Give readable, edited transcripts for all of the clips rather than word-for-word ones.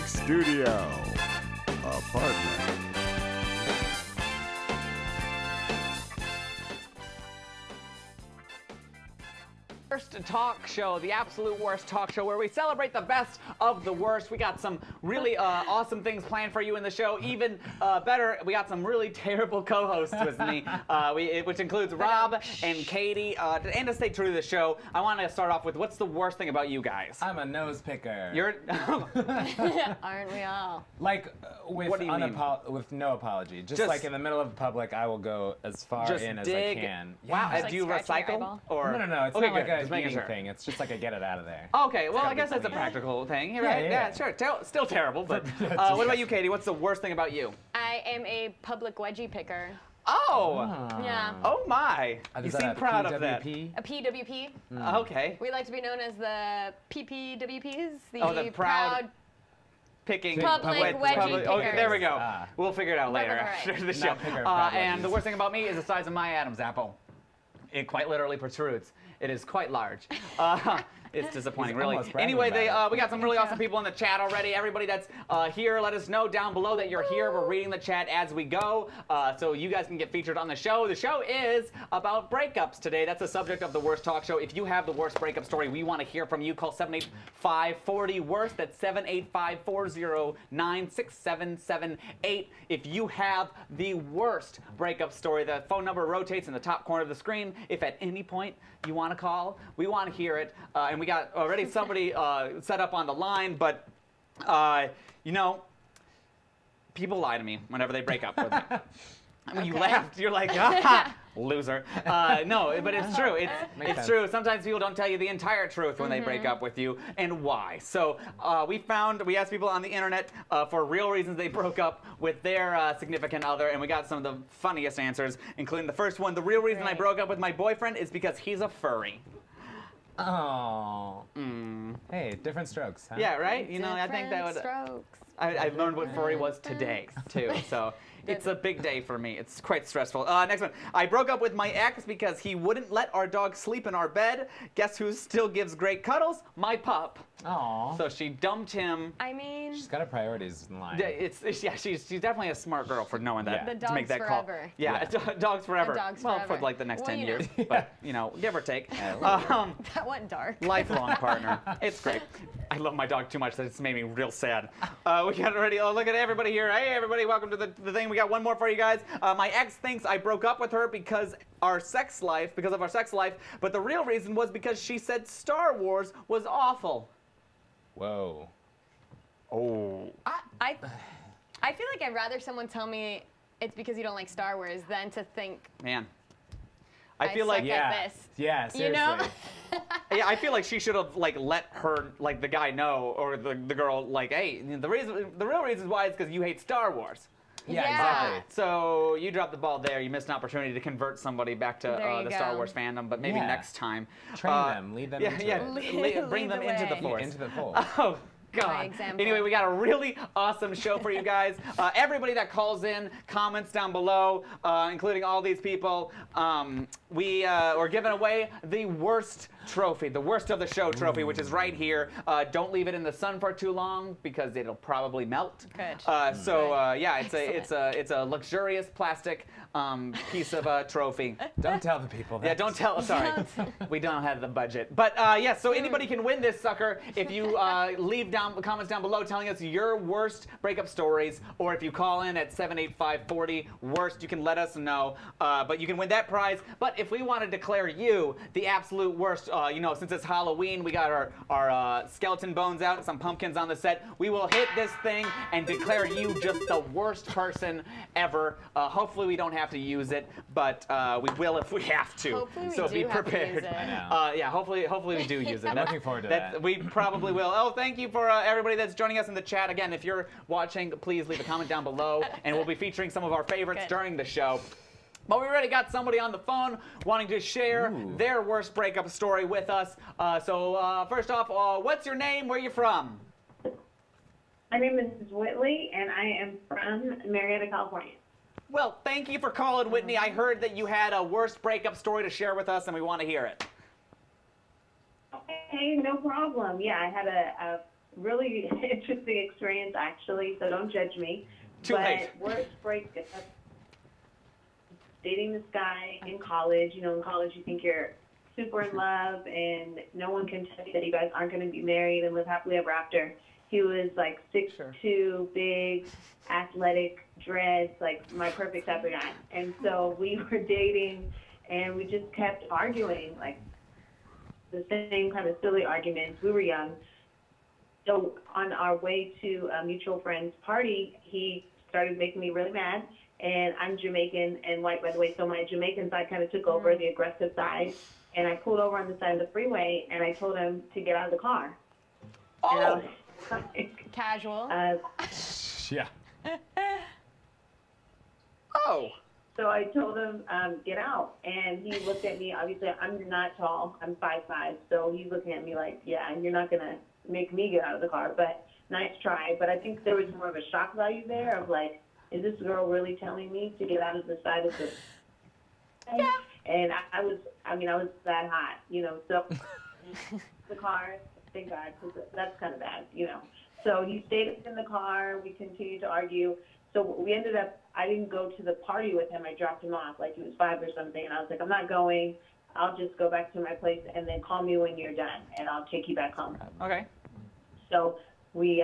studio, apartment. Worst talk show, the absolute worst talk show where we celebrate the best of the worst. We got some really awesome things planned for you in the show. Even better, we got some really terrible co-hosts with me, which includes Rob and Katie. And to stay true to the show, I want to start off with what's the worst thing about you guys? I'm a nose picker. You're Aren't we all? Like, with, What do you mean? with no apology. Just Just- like in the middle of public, I will go as far just in as dig. I can. Wow, Yeah. Like do you scratching your recycle? eyeball? Or No, it's okay, not like good. a Just making eating sure. thing. It's just like I get it out of there. Okay, well, gotta I guess be that's a clean. practical thing. You're Yeah, right. yeah. Sure. Still terrible, but Yeah, what about you, Katie? What's the worst thing about you? I am a public wedgie picker. Oh! Yeah. Oh my! Is You that seem a proud of that. PWP? A PWP. Okay. We like to be known as the PPWPs, The proud picking Public wedgie Okay, there we pickers. go. Ah. We'll figure it out later All right. after the show. Not picker, proud And wedgies. the worst thing about me is the size of my Adam's apple. It quite literally protrudes. It is quite large. It's disappointing, He's really. almost bragging Anyway, about we got some really awesome people in the chat already. Everybody that's here, let us know down below that you're here. We're reading the chat as we go, so you guys can get featured on the show. The show is about breakups today. That's the subject of the worst talk show. If you have the worst breakup story, we want to hear from you. Call 785-40-WORST. That's 785-409-6778. If you have the worst breakup story, the phone number rotates in the top corner of the screen. If at any point you want to call, we want to hear it. And we got already somebody set up on the line, but you know, people lie to me whenever they break up with me. I mean, you laughed. You're like, ah, loser. No, but it's true. It's sense. true. Sometimes people don't tell you the entire truth when they break up with you, and why. So we asked people on the internet for real reasons they broke up with their significant other, and we got some of the funniest answers, including the first one. The real reason I broke up with my boyfriend is because he's a furry. Oh. Hey, different strokes, huh? Yeah, right? You know, I think that would. Strokes. I learned what furry was today, too. So it's a big day for me. It's quite stressful. Next one. I broke up with my ex because he wouldn't let our dog sleep in our bed. Guess who still gives great cuddles? My pup. Aw. So she dumped him. I mean, She's got her priorities in line. Yeah, she's definitely a smart girl for knowing that. Yeah. The to make that dog's call. forever. Yeah, dogs forever. dogs well, forever. for like the next Well, 10 you know. years, but you know, give or take. that went dark. Lifelong partner. It's great. I love my dog too much that it's made me real sad. We got already. Oh, look at everybody here. Hey, everybody, welcome to the thing. We got one more for you guys. My ex thinks I broke up with her because of our sex life, but the real reason was because she said Star Wars was awful. Whoa. Oh. I feel like I'd rather someone tell me it's because you don't like Star Wars than to think Man. I feel like suck Yeah. at this. Yeah, seriously. You know? yeah, I feel like she should have like let her like the guy know or the girl like, hey, the real reason why is because you hate Star Wars. Yeah, Yeah. exactly. So you dropped the ball there. You missed an opportunity to convert somebody back to There you the Star go. Wars fandom, but maybe Yeah. next time. Train them, lead them into it. Bring Lead them the into the way. force. Into the fold. Oh, By God. example. Anyway, we got a really awesome show for you guys. Everybody that calls in, comments down below, including all these people, we're giving away the worst trophy, the worst of the show trophy, which is right here. Don't leave it in the sun for too long because it'll probably melt. Good. Yeah, it's a luxurious plastic piece of a trophy. Don't tell the people that. Yeah, don't tell. Sorry, we don't have the budget. But yeah, so anybody can win this sucker if you leave comments down below telling us your worst breakup stories, or if you call in at 785-40-WORST, you can let us know. But you can win that prize. But if we want to declare you the absolute worst, you know, since it's Halloween, we got our skeleton bones out, some pumpkins on the set. We will hit this thing and declare you just the worst person ever. Hopefully we don't have to use it, but we will if we have to. Hopefully we so do be have to prepared. use it. I know. Yeah, hopefully we do use it. I'm looking forward to that. We probably will. Oh, thank you for everybody that's joining us in the chat. Again, if you're watching, please leave a comment down below, and we'll be featuring some of our favorites Good. during the show. But we already got somebody on the phone wanting to share their worst breakup story with us. So first off, what's your name? Where are you from? My name is Mrs. Whitley, and I am from Marietta, California. Well, thank you for calling, Whitney. I heard that you had a worst breakup story to share with us, and we want to hear it. Hey, no problem. Yeah, I had a really interesting experience, actually, so don't judge me. Too but late. Worst breakup, dating this guy in college. You know, in college you think you're super in love and no one can tell you that you guys aren't going to be married and live happily ever after. He was like 6'2", big, athletic, dreads, like my perfect type of guy. And so we were dating and we just kept arguing, like the same kind of silly arguments. We were young. So on our way to a mutual friend's party, he started making me really mad. And I'm Jamaican and white, by the way, so my Jamaican side kind of took over, the aggressive side. And I pulled over on the side of the freeway, and I told him to get out of the car. Oh! And I was like, Casual. Yeah. Oh! So I told him, get out. And he looked at me. Obviously, I'm not tall. I'm 5'5". So he's looking at me like, yeah, you're not going to make me get out of the car. But nice try. But I think there was more of a shock value there of like, is this girl really telling me to get out of the side of the... Yeah. And I was that hot, you know, so the car, thank God, because that's kind of bad, you know. So he stayed in the car, we continued to argue. So we ended up, I didn't go to the party with him, I dropped him off, like he was 5 or something, and I was like, I'm not going, I'll just go back to my place and then call me when you're done, and I'll take you back home. Okay. So we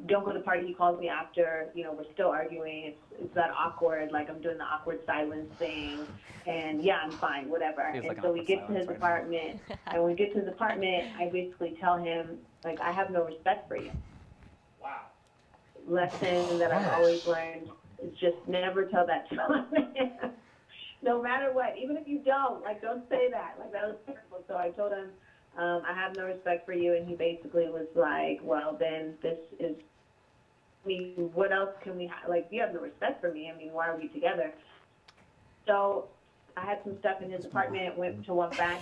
don't go to the party. He calls me after, you know, we're still arguing. It's that awkward, like I'm doing the awkward silence thing. And yeah, I'm fine, whatever. Feels and like so an we awkward get to his silence apartment. And when we get to his apartment, I basically tell him, like, I have no respect for you. Wow. Lesson that I've always learned is just never tell that to a man. No matter what, even if you don't, like, don't say that. Like, that was terrible. So I told him, I have no respect for you, and he basically was like, well, then this is, I mean, what else can we have? Like, you have no respect for me. I mean, why are we together? So I had some stuff in his apartment, went to one back,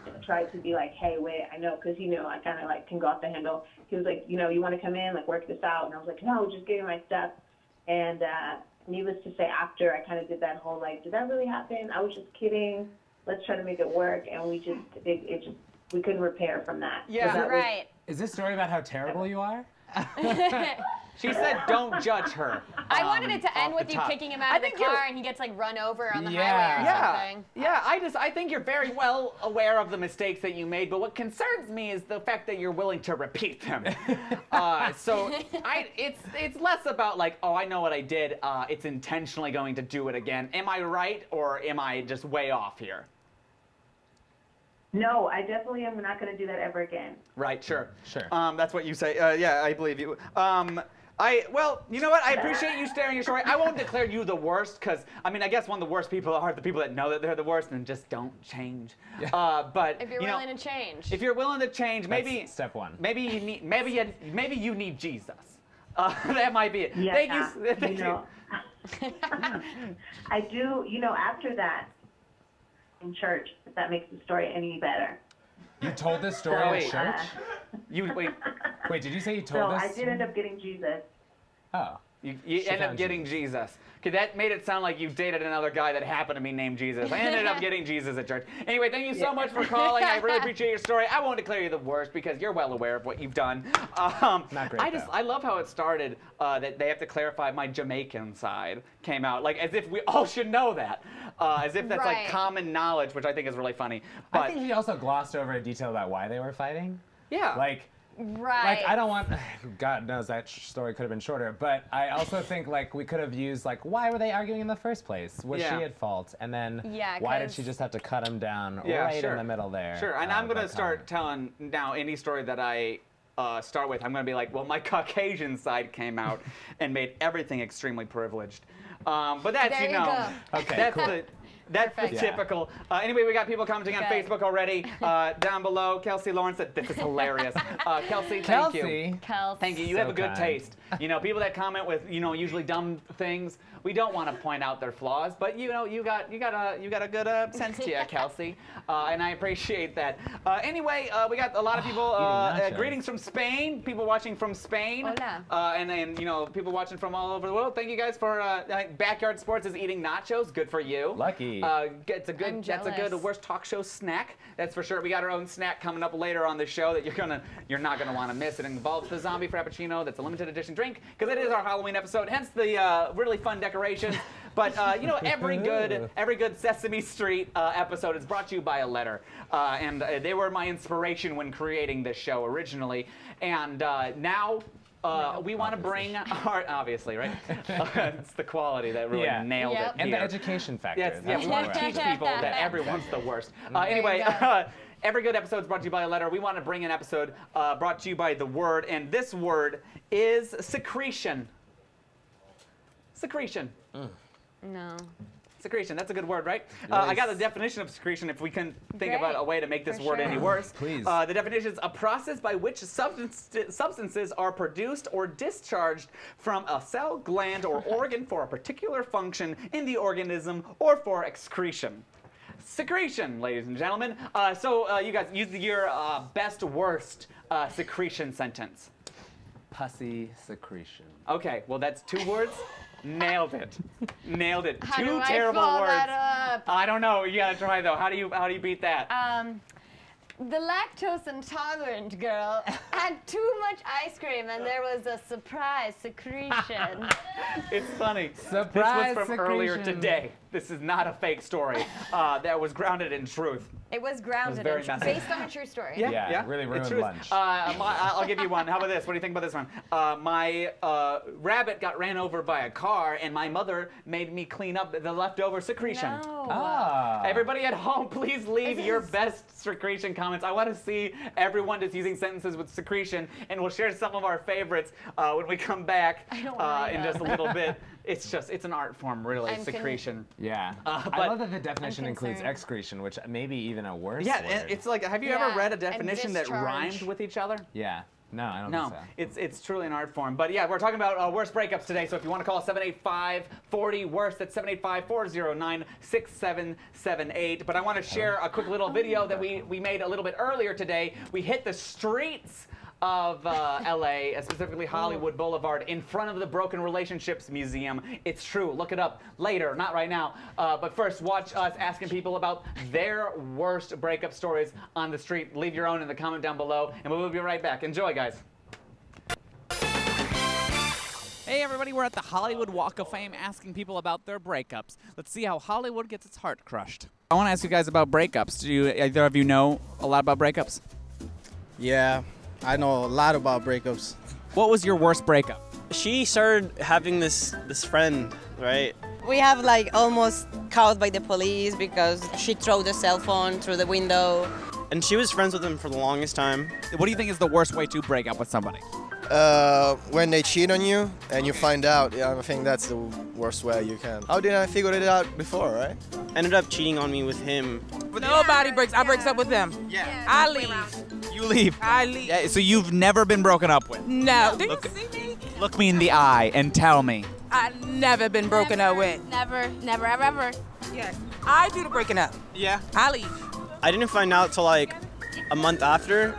and tried to be like, hey, wait, I know, because he knew I kind of, like, can go off the handle. He was like, you know, you want to come in, like, work this out? And I was like, no, just give me my stuff. And needless to say, after I kind of did that whole, like, did that really happen? I was just kidding. Let's try to make it work. And we just, it just, we couldn't repair from that. Yeah. That Right. Is this story about how terrible you are? She said don't judge her. I wanted it to end off with the you top. kicking him I out of the think you're- car and he gets like run over on the Yeah. highway or something. Yeah, I think you're very well aware of the mistakes that you made, but what concerns me is the fact that you're willing to repeat them. It's less about like, oh, I know what I did. It's intentionally going to do it again. Am I right, or am I just way off here? No, I definitely am not going to do that ever again. Right, sure. Sure. That's what you say. Yeah, I believe you. Well, you know what? I appreciate you sharing your story. I won't declare you the worst, because, I mean, I guess one of the worst people are the people that know that they're the worst and just don't change. Yeah. But If you're willing to change. if you're willing to change, maybe That's step one. Maybe you need maybe you need Jesus. That might be it. Yeah, Thank you. Thank you know, I do, you know, after that, in church, if that makes the story any better. You told this story Oh, at wait. church? You wait. Wait, did you say you So told I this? did end up getting Jesus. Oh. You She end up found getting Jesus. Okay, that made it sound like you dated another guy that happened to be named Jesus. I ended up getting Jesus at church. Anyway, thank you so much for calling. I really appreciate your story. I won't declare you the worst because you're well aware of what you've done. Not great, though. I love how it started, that they have to clarify my Jamaican side came out, like as if we all should know that. As if that's like Right. common knowledge, which I think is really funny. I But think he also glossed over a detail about why they were fighting. yeah. Right. Like, I don't want, God knows that story could have been shorter, but I also think, like, we could have used, like, why were they arguing in the first place? Was Yeah. she at fault? And then, Yeah, why did 'cause- she just have to cut him down Yeah, right sure. in the middle there? Sure, and I'm going to but start telling now any story that I start with. I'm going to be like, well, my Caucasian side came out and made everything extremely privileged. But that's, There you know, go. Okay, that's cool. that's the Perfect. Yeah. typical. Anyway, we got people commenting on Good. Facebook already. Down below, Kelsey Lawrence said, this is hilarious. Kelsey, thank you. Kelsey. Kels. Thank you. You So have a good kind. taste. You know, people that comment with, you know, usually dumb things, we don't want to point out their flaws, but you know, you got a good sense to you, Kelsey, and I appreciate that. Anyway, we got a lot of people. Eating nachos. Greetings from Spain. People watching from Spain. Hola. And you know, people watching from all over the world. Thank you guys for Backyard Sports is eating nachos. Good for you. Lucky. Yay. It's a good. I'm That's a good jealous. worst talk show snack. That's for sure. We got our own snack coming up later on the show that you're not gonna want to miss. It involves the zombie frappuccino. That's a limited edition drink because it is our Halloween episode. Hence the really fun decorations. But you know, every good Sesame Street episode is brought to you by a letter, and they were my inspiration when creating this show originally. And now. We want to bring our, obviously, right? It's the quality that really nailed it. And here. the education factor. Yes, That's we want what to we're teach after. people that everyone's the worst. you Anyway, go. every good episode is brought to you by a letter. We want to bring an episode brought to you by the word, and this word is secretion. Secretion. No. Secretion, that's a good word, right? I got the definition of secretion if we can think about a way to make this word any worse. Please. The definition is a process by which substances are produced or discharged from a cell, gland, or organ for a particular function in the organism or for excretion. Secretion, ladies and gentlemen. So you guys, use your best, worst secretion sentence. Pussy secretion. Okay, well that's 2 words. Nailed it. Nailed it. How 2 do I terrible follow words. that up? I don't know. You gotta try though. How do you beat that? The lactose intolerant girl had too much ice cream and there was a surprise secretion. It's funny. Surprise This was from earlier secretion. today. This is not a fake story. That was grounded in truth. It was grounded very in, messy. based on a true story. Yeah, really it's ruined true. lunch. I'll give you one. How about this? What do you think about this one? My rabbit got ran over by a car, and my mother made me clean up the leftover secretion. No. Ah. Everybody at home, please leave your best secretion comments. I want to see everyone just using sentences with secretion, and we'll share some of our favorites when we come back I don't wanna in know. just a little bit. It's an art form, really, I'm secretion. Yeah. but- I love that the definition I'm includes concerned. excretion, which may be even a worse Yeah, word. it's like, have you ever Yeah, read a and definition that discharge. rhymed with each other? Yeah. No, I don't No, think so. it's truly an art form. But yeah, we're talking about worst breakups today. So if you want to call 785-40-WORST, that's 785-409-6778. But I want to share a quick little video that we made a little bit earlier today. We hit the streets of LA, specifically Hollywood Boulevard, in front of the Broken Relationships Museum. It's true. Look it up later, not right now. But first, watch us asking people about their worst breakup stories on the street. Leave your own in the comment down below, and we'll be right back. Enjoy, guys. Hey everybody, we're at the Hollywood Walk of Fame asking people about their breakups. Let's see how Hollywood gets its heart crushed. I want to ask you guys about breakups. Do you, either of you know a lot about breakups? Yeah, I know a lot about breakups. What was your worst breakup? She started having this friend, right? We have like almost caught by the police because she threw the cell phone through the window. And she was friends with him for the longest time. What do you think is the worst way to break up with somebody? When they cheat on you and you find out, yeah, I think that's the worst way you can. How did I figure it out before, right? Ended up cheating on me with him. Nobody breaks. I breaks up with them. Yeah. I leave. You leave. I leave. Yeah, so you've never been broken up with? No. Do you see me? Look me in the eye and tell me. I never been broken up with. Never, ever. Yes. I do the breaking up. Yeah. I leave. I didn't find out till like a month after.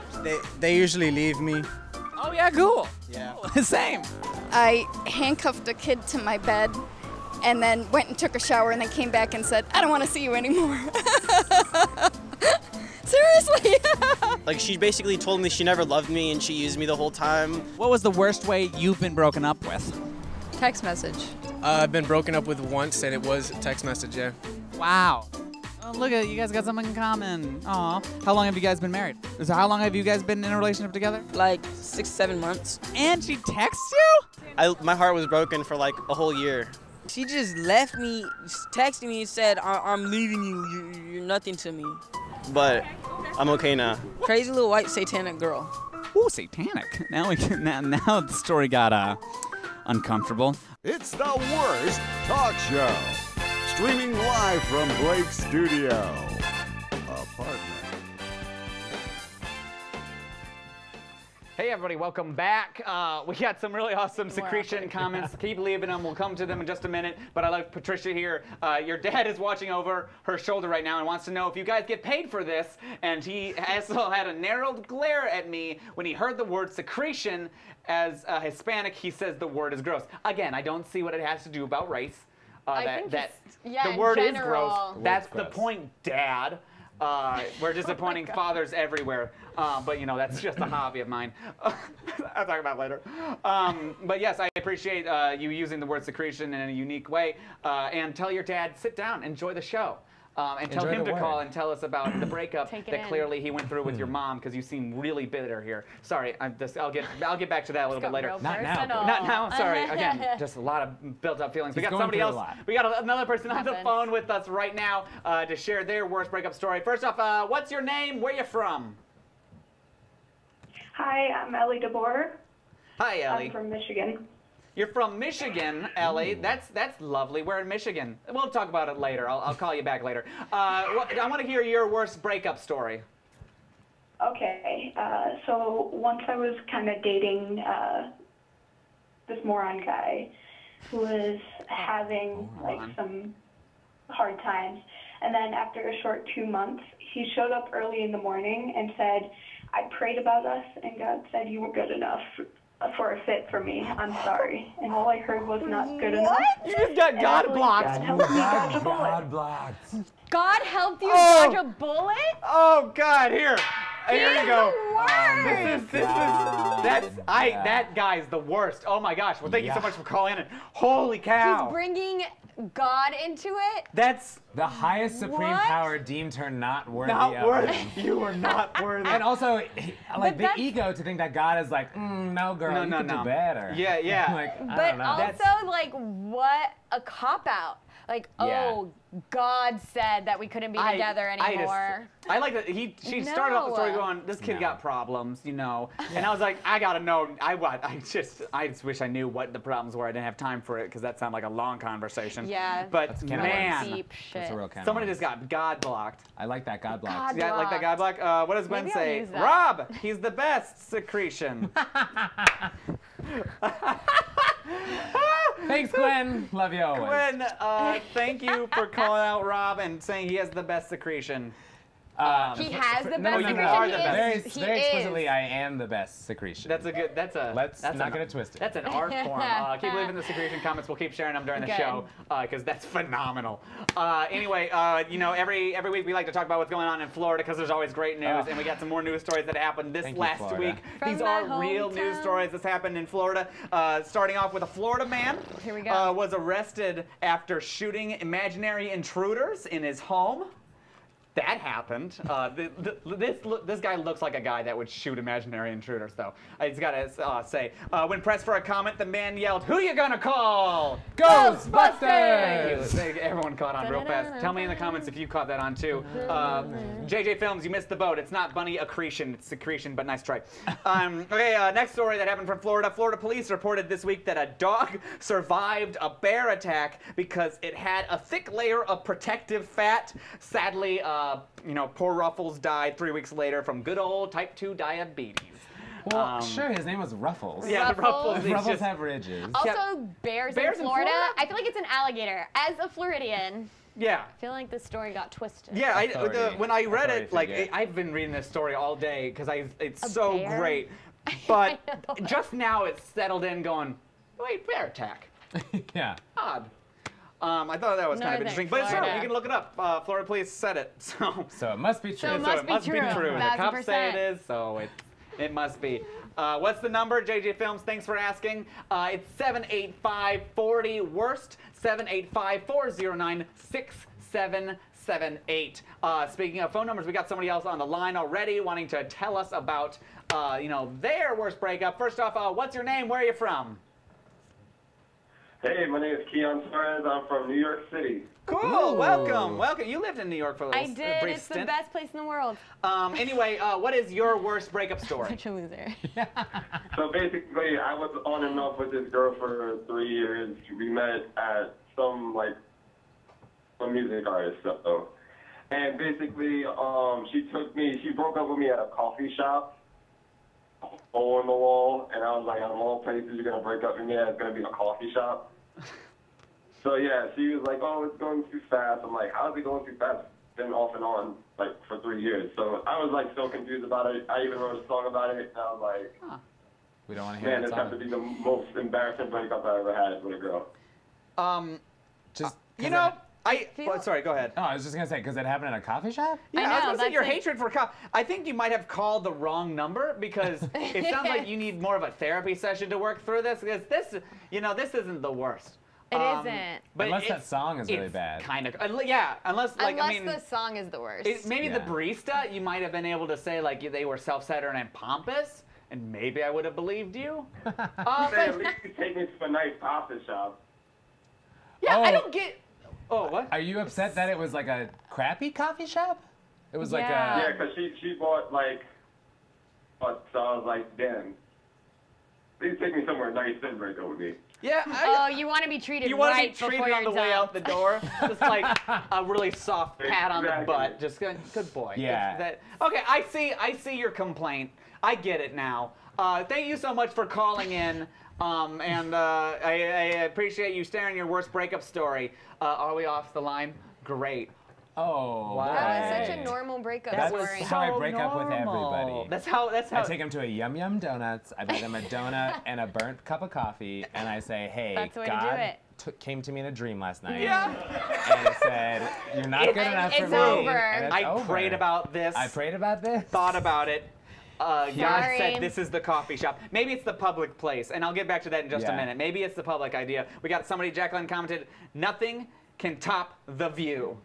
They usually leave me. Oh yeah, cool. Yeah. Same. I handcuffed a kid to my bed and then went and took a shower and then came back and said, I don't want to see you anymore. Seriously. Like she basically told me she never loved me and she used me the whole time. What was the worst way you've been broken up with? Text message. I've been broken up with once, and it was a text message, yeah. Wow. Oh, look at you guys got something in common. Aw. How long have you guys been married? So how long have you guys been in a relationship together? Like 6-7 months. And she texts you? My heart was broken for like a whole year. She just left me, texted me and said, I'm leaving you. You're nothing to me. But I'm okay now. Crazy little white satanic girl. Ooh, satanic. Now now the story got uncomfortable. It's the worst talk show. Streaming live from Blake's studio. Apartment. Hey everybody, welcome back. We got some really awesome secretion comments. Keep leaving them. We'll come to them in just a minute. But I like Patricia here. Your dad is watching over her shoulder right now and wants to know if you guys get paid for this. And he also had a narrowed glare at me when he heard the word secretion. As a Hispanic, he says the word is gross. Again, I don't see what it has to do about race. I that think that just- yeah, the word in is gross. general. That's gross. the point, Dad. We're disappointing fathers everywhere, but you know that's just a hobby of mine. I'll talk about it later. But yes, I appreciate you using the word secretion in a unique way. And tell your dad, sit down, enjoy the show. And tell Enjoy him the to call word. and tell us about the breakup Take it that in. clearly he went through with your mom, because you seem really bitter here. Sorry, I'll get back to that a little bit later. Not now. Not now. Sorry. Again, just a lot of built-up feelings. We He's got going somebody through a else. lot. We got another person on the Happens. phone with us right now to share their worst breakup story. First off, what's your name? Where you from? Hi, I'm Ellie DeBoer. Hi, Ellie. I'm from Michigan. You're from Michigan, Ellie. That's lovely. We're in Michigan. We'll talk about it later. I'll call you back later. I want to hear your worst breakup story. Okay, so once I was kind of dating this moron guy who was having like some hard times, and then after a short 2 months, he showed up early in the morning and said, "I prayed about us, and God said you were good enough for a fit for me. I'm sorry." And all I heard was not good enough. You just got And God I was like, blocked. God help me dodge a bullet. God blocked. God helped you Oh. dodge a bullet? Oh God, here you go. Worst. This is that guy's the worst. Oh my gosh. Well, thank you so much for calling in. Holy cow. He's bringing God into it? That's the highest supreme What? power deemed her not worthy not of worthy. him. You are not worthy. And also, like the that's- ego to think that God is like, no, girl, No, you no, can no. do better. Yeah, yeah. like, I But don't know. also, like, what a cop-out. Like, Yeah. oh, God said that we couldn't be together anymore. I like that she started off the story No. going, this kid No. got problems, you know. And I was like, I gotta know. I just wish I knew what the problems were. I didn't have time for it because that sounded like a long conversation. Yeah. But That's a can of man, worms. Deep shit. That's a real can of somebody worms. just got God blocked. I like that God blocked. God Yeah, like that God block. What does Gwen Maybe I'll say? use that. Rob, he's the best secretion. Thanks, Gwen. Love you always. Gwen, thank you for calling out Rob and saying he has the best secretion. He has the best no, you secretion. are He the is- best. Very, he very is. explicitly, I am the best secretion. Let's not get it twisted. That's an art form. Keep leaving the secretion comments. We'll keep sharing them during the Good. show because that's phenomenal. Anyway, you know, every week we like to talk about what's going on in Florida because there's always great news, and we got some more news stories that happened this Thank you, last Florida. week. From These my are real news hometown. stories that's happened in Florida. Starting off with a Florida man Here we go. was arrested after shooting imaginary intruders in his home. That happened. This guy looks like a guy that would shoot imaginary intruders, though. I just gotta say, when pressed for a comment, the man yelled, "Who you gonna call?" Ghostbusters! Thank you. Everyone caught on real fast. Tell me in the comments if you caught that on too. JJ Films, you missed the boat. It's not bunny accretion, it's secretion, but nice try. Okay, next story that happened from Florida. Florida police reported this week that a dog survived a bear attack because it had a thick layer of protective fat. Sadly, you know, poor Ruffles died 3 weeks later from good old type 2 diabetes. Well, sure, his name was Ruffles. Yeah, Ruffles. he's Ruffles just- have ridges. Also, bears Bears in in Florida. Florida? I feel like it's an alligator. As a Floridian, Yeah. I feel like this story got twisted. Yeah, Authority. when I read Authority it, like figure. I've been reading this story all day because it's A so bear? great. But I know. just now it's settled in, going, wait, bear attack, Yeah. odd. I thought that was kind of Northern interesting, but it's true. Florida. You can look it up. Florida police said it, so So it must be true. So it must be true. The 1000%. cops say it is, so it must be. What's the number? JJ Films, thanks for asking. It's 785-40 worst 785-409-6778. Speaking of phone numbers, we got somebody else on the line already wanting to tell us about you know, their worst breakup. First off, what's your name? Where are you from? Hey, my name is Keon Suarez. I'm from New York City. Cool. Welcome. You lived in New York for a little I did. brief It's stint. the best place in the world. Anyway, what is your worst breakup story? Such a loser. So basically, I was on and off with this girl for 3 years. We met at some music artist. So, and basically, she broke up with me at a coffee shop. Hole in the wall, and I was like, out of all places you're gonna break up with me, it's gonna be a coffee shop. So yeah, she was like, oh, it's going too fast. I'm like, how's it going too fast? Been off and on like for 3 years. So I was like so confused about it. I even wrote a song about it, and I was like, We don't want to hear man, that this has to song. be the most embarrassing breakup I ever had with a girl. Just You know, sorry, go ahead. Oh, I was just gonna say, because it happened in a coffee shop? Yeah, I was know, gonna say your that's hatred for I think you might have called the wrong number because it sounds like you need more of a therapy session to work through this. Because this, you know, this isn't the worst. It isn't. But unless that song is really it's bad. Kind of, yeah. Unless, like, I mean, the song is the worst. maybe the barista, you might have been able to say like they were self-centered and pompous, and maybe I would have believed you. Say, at least you take me to a nice coffee shop. Yeah, Oh. I don't get. Oh, what? Are you upset that it was like a crappy coffee shop? It was like a... Yeah, because she bought like... So I was like, damn. Please take me somewhere nice and break up with me. Yeah. Oh, you want to be treated You want right to be treated before on the you're way done. out the door, just like a really soft pat on the butt. Just good boy. Yeah. Okay, I see your complaint. I get it now. Thank you so much for calling in. And I appreciate you sharing your worst breakup story. Are we off the line? Great. Oh, wow. That was such a normal breakup That's story. how I break up with everybody. That's how. I take them to a Yum Yum Donuts. I buy them a donut and a burnt cup of coffee, and I say, "Hey, That's the way to do God it. came to me in a dream last night, Yeah. and it said, you're not good enough for it's me." over. And it's I over. prayed about this. I prayed about this. Thought about it. God Sorry. said this is the coffee shop. Maybe it's the public place, and I'll get back to that in just a Yeah. minute. Maybe it's the public idea. We got somebody, Jacqueline commented, nothing can top The View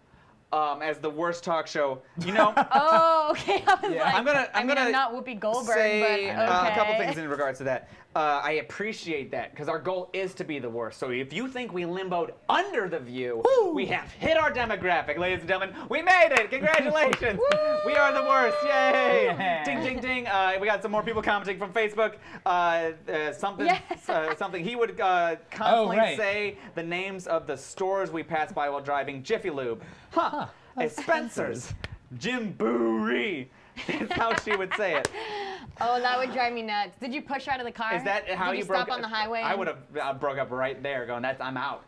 as the worst talk show. You know, Oh, okay. I was like, I'm gonna I'm not Whoopi Goldberg, say but okay. a couple things in regards to that. I appreciate that because our goal is to be the worst. So if you think we limboed under The View, we have hit our demographic, ladies and gentlemen. We made it! Congratulations! We are the worst! Yay! Yeah. Ding, ding, ding! We got some more people commenting from Facebook. Something he would constantly right. say the names of the stores we passed by while driving. Jiffy Lube, Spencer's, Jim Booree. That's how she would say it. Oh, that would drive me nuts. Did you push her out of the car? Is that how Did you stop broke on the highway? I would have broke up right there, going, I'm out.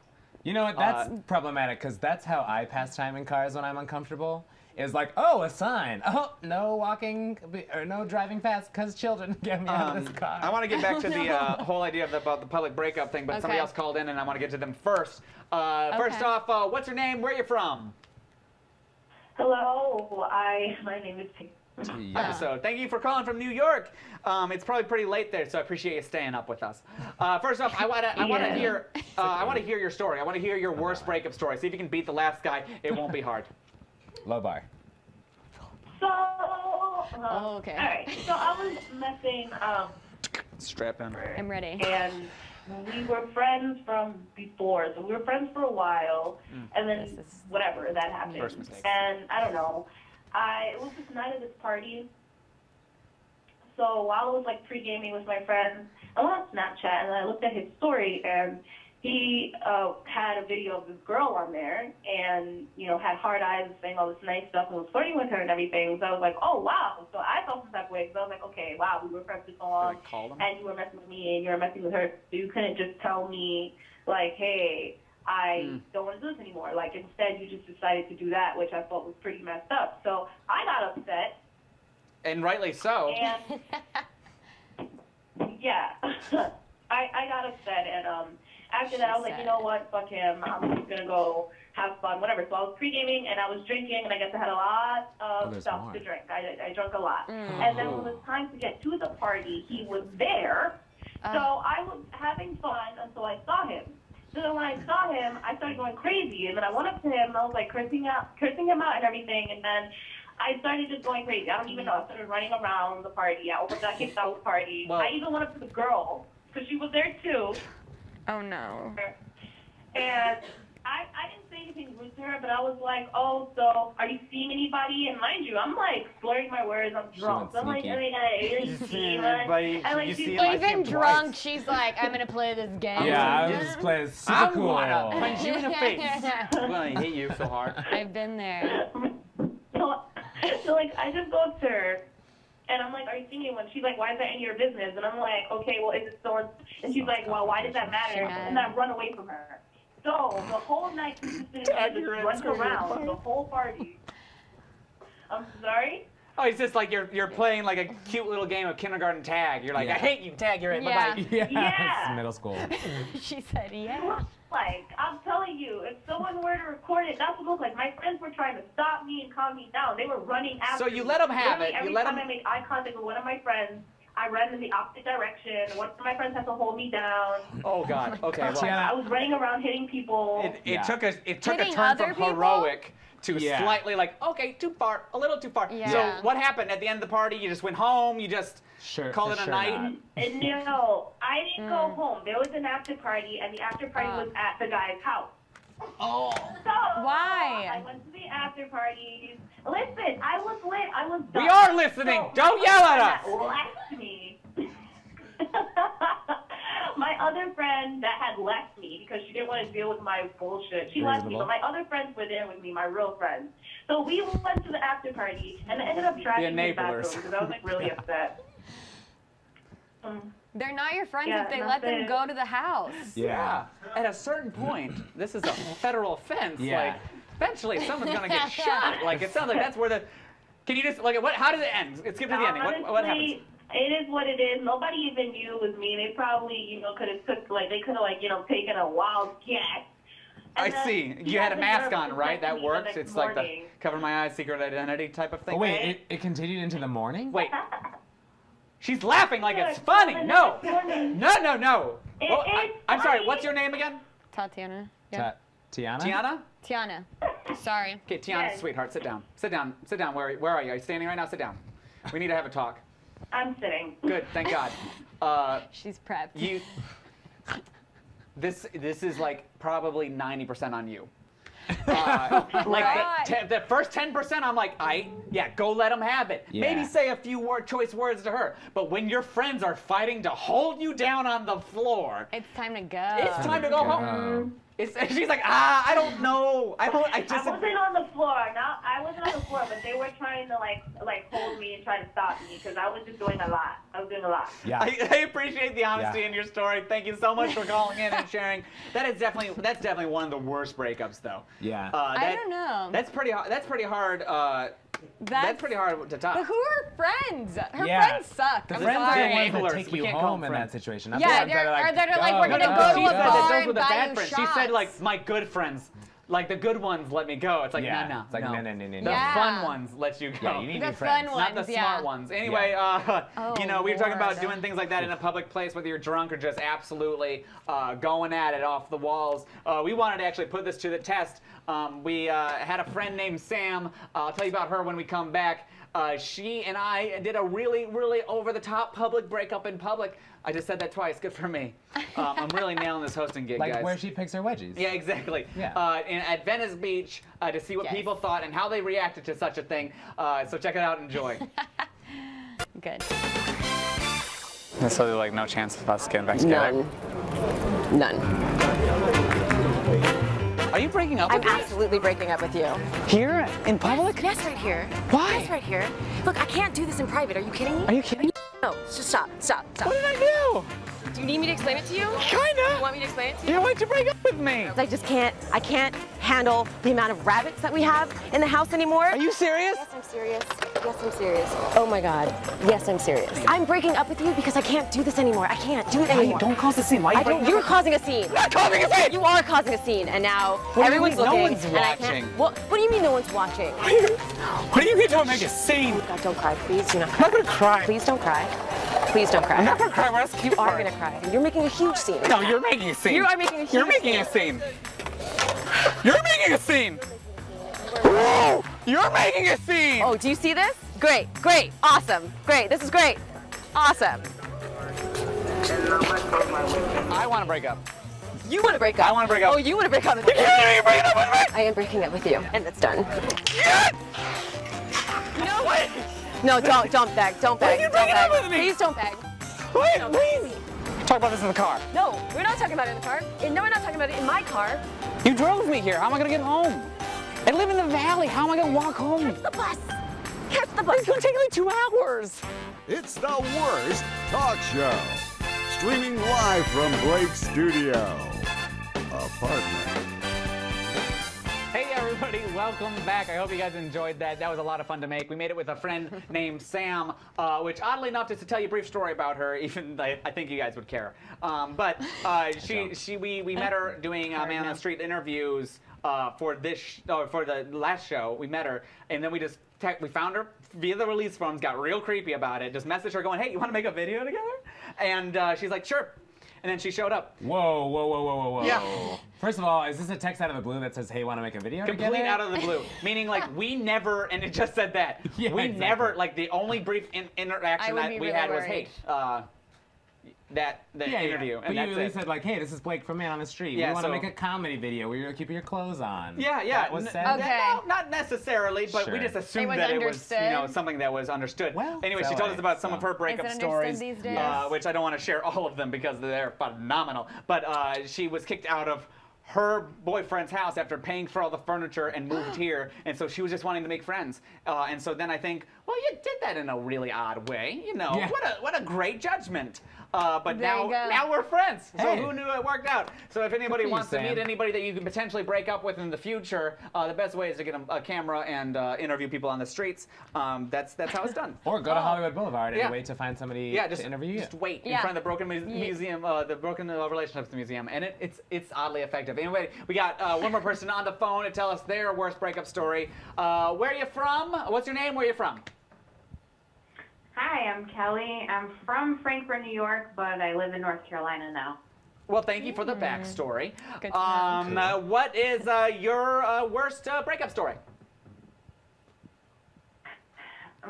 You know what? That's problematic because that's how I pass time in cars when I'm uncomfortable. Is like, oh, a sign. Oh, no walking or no driving fast because children get me out of this car. I want to get back to the whole idea about the public breakup thing, but somebody else called in, and I want to get to them first. First off, what's your name? Where are you from? Hello, my name is Pink. Episode. Thank you for calling from New York. It's probably pretty late there, so I appreciate you staying up with us. First off, I want to hear your story. I want to hear your worst breakup story. See if you can beat the last guy. It won't be hard. Low bar. So, okay. All right. So I was messing. Strap in. I'm ready. And we were friends from before, so we were friends for a while, and then whatever that happened. First mistake. And I don't know. It was this night at this party. So while I was like pre-gaming with my friends, I went on Snapchat and I looked at his story, and he had a video of this girl on there, and had hard eyes and saying all this nice stuff and was flirting with her and everything. So I was like, oh wow. So I felt some type of way because I was like, okay, wow, we were friends for so long, and you were messing with me and you were messing with her, so you couldn't just tell me like, hey, I don't want to do this anymore. Like, instead, you just decided to do that, which I thought was pretty messed up. So I got upset. And rightly so. And yeah, I got upset, and after that, I was like, you know what, fuck him. I'm just gonna go have fun, whatever. So I was pre-gaming and I was drinking, and I guess I had a lot of stuff to drink. I drank a lot, and then when it was time to get to the party, he was there. So I was having fun until I saw him. So then when I saw him, I started going crazy, and then I went up to him and I was like cursing him out and everything, and then I started just going crazy. I don't even know. I started running around the party. I almost got kicked out the party. I even went up to the girl because she was there too. Oh no. And I didn't say anything rude to her, but I was like, oh, so are you seeing anybody? And mind you, I'm like slurring my words. I'm drunk. So I'm like, oh my God, you see anybody? And like, she's even drunk, she's like, I'm gonna play this game. Yeah, I was just playing super cool. I wanna punch you in the face. I'm gonna hit you so hard. I've been there. So like, I just go up to her, and I'm like, are you seeing anyone? She's like, why is that in your business? And I'm like, okay, well, is it so? And she's like, well, why does that matter? And I run away from her. So the whole night, she's just running around the whole party. I'm sorry? Oh, it's just like you're playing like a cute little game of kindergarten tag. You're like, I hate you, tag, you're in, bye-bye. Yeah. It's middle school. She said, yeah. Like, I'm telling you, if someone were to record it, that's what it looked like. My friends were trying to stop me and calm me down. They were running after So you let them have me. it. Every time I make eye contact with one of my friends, I ran in the opposite direction. One of my friends had to hold me down. Oh God. Okay. Well, I was running around hitting people. It took a Hitting turn other from people? heroic to slightly like, okay, too far, a little too far. Yeah. So what happened at the end of the party? You just went home. You just called it a night. No, I didn't go home. There was an after party, and the after party was at the guy's house. Oh. So why? I went to the after parties. Listen, I was lit. I was done. We are listening. So Don't yell at us. Left me. My other friend that had left me because she didn't want to deal with my bullshit. She left me, but my other friends were there with me, my real friends. So we went to the after party, and I ended up trashing the bathroom because I was like really upset. They're not your friends Yeah, if they that's let them it. go to the house. Yeah. At a certain point, this is a federal offense. Yeah. Like, eventually someone's gonna get shot. Like, it sounds like that's where the. Can you just like what? How did it end? Let's skip to the ending. What happens? It is what it is. Nobody even knew it was me. They probably, could have taken a wild guess. I see. You had a mask on, right? That works. It's like the cover my eyes, secret identity type of thing. Oh, wait, it continued into the morning? Wait. She's laughing like it's funny. No. No. I'm sorry. What's your name again? Tatiana. Tiana? Tiana? Tiana. Sorry. Okay, Tiana, sweetheart, sit down. Sit down. Where are you? Are you standing right now? Sit down. We need to have a talk. I'm sitting. Good, thank God. She's prepped. This is like probably 90% on you. Like the first 10%, I'm like, go let them have it. Yeah. Maybe say a few choice words to her. But when your friends are fighting to hold you down on the floor, It's time to go. it's time to go home. She's like, I don't know. I just. I wasn't on the floor. I wasn't on the floor, but they were trying to like hold me and try to stop me because I was just doing a lot. I was doing a lot. Yeah. I appreciate the honesty in your story. Thank you so much for calling in and sharing. That's definitely one of the worst breakups, though. Yeah. I don't know. That's pretty hard. That's pretty hard to top. But who are friends? Her Yeah. friends suck. The I'm friends sorry. are the ones Enablers. that take We you can't call home them in friends. that situation. Not Yeah, the ones that are like, they're like, go, we're gonna go. go to She a said that bar those were and the buy bad you friends. shots. She said like my good friends. Like the good ones let me go. It's like Yeah. no. It's like, no. The Yeah. fun ones let you go. Yeah, you need The new friends. fun Not the ones, smart yeah. ones. Anyway, we were talking about doing things like that in a public place, whether you're drunk or just absolutely going at it off the walls. We wanted to actually put this to the test. We had a friend named Sam. I'll tell you about her when we come back. She and I did a really, really over-the-top public breakup in public. I just said that twice. Good for me. I'm really nailing this hosting gig, Like guys. where she picks her wedgies. Yeah, exactly. Yeah. At Venice Beach to see what people thought and how they reacted to such a thing. So check it out and enjoy. Good. There's really like no chance of us getting back together. None. Are you breaking up I'm with me? absolutely breaking up with you. Here? In public? Yes, right here. Why? Yes, right here. Look, I can't do this in private. Are you kidding me? Are you kidding? No, just stop. What did I do? Do you need me to explain it to you? Kinda. You want me to explain it to you? You want to break up with me? I just can't. I can't handle the amount of rabbits that we have in the house anymore. Are you serious? Yes, I'm serious. Yes, I'm serious. Oh my God. Yes, I'm serious. I'm breaking up with you because I can't do this anymore. I can't do it anymore. Don't cause a scene. Why are you breaking You're up? causing a scene. I'm not causing a scene. You are causing a scene, and now What do you everyone's mean? looking. No one's and I watching. can't. What do you mean no one's watching? What do you mean don't make a scene? God, don't cry, please. Do not I'm not gonna cry. Please don't cry. Please don't cry. I'm not gonna cry. We're asking You are gonna cry. You're making a huge scene. No, you're making a scene. You are making a huge You're making a scene. You're making a scene. You're making a scene. Oh, do you see this? Great, great, awesome, great. This is great, awesome. I want to break up. You want to break up? I want to break up. Oh, you want to break up? You're breaking up with me. I am breaking up with you, and it's done. No way. No, don't beg, don't beg. Why are you breaking up with me? Please don't beg. Wait, please. Talk about this in the car. No, we're not talking about it in the car. No, we're not talking about it in my car. You drove me here. How am I gonna get home? I live in the valley. How am I gonna walk home? Catch the bus. Catch the bus. It's gonna take me 2 hours. It's the worst talk show. Streaming live from Blake's studio. Apartment. Hey everybody, welcome back. I hope you guys enjoyed that. That was a lot of fun to make. We made it with a friend named Sam, which oddly enough, just to tell you a brief story about her, even I think you guys would care. We met her doing Man on the Street interviews for the last show. We met her, and then we found her via the release forms, got real creepy about it, just messaged her going, hey, you want to make a video together? And she's like, sure. And then she showed up. Whoa, whoa, whoa, whoa, whoa, whoa. Yeah. First of all, is this a text out of the blue that says, hey, want to make a video together? Complete out of the blue. Meaning, like, we never, and it just said that. Yeah, we exactly. never, like, the only brief interaction that we had was, hey, the interview. But And you that's at least it. said, like, hey, this is Blake from Man on the Street. Yeah, we want to so- make a comedy video where you're keeping your clothes on. Yeah, That was said? Okay. No, not necessarily, but we Sure. just assumed was that it was, understood? something that was understood. Well, anyway, she so told us about some of her Is breakup it understood stories, these days? which I don't want to share all of them because they're phenomenal. But she was kicked out of her boyfriend's house after paying for all the furniture and moved here, and so she was just wanting to make friends. And so then I think, well, you did that in a really odd way, you know. Yeah. What a great judgment. But There you go. now we're friends. So Hey. who knew it worked out? So if anybody for you, wants to Sam. meet anybody that you can potentially break up with in the future, the best way is to get a camera and interview people on the streets. That's how it's done. Or go to Hollywood Boulevard Yeah. and wait to find somebody Yeah, just to interview you. Just wait in Yeah. front of the Broken Museum, the Broken Relationships Museum, and it's oddly effective. Anyway, we got one more person on the phone to tell us their worst breakup story. Where are you from? What's your name? Where are you from? Hi, I'm Kelly. I'm from Frankfort, New York, but I live in North Carolina now. Well, thank you for the backstory. Good to know. What is your worst breakup story?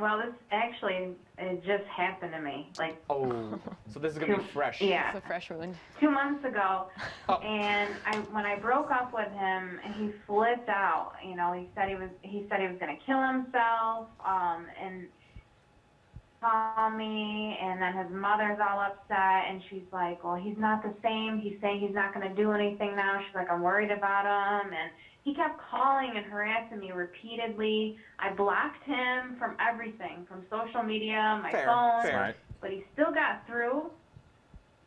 Well, this actually, it just happened to me. Like, Oh, so this is gonna be fresh. yeah, It's a fresh wound. 2 months ago. Oh. And when I broke up with him, he flipped out. You know, he said he was gonna kill himself, and call me, and then his mother's all upset, and she's like, well, he's not the same. He's saying he's not going to do anything now. She's like, I'm worried about him, and he kept calling and harassing me repeatedly. I blocked him from everything, from social media, my phone, fair. but he still got through.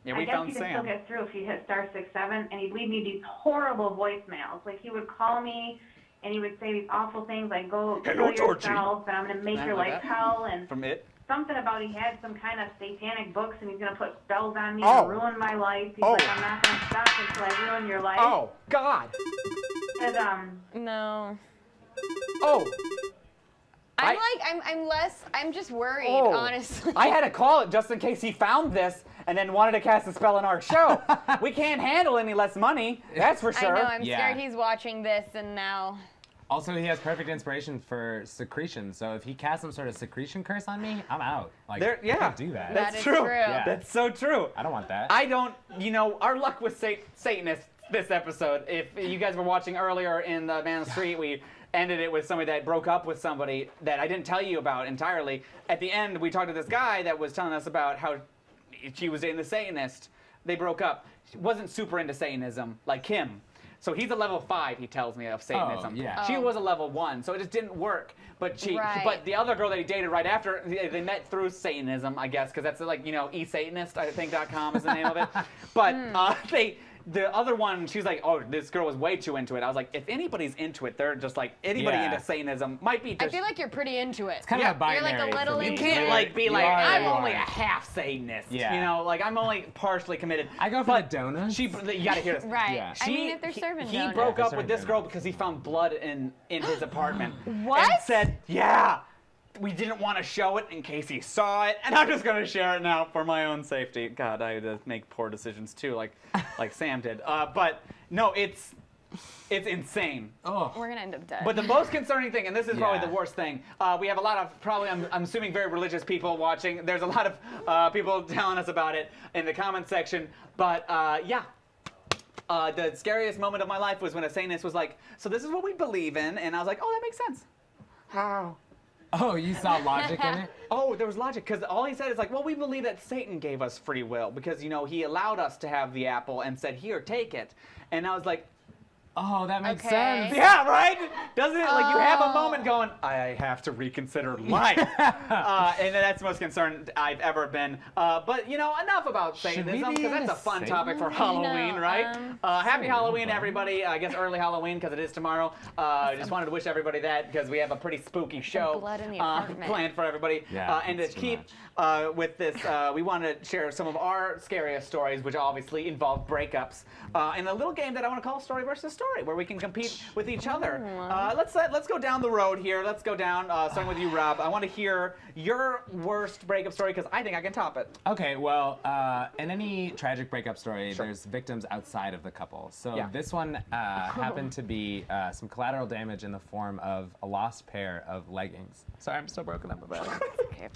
Yeah, I we guess found you can Sam. still get through if you hit *67, and he'd leave me these horrible voicemails. Like, he would call me, and he would say these awful things like, go Hello, kill Georgie. yourself, and I'm going to make your Like life that? hell, and From it? something about he had some kind of satanic books, and he's going to put spells on me Oh. and ruin my life. He's Oh. like, I'm not going to stop until I ruin your life. Oh, God. And, No. Oh. I'm just worried, Oh. honestly. I had to call it just in case he found this and then wanted to cast a spell on our show. We can't handle any less money, that's for sure. I know, I'm Yeah. scared he's watching this and now. Also, he has perfect inspiration for secretion, so if he casts some sort of secretion curse on me, I'm out. Like, There- yeah. I can't do that. That's That is true. true. Yeah. That's so true. I don't want that. I don't, our luck with Satanists this episode, if you guys were watching earlier in the Man on the Street, we ended it with somebody that broke up with somebody that I didn't tell you about entirely. At the end, we talked to this guy that was telling us about how she was dating the Satanist. They broke up. She wasn't super into Satanism like him. So he's a level 5, he tells me, of Satanism. Oh, yeah. She Oh. was a level 1, so it just didn't work. But Right. but the other girl that he dated right after, they met through Satanism, I guess, because that's like, eSatanist, I think, .com is the name of it. But the other one, she's like, oh, this girl was way too into it. I was like, if anybody's into it, they're just like, anybody Yeah. into Satanism might be I just... feel like you're pretty into it. It's kind of a binary. You're like a little for me. You into can't it. like be You like, are, I'm you only are. a half Satanist. Yeah. Like I'm only partially committed. I go for But the donuts. you gotta hear this. Right. Yeah. I mean, if they're serving he donuts. broke They're up with serving this girl donuts. because he found blood in his apartment. What? And said, yeah. We didn't want to show it in case he saw it, and I'm just gonna share it now for my own safety. God, I make poor decisions too, like Sam did. But no, it's insane. Oh. We're gonna end up dead. But the most concerning thing, and this is probably Yeah. the worst thing, we have a lot of probably, I'm assuming, very religious people watching. There's a lot of people telling us about it in the comment section. But yeah. The scariest moment of my life was when a Satanist was like, so this is what we believe in, and I was like, oh, that makes sense. How? Oh, you saw logic in it? Oh, there was logic, because all he said is like, well, we believe that Satan gave us free will, because, he allowed us to have the apple and said, here, take it. And I was like, Oh, that makes Okay. sense. Yeah, right? Doesn't it? Like you have a moment going, I have to reconsider life. And that's the most concerned I've ever been. But, you know, enough about Satanism, because that's a fun topic for Halloween, right? Happy Halloween, everybody. I guess early Halloween, because it is tomorrow. I just wanted to wish everybody that, because we have a pretty spooky show blood in the apartment. planned for everybody. Yeah, and to it's too keep with this, we want to share some of our scariest stories, which obviously involve breakups, in a little game that I want to call Story versus Story, where we can compete with each other. Let's go down the road here. Let's go down, starting with you, Rob. I want to hear your worst breakup story, because I think I can top it. Okay, well, in any tragic breakup story, there's victims outside of the couple. So this one happened to be some collateral damage in the form of a lost pair of leggings. Sorry, I'm still broken up about it. Okay.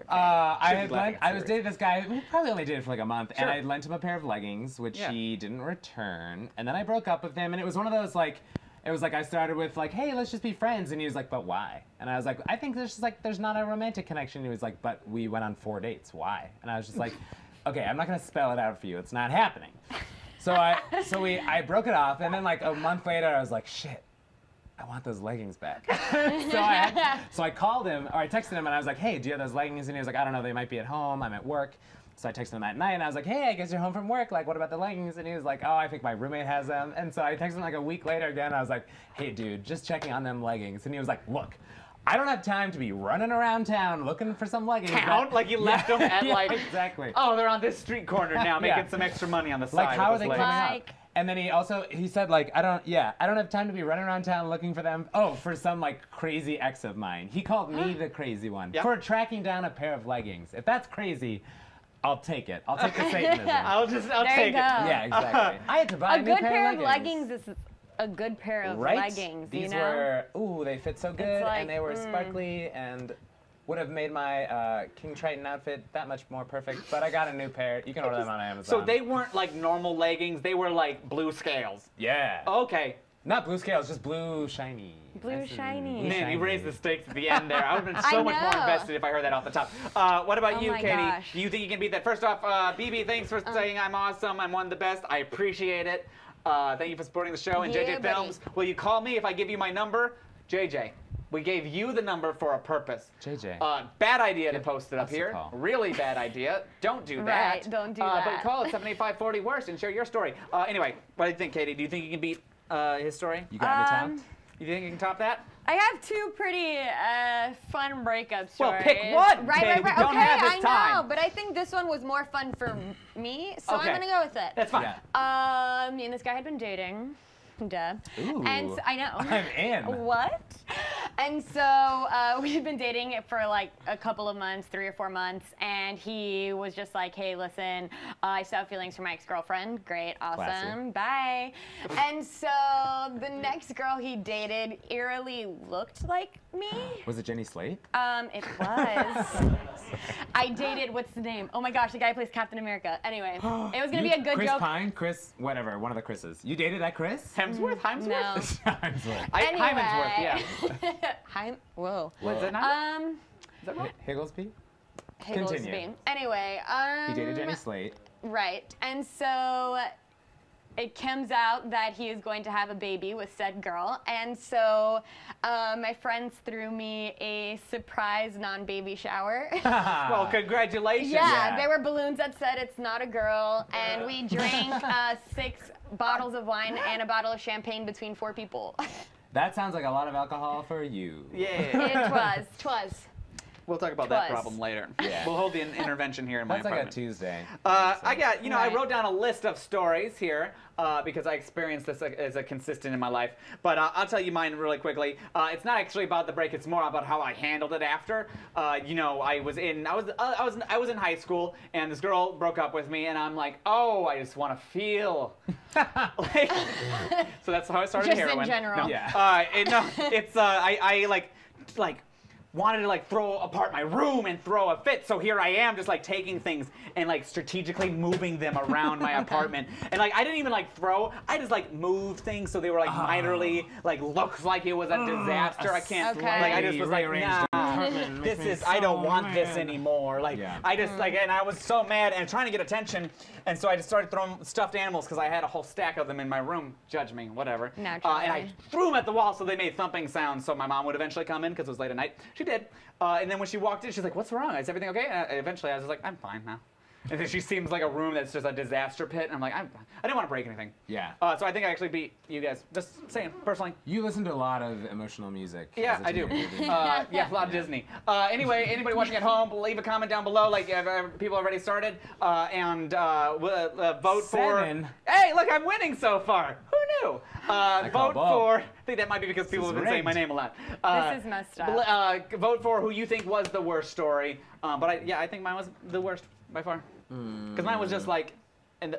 I was dating this guy. We probably only dated for like a month, and I lent him a pair of leggings, which he didn't return. And then I broke up with him, and it was one of those like, it was like I started with like, hey, let's just be friends, and he was like, but why? And I was like, I think there's just like there's not a romantic connection. And he was like, but we went on 4 dates. Why? And I was just like, okay, I'm not gonna spell it out for you. It's not happening. So I broke it off, and then like a month later, I was like, shit, I want those leggings back. So I called him, or I texted him, and I was like, hey, do you have those leggings? And he was like, I don't know, they might be at home, I'm at work. So I texted him that night, and I was like, hey, I guess you're home from work, like, what about the leggings? And he was like, oh, I think my roommate has them. And so I texted him like a week later again, I was like, hey, dude, just checking on them leggings. And he was like, look, I don't have time to be running around town looking for some leggings. Like you left them at like, exactly. Oh, they're on this street corner now, making some extra money on the side. Like, how are they with coming those legs. up? And then he said like, I don't have time to be running around town looking for them. Oh, for some like crazy ex of mine. He called me the crazy one for tracking down a pair of leggings. If that's crazy, I'll take it. I'll take the Satanism. I'll take it. Yeah, exactly. I had to buy a new pair of leggings. leggings is a good pair of Right? leggings, These you know? were, ooh, they fit so good, like, and they were sparkly, and would have made my King Triton outfit that much more perfect, but I got a new pair. You can order them on Amazon. So they weren't like normal leggings, they were like blue scales. Yeah. Okay. Not blue scales, just blue shiny. Blue shiny. Man, you raised the stakes at the end there. I would have been so much more invested if I heard that off the top. What about you, Katie? Gosh. Do you think you can beat that? First off, BB, thanks for saying I'm awesome. I'm one of the best. I appreciate it. Thank you for supporting the show. And JJ Films, will you call me if I give you my number? JJ, we gave you the number for a purpose. JJ. Bad idea to post it up here. Really bad idea. Don't do that. Right, don't do that. But call it 785-40-WORST and share your story. Anyway, what do you think, Katie? Do you think you can beat his story? You got me topped? You think you can top that? I have two pretty fun breakup stories. Well, pick one, Right, Katie. right, right. We don't Okay, have this I time. know, but I think this one was more fun for me, so I'm gonna go with it. That's fine. Me and this guy had been dating. Duh. Ooh, and I know. I'm in. What? And so we had been dating for like a couple of months, 3 or 4 months, and he was just like, hey, listen, I still have feelings for my ex-girlfriend. Great, awesome, bye. And so the next girl he dated eerily looked like me. Was it Jenny Slate? It was. I dated, what's the name? Oh my gosh, the guy who plays Captain America. Anyway, it was gonna be a good Chris joke. Pine? Chris, whatever, one of the Chris's. You dated that Chris? Hemsworth? Hemsworth? No. Hemsworth. Hemsworth, yeah. Whoa. Was that not? Is that right? Higglesby? Higglesby. Anyway, He dated Jenny Slate. Right, and so it comes out that he is going to have a baby with said girl, and so my friends threw me a surprise non-baby shower. Well, congratulations. Yeah, there were balloons that said it's not a girl, and we drank 6 bottles of wine and a bottle of champagne between 4 people. That sounds like a lot of alcohol for you. Yeah. Twas. We'll talk about that problem later. Yeah. We'll hold the intervention here in my That's like a apartment. Tuesday. I got, I wrote down a list of stories here because I experienced this as a consistent in my life. But I'll tell you mine really quickly. It's not actually about the break. It's more about how I handled it after. I was in high school, and this girl broke up with me, and I'm like, oh, I just want to feel. So that's how I started Just heroin. in general. No. Yeah. I wanted to like throw apart my room and throw a fit. So here I am just like taking things and like strategically moving them around my apartment. And like I didn't even like throw, I just like moved things so they were like minorly like looks like it was a disaster. I can't like I just was like, nah, this is I don't want this anymore. Like I just like and I was so mad and trying to get attention, and so I just started throwing stuffed animals because I had a whole stack of them in my room. Judge me, whatever. And I threw them at the wall so they made thumping sounds so my mom would eventually come in because it was late at night. She did. And then when she walked in, she's like, "What's wrong? Is everything okay?" And eventually I was like, "I'm fine now." And then she seems like a room that's just a disaster pit. And I'm like, I didn't want to break anything. Yeah. So I think I actually beat you guys. Just saying, personally. You listen to a lot of emotional music. Yeah, I do. Yeah, a lot of Disney. Anyway, anybody watching at home, leave a comment down below. Like people already started, and vote for. Hey, look, I'm winning so far. Who knew? Vote for. I think that might be because people have been saying my name a lot. This is messed up. Vote for who you think was the worst story. But I think mine was the worst by far. Because mine was just like, in the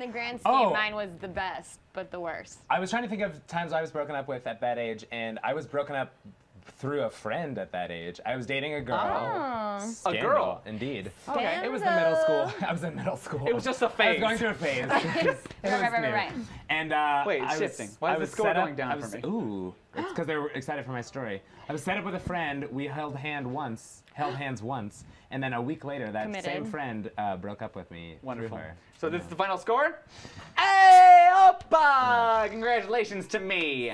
grand scheme, mine was the best, but the worst. I was trying to think of times I was broken up with at that age, and I was broken up through a friend at that age. I was dating a girl. A girl? Indeed. Okay. It was the middle school. I was in middle school. It was just a phase. I was going through a phase. Right. And wait, it's shifting. Why is the score going down for me? Ooh, it's because they were excited for my story. I was set up with a friend. We held hands once, and then a week later, that same friend broke up with me. Wonderful. Through her. So this is the final score. Hey, oppa! Congratulations to me.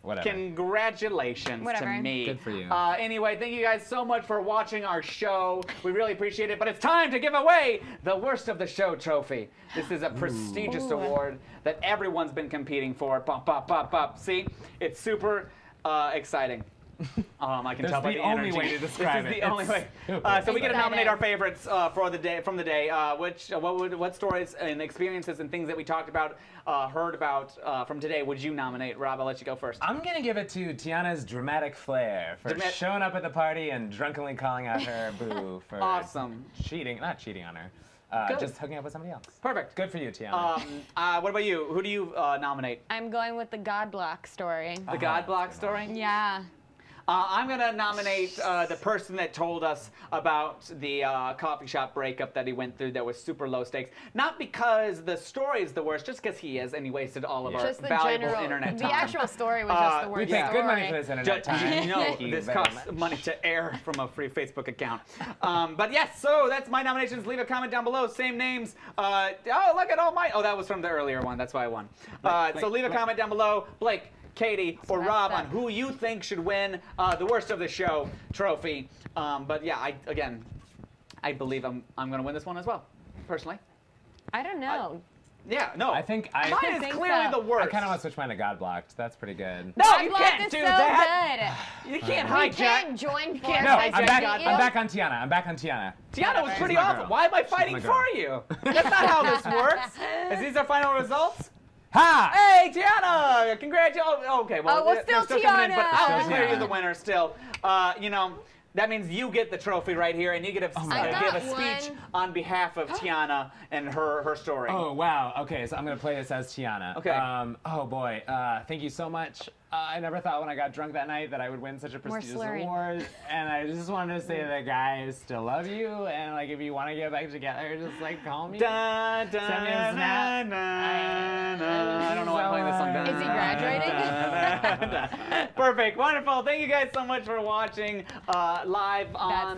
Whatever. Congratulations to me. Good for you. Anyway, thank you guys so much for watching our show. We really appreciate it. But it's time to give away the Worst of the Show trophy. This is a prestigious award that everyone's been competing for. Bop, bop, bop, bop. See? It's super exciting. I can tell by the energy. This is the only way to describe it. This is the only way. So we get to nominate our favorites for the day, from the day. What stories and experiences and things that we talked about, heard about from today would you nominate? Rob, I'll let you go first. I'm gonna give it to Tiana's dramatic flair for showing up at the party and drunkenly calling out her boo for not cheating on her. Just hooking up with somebody else. Perfect. Good for you, Tiana. What about you? Who do you nominate? I'm going with the God Block story. The God Block story? Yeah. I'm going to nominate the person that told us about the coffee shop breakup that he went through that was super low stakes. Not because the story is the worst, just because he is, and he wasted all of our valuable internet time. The actual story was just the worst. We paid good money for this internet time. You know, this costs money to air from a free Facebook account. But yes, so that's my nominations. Leave a comment down below. Same names. Oh, look at all mine. Oh, that was from the earlier one. That's why I won. So leave a comment down below. Blake, Katie, or Rob on who you think should win the Worst of the Show trophy. But yeah, I believe I'm going to win this one as well, personally. I don't know. Yeah, no. I think mine is clearly the worst. I kind of want to switch mine to God Blocked. That's pretty good. No, you can't do that. You can't hijack. You can't join forces. No, I'm back on Tiana. Tiana was pretty awful. Why am I fighting for you? That's not how this works. Is these our final results? Ha! Hey, Tiana! Congratulations. Oh, okay, well, well still still coming in, but Tiana. I'll declare you the winner still. You know, that means you get the trophy right here, and you get to give a speech on behalf of Tiana and her story. Oh, wow. Okay, so I'm going to play this as Tiana. Okay. Oh, boy. Thank you so much. I never thought when I got drunk that night that I would win such a prestigious award. And I just wanted to say that guys still love you. And, like, if you want to get back together, just, like, call me. Send me a snap. I don't know why I'm playing this song. Is he graduating? Perfect. Wonderful. Thank you guys so much for watching live on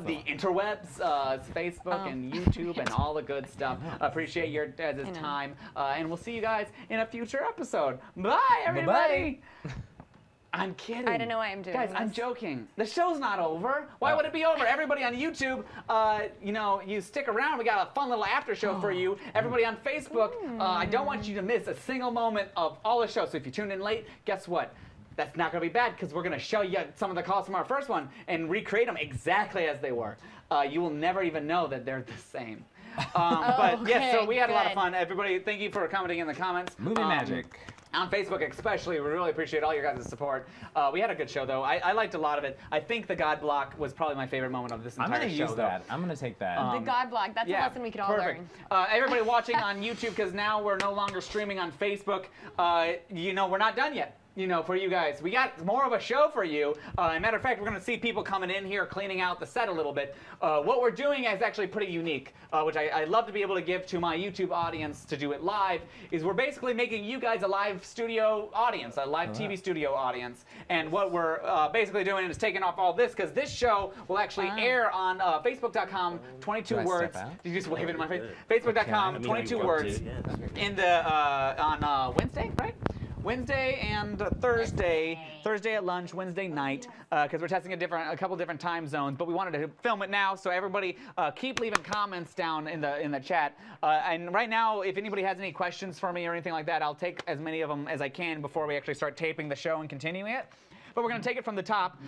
the interwebs, Facebook and YouTube and all the good stuff. Appreciate your time. And we'll see you guys in a future episode. Bye, everybody. I'm kidding. I don't know why I'm doing Guys, this. I'm joking. The show's not over. Why would it be over? Everybody on YouTube, you know, you stick around. We got a fun little after show for you. Everybody on Facebook, I don't want you to miss a single moment of all the shows. So if you tuned in late, guess what? That's not going to be bad because we're going to show you some of the calls from our first one and recreate them exactly as they were. You will never even know that they're the same. But yes, so we had a lot of fun. Everybody, thank you for commenting in the comments. Movie magic. On Facebook especially, we really appreciate all your guys' support. We had a good show, though. I liked a lot of it. I think the God block was probably my favorite moment of this entire show. I'm going to use that. I'm going to take that. The God block. That's a lesson we could all learn. Everybody watching on YouTube, because now we're no longer streaming on Facebook, you know, we're not done yet. You know, for you guys, we got more of a show for you. Matter of fact, we're going to see people coming in here cleaning out the set a little bit. What we're doing is actually pretty unique, which I'd love to be able to give to my YouTube audience to do it live, is we're basically making you guys a live studio audience, a live TV studio audience. And what we're basically doing is taking off all this, because this show will actually air on Facebook.com, 22 words. Did you just wave it in my face? Facebook.com, 22 words, in the, on Wednesday, right? Wednesday and Thursday at lunch, Wednesday night, because we're testing a couple different time zones. But we wanted to film it now, so everybody keep leaving comments down in the chat. And right now, if anybody has any questions for me or anything like that, I'll take as many of them as I can before we actually start taping the show and continuing it. But we're going to take it from the top.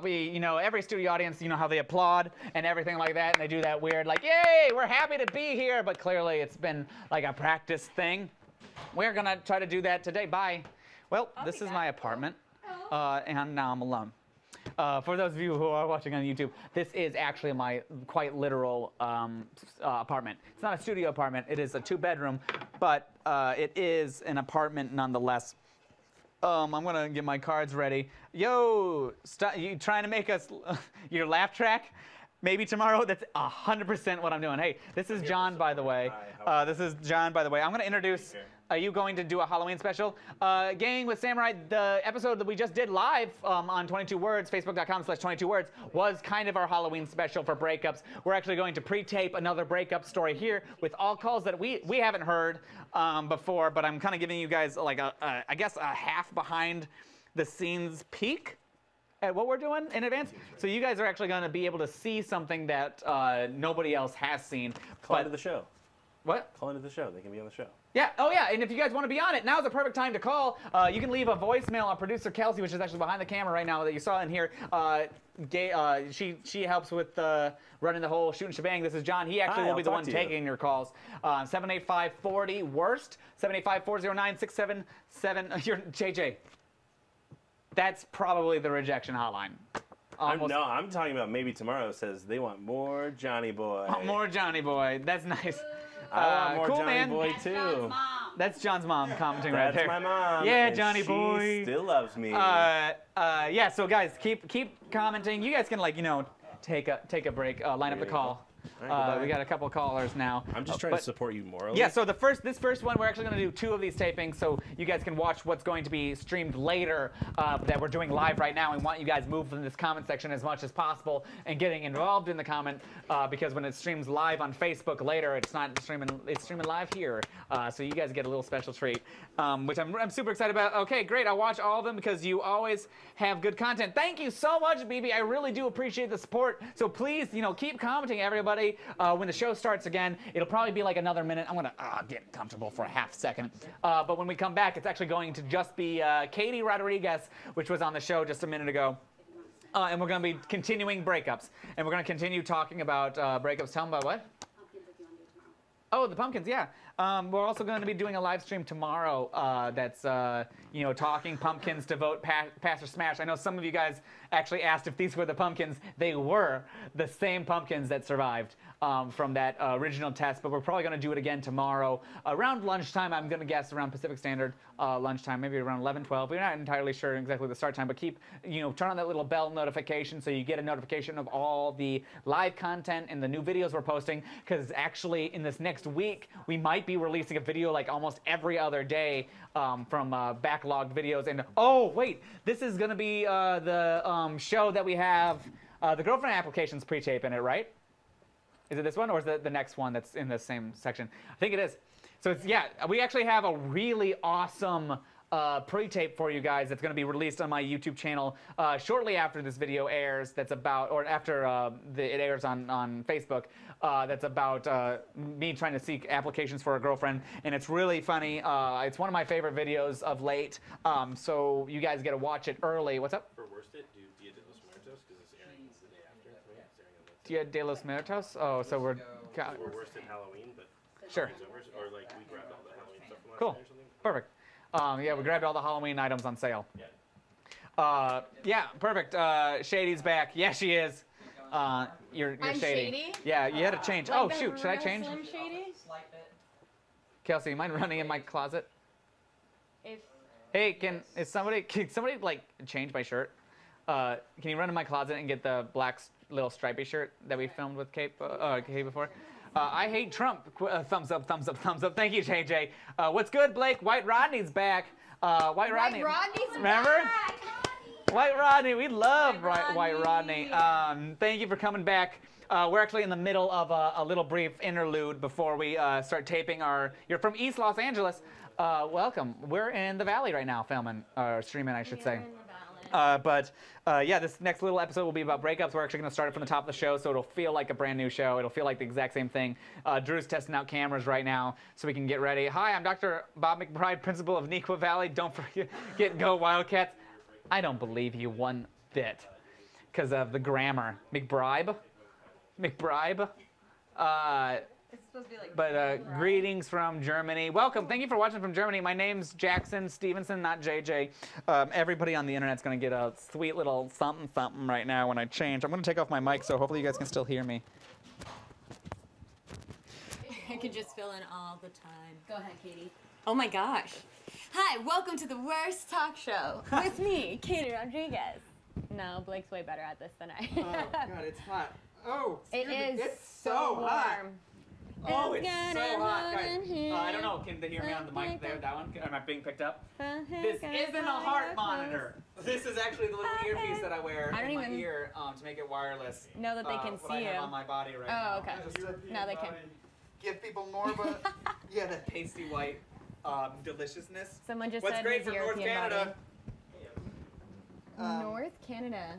You know, every studio audience, you know how they applaud and everything like that, and they do that weird, like, yay, we're happy to be here. But clearly, it's been like a practice thing. We're going to try to do that today. Bye. Well, this is my apartment, and now I'm alone. For those of you who are watching on YouTube, this is actually my quite literal apartment. It's not a studio apartment. It is a 2-bedroom, but it is an apartment nonetheless. I'm going to get my cards ready. Yo, you trying to make us your laugh track? Maybe tomorrow. That's 100% what I'm doing. Hey, this is John, by the way. This is John, by the way. I'm going to introduce. Are you going to do a Halloween special? Gang with Samurai, the episode that we just did live on 22 Words, Facebook.com/22 Words, was kind of our Halloween special for Breakups. We're actually going to pre-tape another breakup story here with all calls that we haven't heard before, but I'm kind of giving you guys like I guess a half behind the scenes peek at what we're doing in advance. So you guys are actually going to be able to see something that nobody else has seen. Call into the show. What? Call into the show. They can be on the show. Yeah. Oh, yeah. And if you guys want to be on it, now's the perfect time to call. You can leave a voicemail. Our producer Kelsey, which is actually behind the camera right now that you saw in here, she helps with running the whole shooting shebang. This is John. He actually will be the one taking your calls. 785-40-WORST, 785-409-677. You're JJ. That's probably the rejection hotline. No, I'm talking about maybe tomorrow says they want more Johnny Boy. Oh, more Johnny Boy. That's nice. I want more cool, Johnny man. Boy too. That's John's mom commenting right there. That's my mom. Yeah, and Johnny she Boy. Still loves me. Yeah. So guys, keep commenting. You guys can take a break. Line up the call. Right, we got a couple callers now. I'm just trying to support you morally. Yeah, so this first one, we're actually going to do 2 of these tapings, so you guys can watch what's going to be streamed later that we're doing live right now. We want you guys moved in this comment section as much as possible and getting involved in the comment because when it streams live on Facebook later, it's not streaming, it's streaming live here. So you guys get a little special treat, which I'm super excited about. Okay, great. I'll watch all of them because you always have good content. Thank you so much, BB. I really do appreciate the support. So please, keep commenting, everybody. When the show starts again, it'll probably be like another minute. I'm going to get comfortable for a half second. But when we come back, it's actually going to just be Katie Rodriguez, which was on the show just a minute ago. And we're going to be continuing breakups. And we're going to continue talking about breakups. Tell them about what? Oh, the pumpkins, yeah. We're also going to be doing a live stream tomorrow that's, talking pumpkins to vote pass or smash. I know some of you guys actually asked if these were the pumpkins. They were the same pumpkins that survived from that original test, but we're probably going to do it again tomorrow around lunchtime. I'm going to guess around Pacific Standard lunchtime, maybe around 11, 12. We're not entirely sure exactly the start time, but keep, turn on that little bell notification so you get a notification of all the live content and the new videos we're posting, because actually in this next week, we might be releasing a video like almost every other day from backlogged videos. And oh, wait, this is going to be the show that we have the girlfriend applications pre-tape in it, right? Is it this one or is it the next one that's in the same section? I think it is. So it's, yeah, we actually have a really awesome pre-tape for you guys that's going to be released on my YouTube channel shortly after this video airs. That's about, or after it airs on Facebook. That's about me trying to seek applications for a girlfriend, and it's really funny. It's one of my favorite videos of late. So you guys get to watch it early. What's up? For Worsted, do Dia de los Muertos because it's airing the day after. Dia de los Muertos. Oh, so we're. We're Worsted Halloween, but sure. Or like we grabbed all the Halloween stuff from last Cool. night or something. Perfect. Yeah, we grabbed all the Halloween items on sale. Yeah, perfect. Shady's back. Yeah, she is. You're I'm Shady? Yeah, you had to change. Like Oh the shoot, should I real change? Slim Shady? Kelsey, you mind running in my closet? If Hey, can somebody like change my shirt? Can you run in my closet and get the black little stripy shirt that we filmed with Kate before? I hate Trump. Thumbs up, thumbs up, thumbs up. Thank you, JJ. What's good, Blake? White Rodney's back. White Rodney. Rodney's Remember? back. White Rodney. We love White Rodney. Thank you for coming back. We're actually in the middle of a little brief interlude before we start taping our. You're from East Los Angeles. Welcome. We're in the Valley right now, filming or streaming, I should say. Yeah, this next little episode will be about breakups. We're actually going to start it from the top of the show, so it'll feel like a brand new show. It'll feel like the exact same thing. Drew's testing out cameras right now, so we can get ready. Hi, I'm Dr. Bob McBride, principal of Neuqua Valley. Don't forget, go Wildcats. I don't believe you one bit because of the grammar. McBribe? McBribe? It's supposed to be like. But greetings from Germany. Welcome. Thank you for watching from Germany. My name's Jackson Stevenson, not JJ. Everybody on the internet's going to get a sweet little something something right now when I change. I'm going to take off my mic, so hopefully you guys can still hear me. I could just fill in all the time. Go ahead, Katie. Oh my gosh. Hi, welcome to the worst talk show with me, Katie Rodriguez. No, Blake's way better at this than I. Oh, God, it's hot. Oh, it is it's so hot. warm. Oh, it's so hot, guys. I don't know. Can they hear me on the mic there? That one? Am I being picked up? This isn't a heart monitor. This is actually the little earpiece that I wear in my ear to make it wireless. Know that they can what see I you. have on my body right now. Oh, okay. Now they can. Give people more of a that pasty white deliciousness. Someone just What's said great his from North European Canada? North Canada.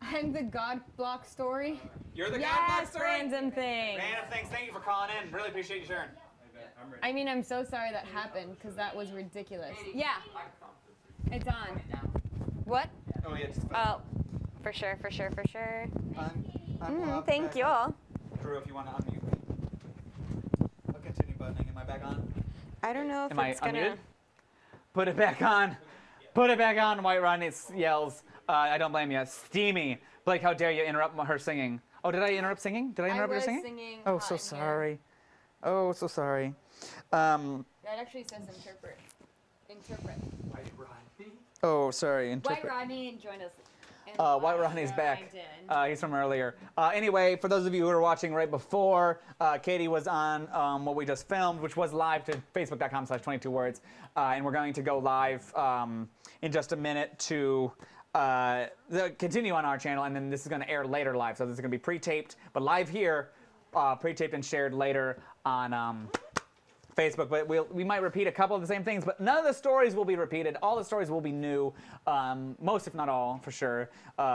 I'm the God Block story. You're the God Block story? Random thing. Random things. Thank you for calling in. Really appreciate you sharing. I mean, I'm so sorry that happened because that was ridiculous. Yeah. It's on. What? Oh, yeah. Oh, for sure, for sure, for sure. Thank you all. Drew, if you want to unmute me. I'll continue buttoning. Am I back on? I don't know if Am it's I gonna. unmuted? Put it back on. Put it back on, White Rodney yells. I don't blame you. Steamy. Blake, how dare you interrupt her singing? Oh, did I interrupt singing? Did I interrupt your singing? Oh, so sorry. Oh, so sorry. That actually says interpret. Interpret. White Rodney? Oh, sorry. White Rodney joined us. White Rodney's back. He's from earlier. Anyway, for those of you who were watching right before, Katie was on what we just filmed, which was live to facebook.com/22words. And we're going to go live in just a minute to continue on our channel. And then this is going to air later live. So this is going to be pre-taped, but live here, pre-taped and shared later on Facebook, but we might repeat a couple of the same things, but none of the stories will be repeated. All the stories will be new, most if not all, for sure.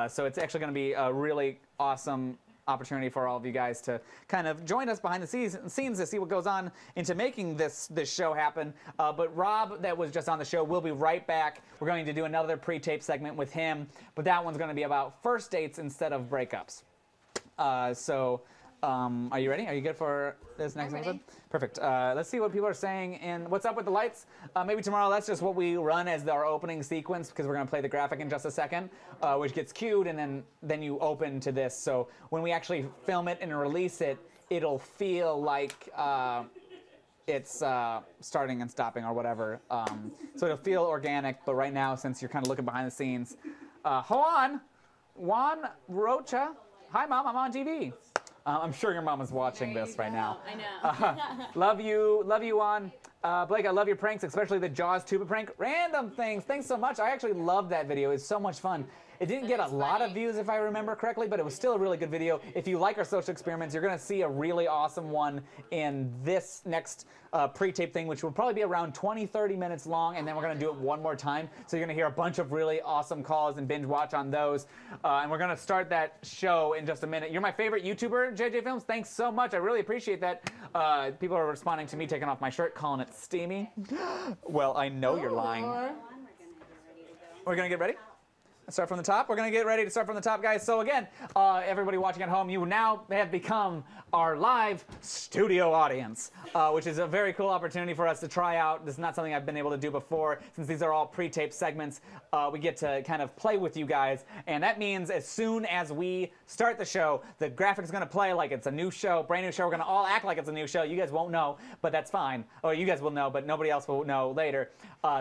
So it's actually going to be a really awesome opportunity for all of you guys to kind of join us behind the scenes to see what goes on into making this show happen. But Rob, that was just on the show, will be right back. We're going to do another pre-tape segment with him, but that one's going to be about first dates instead of breakups. Are you ready? Are you good for this next episode? Perfect. Let's see what people are saying. And what's up with the lights? Maybe tomorrow that's just what we run as our opening sequence because we're going to play the graphic in just a second, which gets cued, and then you open to this. So when we actually film it and release it, it'll feel like it's starting and stopping or whatever. So it'll feel organic. But right now, since you're kind of looking behind the scenes, Juan Rocha. Hi, Mom. I'm on TV. I'm sure your mom is watching this right now. I know. Love you, Juan. Blake, I love your pranks, especially the Jaws tuba prank. Random things. Thanks so much. I actually loved that video. It's so much fun. It didn't get a lot of views, if I remember correctly, but it was still a really good video. If you like our social experiments, you're going to see a really awesome one in this next pre-tape thing, which will probably be around 20-30 minutes long, and then we're going to do it one more time. So you're going to hear a bunch of really awesome calls and binge watch on those. And we're going to start that show in just a minute. You're my favorite YouTuber, JJ Films. Thanks so much. I really appreciate that. People are responding to me taking off my shirt, calling it steamy. Well, I know you're lying. We're going to get ready? Start from the top. We're going to get ready to start from the top, guys. So again, everybody watching at home, you now have become our live studio audience, which is a very cool opportunity for us to try out. This is not something I've been able to do before. Since these are all pre-taped segments, we get to kind of play with you guys. And that means as soon as we start the show, the graphics going to play like it's a new show, brand new show. We're going to all act like it's a new show. You guys won't know, but that's fine. Or you guys will know, but nobody else will know later.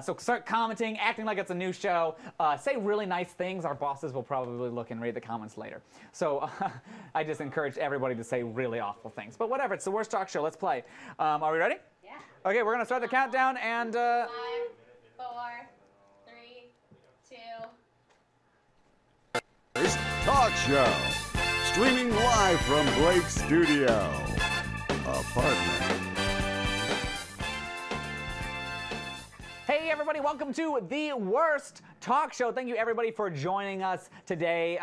So start commenting, acting like it's a new show. Say really nice things. Our bosses will probably look and read the comments later. So I just encourage everybody to say really awful things. But whatever, it's the worst talk show. Let's play. Are we ready? Yeah. Okay, we're going to start the countdown and... 5, 4, 3, 2. Talk Show. Streaming live from Blake's studio. Apartment. Hey everybody, welcome to The Worst Talk Show. Thank you everybody for joining us today.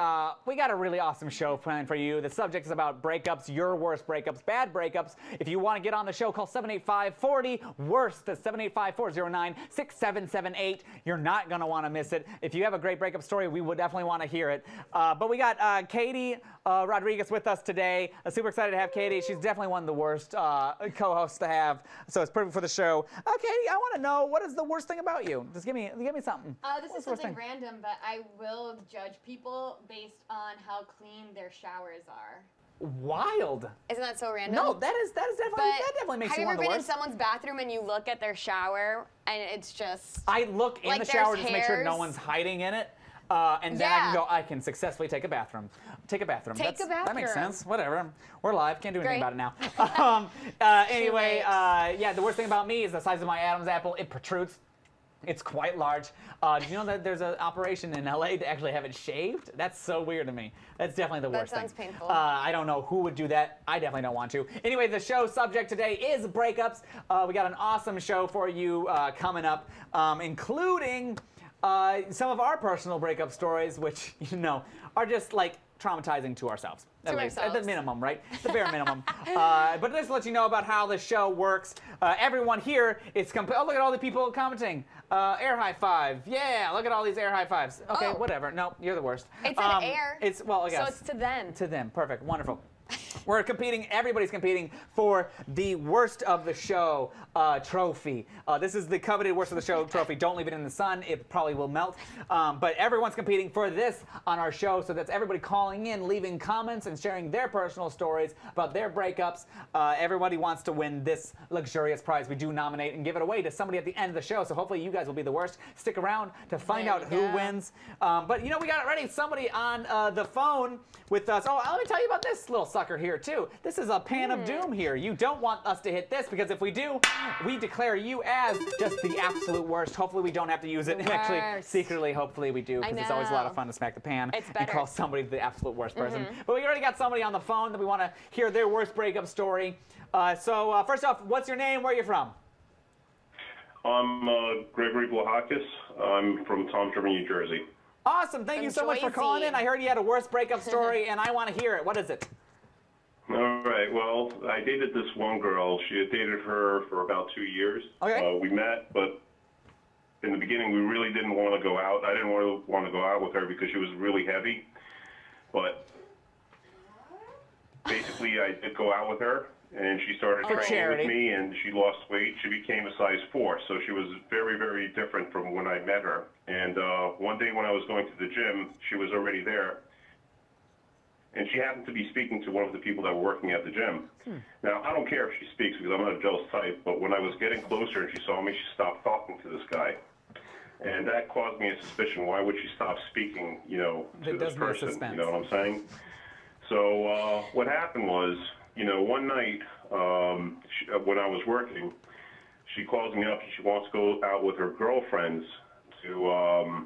We got a really awesome show planned for you. The subject is about breakups, your worst breakups, bad breakups. If you want to get on the show, call 785-40-WORST. That's 785-409-6778. You're not going to want to miss it. If you have a great breakup story, we would definitely want to hear it. But we got Katie Rodriguez with us today. Super excited to have Katie. She's definitely one of the worst co-hosts to have, so it's perfect for the show. Katie, I want to know, what is the worst thing about you? Just give me something. This is something random, but I will judge people based on how clean their showers are. Wild. Isn't that so random? No, that definitely makes you one of the worst. Have you ever been in someone's bathroom and you look at their shower and it's just... I look in like the shower there's just to make sure hairs? no one's hiding in it. And then I can go, I can successfully take a bathroom. Take a bathroom. That makes sense. Whatever. We're live. Can't do anything about it now. Anyway, yeah, the worst thing about me is the size of my Adam's apple. It protrudes. It's quite large. Did you know that there's an operation in LA to actually have it shaved? That's so weird to me. That's definitely the worst thing. That sounds painful. I don't know who would do that. I definitely don't want to. Anyway, the show subject today is breakups. We got an awesome show for you coming up, including some of our personal breakup stories, which, you know, are just like traumatizing to ourselves. At least, at the minimum, right? The bare minimum. But just to let you know about how the show works, everyone here is oh, look at all the people commenting. Air high five. Yeah, look at all these air high fives. Okay, whatever. No, you're the worst. It's an air. Well, I guess. So it's to them. To them. Perfect. Wonderful. We're competing, everybody's competing for the worst of the show trophy. This is the coveted worst of the show trophy. Don't leave it in the sun, it probably will melt. But everyone's competing for this on our show, so that's everybody calling in, leaving comments, and sharing their personal stories about their breakups. Everybody wants to win this luxurious prize. We do nominate and give it away to somebody at the end of the show, so hopefully you guys will be the worst. Stick around to find out who wins. But you know, we got it ready. Somebody on the phone with us. Oh, let me tell you about this little sucker here too. This is a pan of doom here. You don't want us to hit this, because if we do, we declare you as just the absolute worst. Hopefully we don't have to use it. Actually, secretly, hopefully we do, because it's always a lot of fun to smack the pan and call somebody the absolute worst person. But we already got somebody on the phone that we want to hear their worst breakup story. So first off, what's your name? Where are you from? I'm Gregory Blahakis. I'm from Toms River, New Jersey. Awesome. Thank you so much for calling in. I heard you had a worst breakup story, and I want to hear it. What is it? All right. Well, I dated this one girl. She had dated her for about 2 years. Okay. We met, but in the beginning, we really didn't want to go out. I didn't want to go out with her because she was really heavy. But basically, I did go out with her, and she started training with me, and she lost weight. She became a size 4, so she was very, very different from when I met her. And one day when I was going to the gym, she was already there. And she happened to be speaking to one of the people that were working at the gym. Now, I don't care if she speaks, because I'm not a jealous type, but when I was getting closer and she saw me, she stopped talking to this guy. And that caused me a suspicion. Why would she stop speaking, you know, to this person? You know what I'm saying? So what happened was, you know, one night when I was working, she calls me up and she wants to go out with her girlfriends to,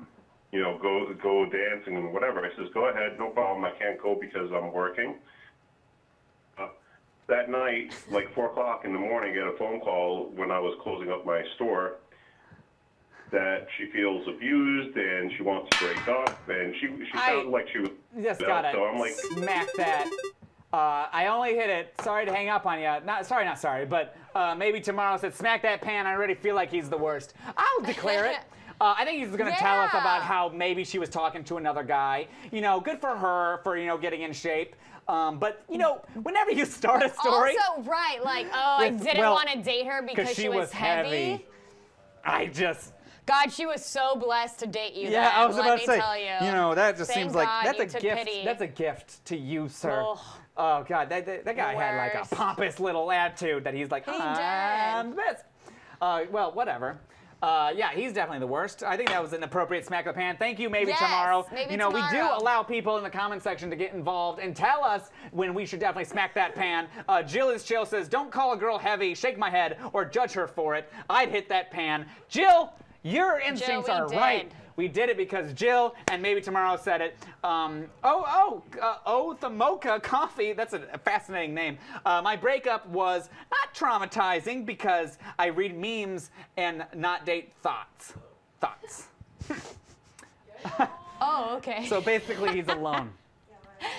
you know, go dancing and whatever. I says, go ahead, no problem. I can't go because I'm working. That night, like 4 o'clock in the morning, I get a phone call when I was closing up my store that she feels abused and she wants to break up, and she sounded like she was. Just gotta so I'm like, smack that. I only hit it. Sorry to hang up on you. Not sorry, but maybe tomorrow said smack that pan. I already feel like he's the worst. I'll declare it. I think he's going to tell us about how maybe she was talking to another guy. You know, good for her for, you know, getting in shape. But, you know, whenever you start a story... Also, right, like, oh, I didn't want to date her because she was heavy. I just... God, she was so blessed to date you. Yeah, then, I was about to say, tell you. you know, that just Thank seems like God that's you a took gift. pity. That's a gift to you, sir. Ugh. Oh God, that guy had like a Worst. pompous little attitude that he's like, He I'm did. the best. Well, whatever. Yeah, he's definitely the worst. I think that was an appropriate smack of the pan. Thank you, maybe Yes, tomorrow. maybe you know, we do tomorrow. allow people in the comment section to get involved and tell us when we should definitely smack that pan. Jill is chill says, don't call a girl heavy, shake my head, or judge her for it. I'd hit that pan. Jill, your instincts are right. We did it because Jill and maybe tomorrow said it. The Mocha Coffee. That's a fascinating name. My breakup was not traumatizing because I read memes and not date thoughts. Oh, okay. So basically, he's alone.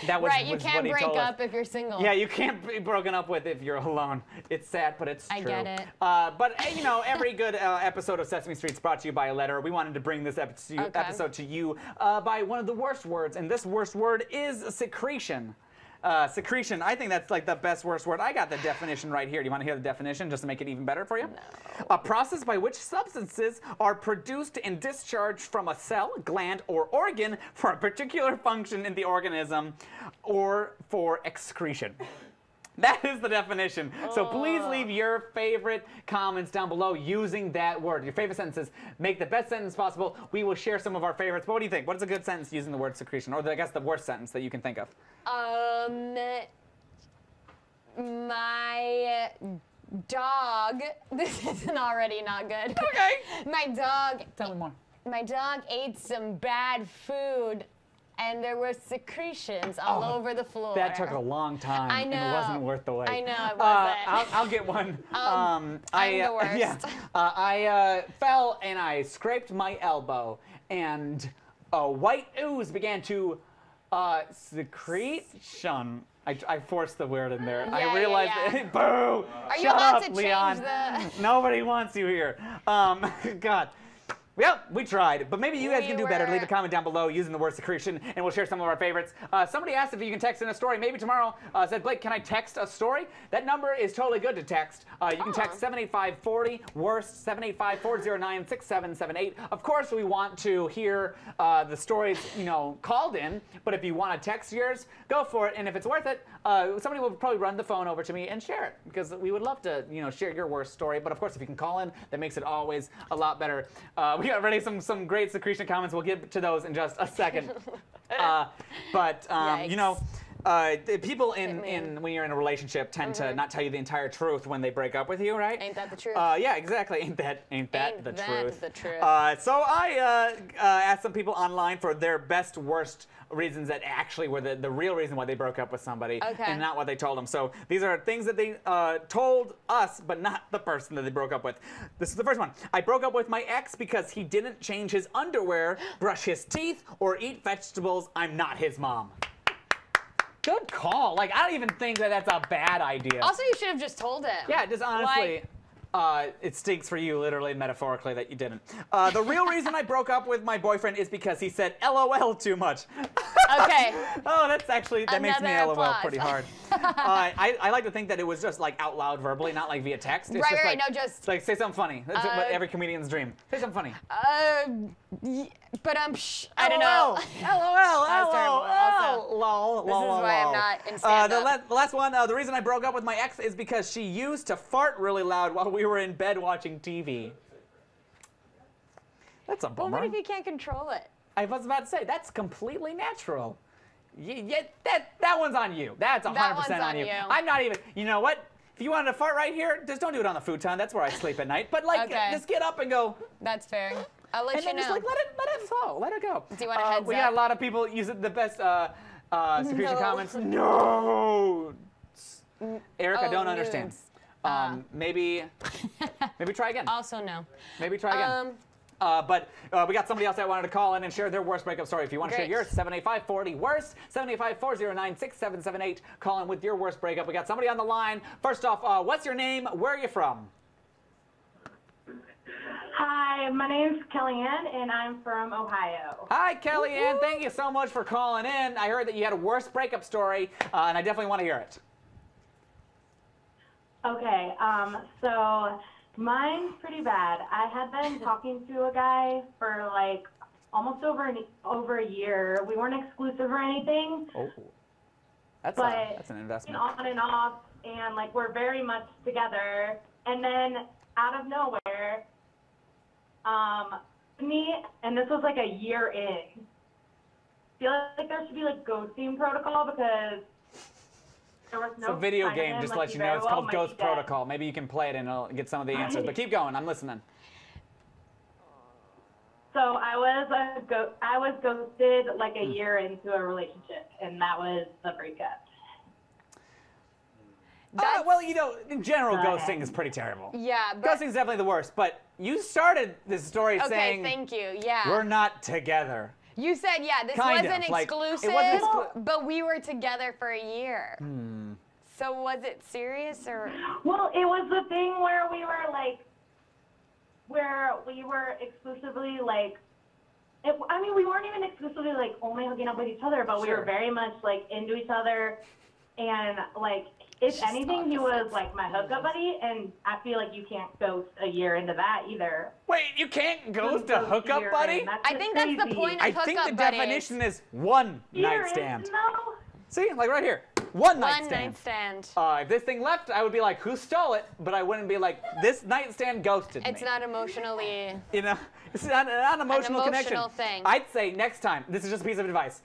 That was, right, you was can't what he break told us. up if you're single. Yeah, you can't be broken up with if you're alone. It's sad, but it's true. I get it. But, you know, every good episode of Sesame Street is brought to you by a letter. We wanted to bring this episode to you by one of the worst words, and this worst word is secretion. Secretion, I think that's like the best worst word. I got the definition right here. Do you want to hear the definition just to make it even better for you? No. A process by which substances are produced and discharged from a cell, gland, or organ for a particular function in the organism or for excretion. That is the definition. So please leave your favorite comments down below using that word. Your favorite sentences. Make the best sentence possible. We will share some of our favorites. But what do you think? What is a good sentence using the word secretion? Or I guess the worst sentence that you can think of? My dog, this is already not good. Okay. My dog. Tell me more. My dog ate some bad food. And there were secretions all over the floor. That took a long time. I know. And it wasn't worth the wait. I know, it wasn't. I'll get one. I'm the worst. Yeah. I fell and I scraped my elbow, and a white ooze began to secretion. I forced the word in there. I realized that. Boo! Are Shut you allowed up, to Leon. change the... Nobody wants you here. God. Well, we tried, but maybe you guys can do better. Leave a comment down below using the word secretion, and we'll share some of our favorites. Somebody asked if you can text in a story. Maybe tomorrow said, Blake, can I text a story? That number is totally good to text. You can text 78540, worst 785-409-6778. Of course, we want to hear the stories, you know, called in, but if you want to text yours, go for it, and if it's worth it, somebody will probably run the phone over to me and share it, because we would love to, you know, share your worst story. But of course, if you can call in, that makes it always a lot better. We got ready some great secretion comments. We'll get to those in just a second. You know, people when you're in a relationship tend to not tell you the entire truth when they break up with you, right? Ain't that the truth? Yeah, exactly. Ain't that the truth? The truth. So I asked some people online for their best, worst reasons that actually were the real reason why they broke up with somebody, and not what they told them. So these are things that they told us, but not the person that they broke up with. This is the first one. I broke up with my ex because he didn't change his underwear, brush his teeth, or eat vegetables. I'm not his mom. Good call. Like, I don't even think that that's a bad idea. Also, you should have just told him. Yeah, just honestly. It stinks for you, literally and metaphorically, that you didn't. The real reason I broke up with my boyfriend is because he said LOL too much. Okay. Oh, that makes me LOL applause. pretty hard. I like to think that it was just like out loud verbally, not like via text. It's just like, no, just like say something funny. That's what every comedian's dream. Say something funny. But I don't know. LOL. That's terrible. Also, lol. This is why I'm not in stand-up. The last one. The reason I broke up with my ex is because she used to fart really loud while we were in bed watching TV. That's a bummer. Well, what if you can't control it? I was about to say, that's completely natural. That one's on you. That's 100% on you. I'm not even, you know what? If you wanted to fart right here, just don't do it on the futon. That's where I sleep at night. But like, just get up and go. That's fair. I'll let you know. And then just like, let it flow. Let it go. Do you want a heads We up? got a lot of people using the best secretion comments. No. Eric, I don't understand. Maybe try again. Also no. Maybe try again. But we got somebody else that wanted to call in and share their worst breakup story. If you want to share yours, 785-40 worst, 785-409-6778. Call in with your worst breakup. We got somebody on the line. First off, what's your name? Where are you from? Hi, Hi, my name's Kellyanne, and I'm from Ohio. Hi, Kellyanne. Thank you so much for calling in. I heard that you had a worst breakup story, and I definitely want to hear it. Okay, so mine's pretty bad. I had been talking to a guy for like almost over a year. We weren't exclusive or anything. Oh, that's an investment. On and off, and like we're very much together. And then out of nowhere, and this was like a year in. I feel like there should be like ghosting protocol because there was no. It's a video game, him, just to like, let he you know. very It's well called might Ghost be dead. Protocol. Maybe you can play it and it'll get some of the answers. But keep going. I'm listening. So I was ghosted like a year into a relationship, and that was the breakup. Well, you know, in general, ghosting is pretty terrible. Yeah, Ghosting is definitely the worst. But you started this story saying, thank you. Yeah. we're not together. You said, yeah, this Kind wasn't of, like, it exclusive, wasn't but we were together for a year. So was it serious or? Well, it was the thing where we were exclusively like, we weren't even exclusively like only hooking up with each other, but we were very much like into each other, and like if anything, he was like my hookup buddy, and I feel like you can't ghost a year into that either. Wait, you can't ghost a hookup buddy? I think that's the point of I hookup think the buddies. definition is one night stand. See, like right here. One night stand. If this thing left, I would be like, who stole it? But I wouldn't be like, this nightstand ghosted me. It's not emotionally. You know, it's not an emotional connection. Thing. I'd say next time, this is just a piece of advice,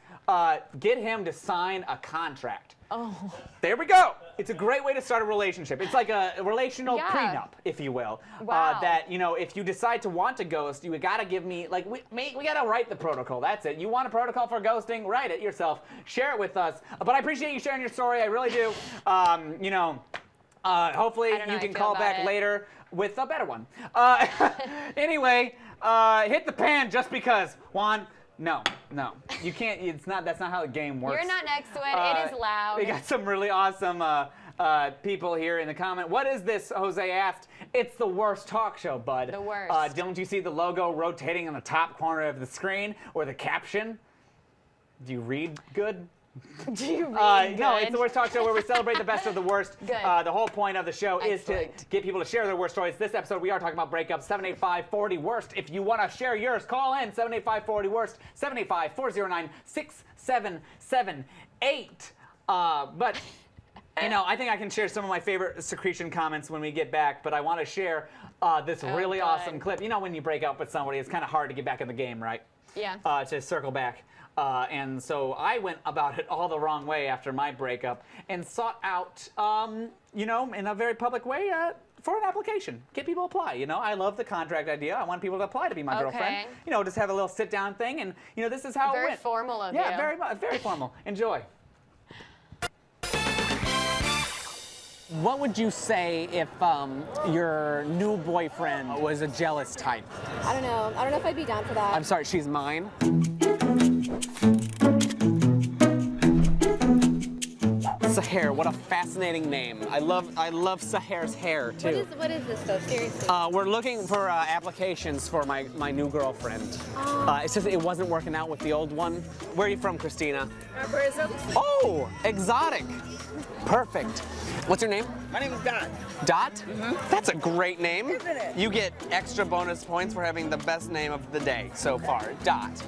get him to sign a contract. Oh. There we go. It's a great way to start a relationship. It's like a relational prenup, if you will. Wow. That, you know, if you decide to want to ghost, you gotta give me, like, we gotta write the protocol. That's it. You want a protocol for ghosting? Write it yourself. Share it with us. But I appreciate you sharing your story. I really do. You know, hopefully you can call back later with a better one. Anyway, hit the pan just because. Juan. No, you can't. That's not how the game works. You're not next to it. It is loud. We got some really awesome people here in the comment. What is this? Jose asked. It's the worst talk show, bud. The worst. Don't you see the logo rotating in the top corner of the screen or the caption? Do you read good? Do you read No, good? it's the worst talk show where we celebrate the best of the worst. Good. The whole point of the show is to get people to share their worst stories. This episode, we are talking about breakups. 785-40-WORST. If you want to share yours, call in 785-40-WORST. 785-409-6778. But you know, I think I can share some of my favorite secretion comments when we get back. But I want to share this really awesome clip. You know, when you break up with somebody, it's kind of hard to get back in the game, right? Yeah. To circle back. And so I went about it all the wrong way after my breakup and sought out, you know, in a very public way, for an application. Get people to apply, you know. I love the contract idea. I want people to apply to be my girlfriend. You know, just have a little sit-down thing, and, you know, this is how it went. Very formal of you. Yeah, very formal. Enjoy. What would you say if your new boyfriend was a jealous type? I don't know. I don't know if I'd be down for that. I'm sorry, she's mine? Saher, what a fascinating name. I love Saher's hair too. What is this though? Seriously. We're looking for applications for my new girlfriend. It's just it wasn't working out with the old one. Where are you from, Christina? Brazil. Oh, exotic. Perfect. What's your name? My name is Dot. Dot? That's a great name. Isn't it? You get extra bonus points for having the best name of the day so far. Dot.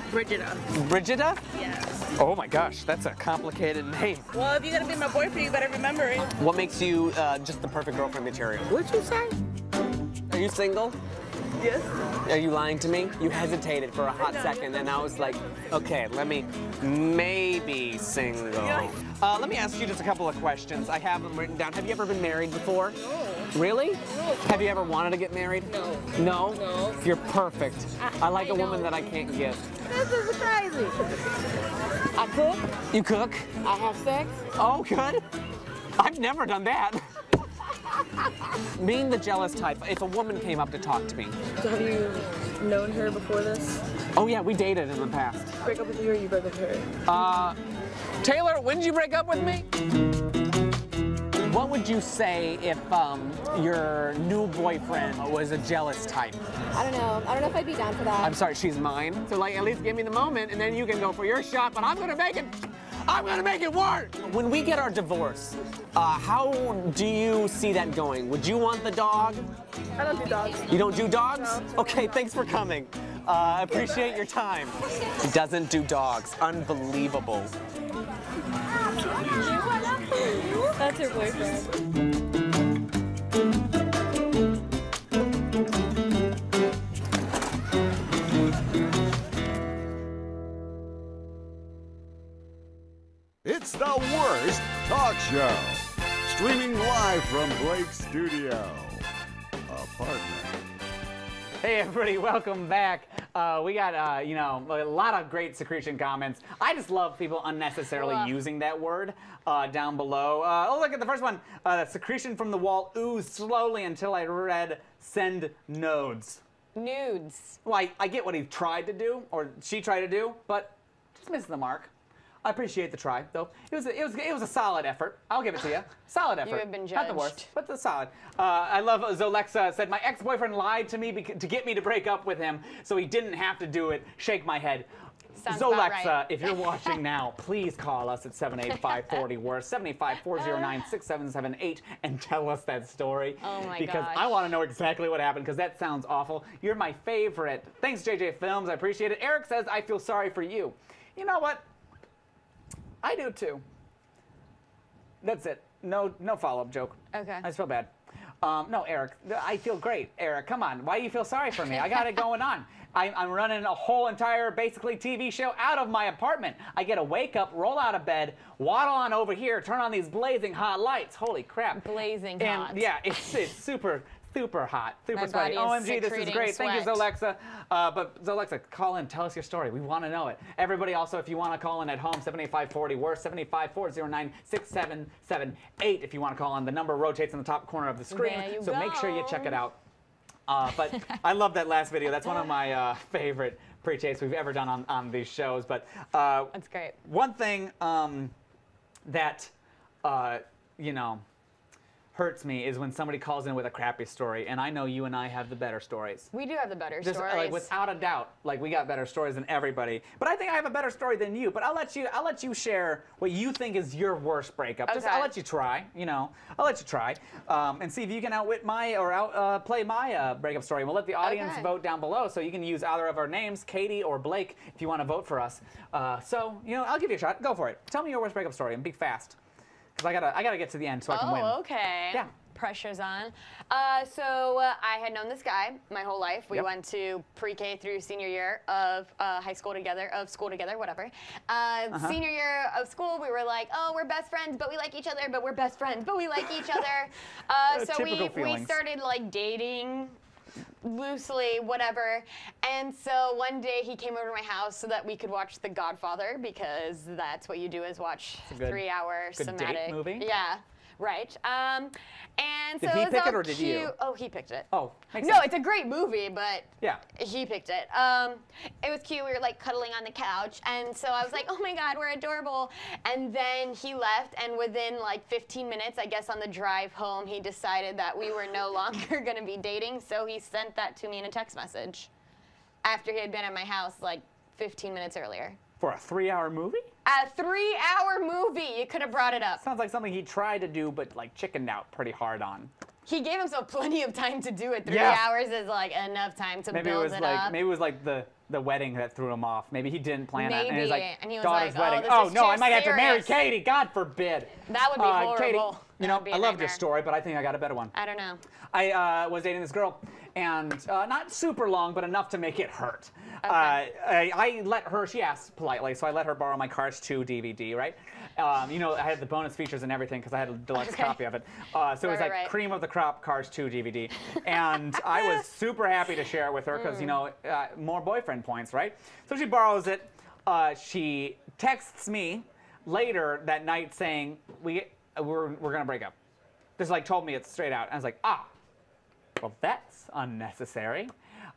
Brigida. Brigida? Yes. Oh my gosh, that's a complicated name. Well, if you're gonna be my boyfriend, you better remember it. What makes you just the perfect girlfriend material? What'd you say? Are you single? Yes. Are you lying to me? You hesitated for a hot second, and I was like, okay, let me maybe single. Let me ask you just a couple of questions. I have them written down. Have you ever been married before? No. Really? No. Have you ever wanted to get married? No. No? No. You're perfect. I like a woman that I can't get. This is crazy. I cook. You cook? I have sex. Oh, good. I've never done that. Being the jealous type, if a woman came up to talk to me. So have you known her before this? Oh yeah, we dated in the past. Break up with you or you break up with her? Taylor, when did you break up with me? What would you say if your new boyfriend was a jealous type? I don't know. I don't know if I'd be down for that. I'm sorry, she's mine. So like, at least give me the moment, and then you can go for your shot. But I'm gonna make it work. When we get our divorce, how do you see that going? Would you want the dog? I don't do dogs. You don't do dogs? No. Okay, thanks for coming. I appreciate your time. He doesn't do dogs. Unbelievable. That's your boyfriend. It's the worst talk show. Streaming live from Blake's studio. Apartment. Hey everybody, welcome back. We got, you know, a lot of great secretion comments. I just love people unnecessarily using that word down below. Oh, look at the first one. Secretion from the wall oozed slowly until I read send nodes. Nudes. Well, I get what he tried to do, or she tried to do, but just missed the mark. I appreciate the try, though. It was a solid effort. I'll give it to you. Solid effort. You have been judged. Not the worst, but the solid. I love Zolexa said, my ex-boyfriend lied to me to get me to break up with him, so he didn't have to do it. Shake my head. Sounds about Zolexa, right. if you're watching now, please call us at 785-40-WORST, 785-409-6778, and tell us that story. Oh my because gosh. I want to know exactly what happened, because that sounds awful. You're my favorite. Thanks, JJ Films. I appreciate it. Eric says, I feel sorry for you. You know what? I do too. That's it. No follow-up joke. Okay. I just feel bad. No, Eric, I feel great. Eric, come on. Why do you feel sorry for me? I got it going on. I'm running a whole entire, basically, TV show out of my apartment. I get to wake up, roll out of bed, waddle on over here, turn on these blazing hot lights. Holy crap. Blazing and, hot. Yeah, it's super hot, super My sweaty. body is OMG, this is secreting great. Thank you, sweat. Zolexa. But Zolexa, call in, tell us your story. We want to know it. Everybody also, if you want to call in at home, 785-40-WORST, 785-409-6778. If you want to call in, the number rotates in the top corner of the screen. There you so make sure you check it out. But I love that last video. That's one of my favorite pre-tapes we've ever done on these shows. But that's great. One thing that you know, hurts me is when somebody calls in with a crappy story, and I know you and I have the better stories. We do have the better Just stories. like without a doubt, like we got better stories than everybody. But I think I have a better story than you. But I'll let you share what you think is your worst breakup. Just Okay. I'll let you try. You know, I'll let you try, and see if you can outwit my or outplay my breakup story. We'll let the audience vote down below, so you can use either of our names, Katie or Blake, if you want to vote for us. So you know, I'll give you a shot. Go for it. Tell me your worst breakup story and be fast, because I gotta get to the end so I can win. Oh, okay. Yeah. Pressure's on. So I had known this guy my whole life. We went to pre-K through senior year of school together, whatever. Senior year of school, we were like, oh, we're best friends, but we like each other, but we're best friends, but we like each other. So we started like dating loosely, whatever. And so one day he came over to my house so that we could watch The Godfather, because that's what you do, is watch 3-hour cinematic date movie. Yeah. Right. And did so he it was pick all it or did cute. you? Oh, he picked it. Oh, makes no, sense. it's a great movie, but yeah, he picked it. It was cute. We were like cuddling on the couch, and so I was like, "Oh my God, we're adorable." And then he left, and within like 15 minutes, I guess on the drive home, he decided that we were no longer going to be dating. So he sent that to me in a text message after he had been at my house like 15 minutes earlier. For a 3-hour movie? A 3-hour movie. You could have brought it up. Sounds like something he tried to do, but like chickened out pretty hard on. He gave himself plenty of time to do it. 3 Yeah. hours is like enough time to build it up. Maybe it was like the wedding that threw him off. Maybe he didn't plan that. And Maybe. it was like, And he was daughter's like, oh, wedding. this Oh is no, too I might have to marry serious. Katie. God forbid. That would be horrible. Katie, you know, That would be a I loved nightmare. your story, but I think I got a better one. I don't know. I was dating this girl, and not super long, but enough to make it hurt. Okay. I let her, she asked politely, so I let her borrow my Cars 2 DVD, right? You know, I had the bonus features and everything because I had a deluxe copy of it. So it was like cream of the crop Cars 2 DVD. And I was super happy to share it with her because, you know, more boyfriend points, right? So she borrows it. She texts me later that night saying, we're going to break up. Just like told me it straight out. And I was like, well, that's unnecessary.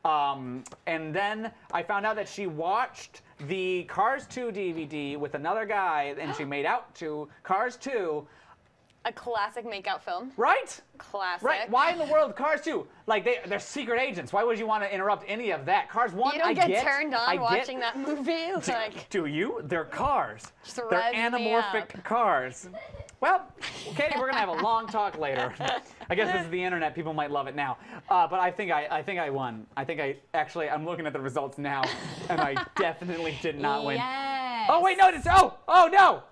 And then I found out that she watched the Cars 2 DVD with another guy, and she made out to Cars 2 A classic makeout film. Right? Classic. Right. Why in the world Cars 2? Like they're secret agents. Why would you want to interrupt any of that? Cars 1, You don't I get turned on watching that movie. Like, do you? They're cars. Just They're revs me anamorphic up. cars. Well, Katie, we're gonna have a long talk later. I guess this is the internet. People might love it now. But I think I won. I'm looking at the results now, and I definitely did not win. Yes. Oh wait, no, oh no.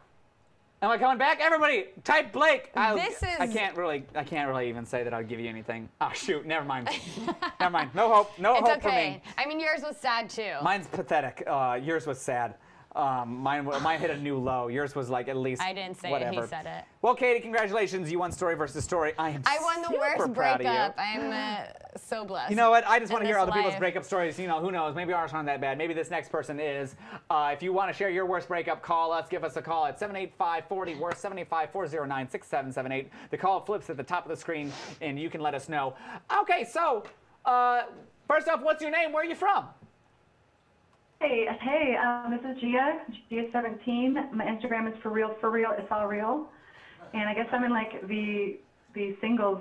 Am I coming back? Everybody, type Blake. I can't really even say that I'll give you anything. Oh shoot, never mind. Never mind. No hope. No it's hope okay. for me. I mean, yours was sad too. Mine's pathetic. Yours was sad. Mine hit a new low. Yours was like at least I didn't say whatever. it. He said it. Well, Katie, congratulations. You won story versus story. I won the super worst proud of you. breakup. I'm so blessed. You know what? I just want to in hear this other people's life. breakup stories. You know, who knows? Maybe ours aren't that bad. Maybe this next person is. If you want to share your worst breakup, call us. Give us a call at 785-40-WORST, 785-409-6778. The call flips at the top of the screen, and you can let us know. Okay, so first off, what's your name? Where are you from? Hey, this is Gia, Gia17. My Instagram is for real, it's all real. And I guess I'm in like the singles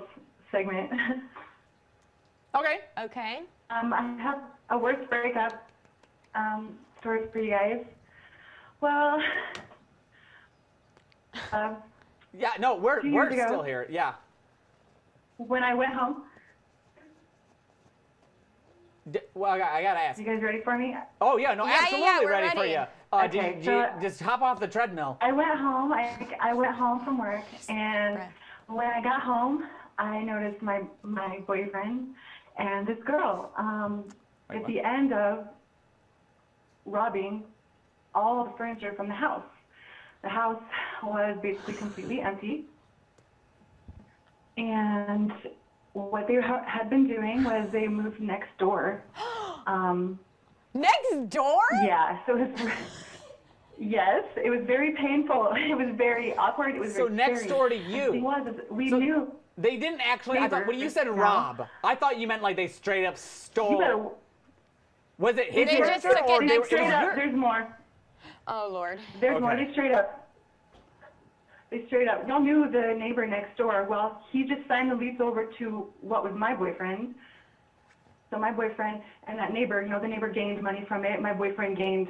segment. Okay. Okay. I have a worst breakup story for you guys. Well, yeah, no, we're still here. Yeah. When I went home. Well, I gotta ask. You guys ready for me? Oh yeah, no, absolutely we're ready for you. Okay, Just hop off the treadmill. I went home. I went home from work, and when I got home, I noticed my boyfriend and this girl at the end of robbing all the furniture from the house. The house was basically completely empty, and what they had been doing was they moved next door. Next door? Yeah. So yes, it was very painful. It was very awkward. It was So very next scary. door to you. The thing was, we knew. They didn't actually. I thought, when you said rob, I thought you meant like they straight up stole. Was it his furniture or they straight up? There's more. Oh Lord. There's more. They straight up. Y'all knew the neighbor next door. Well, he just signed the lease over to what was my boyfriend. So my boyfriend and that neighbor, the neighbor gained money from it. My boyfriend gained,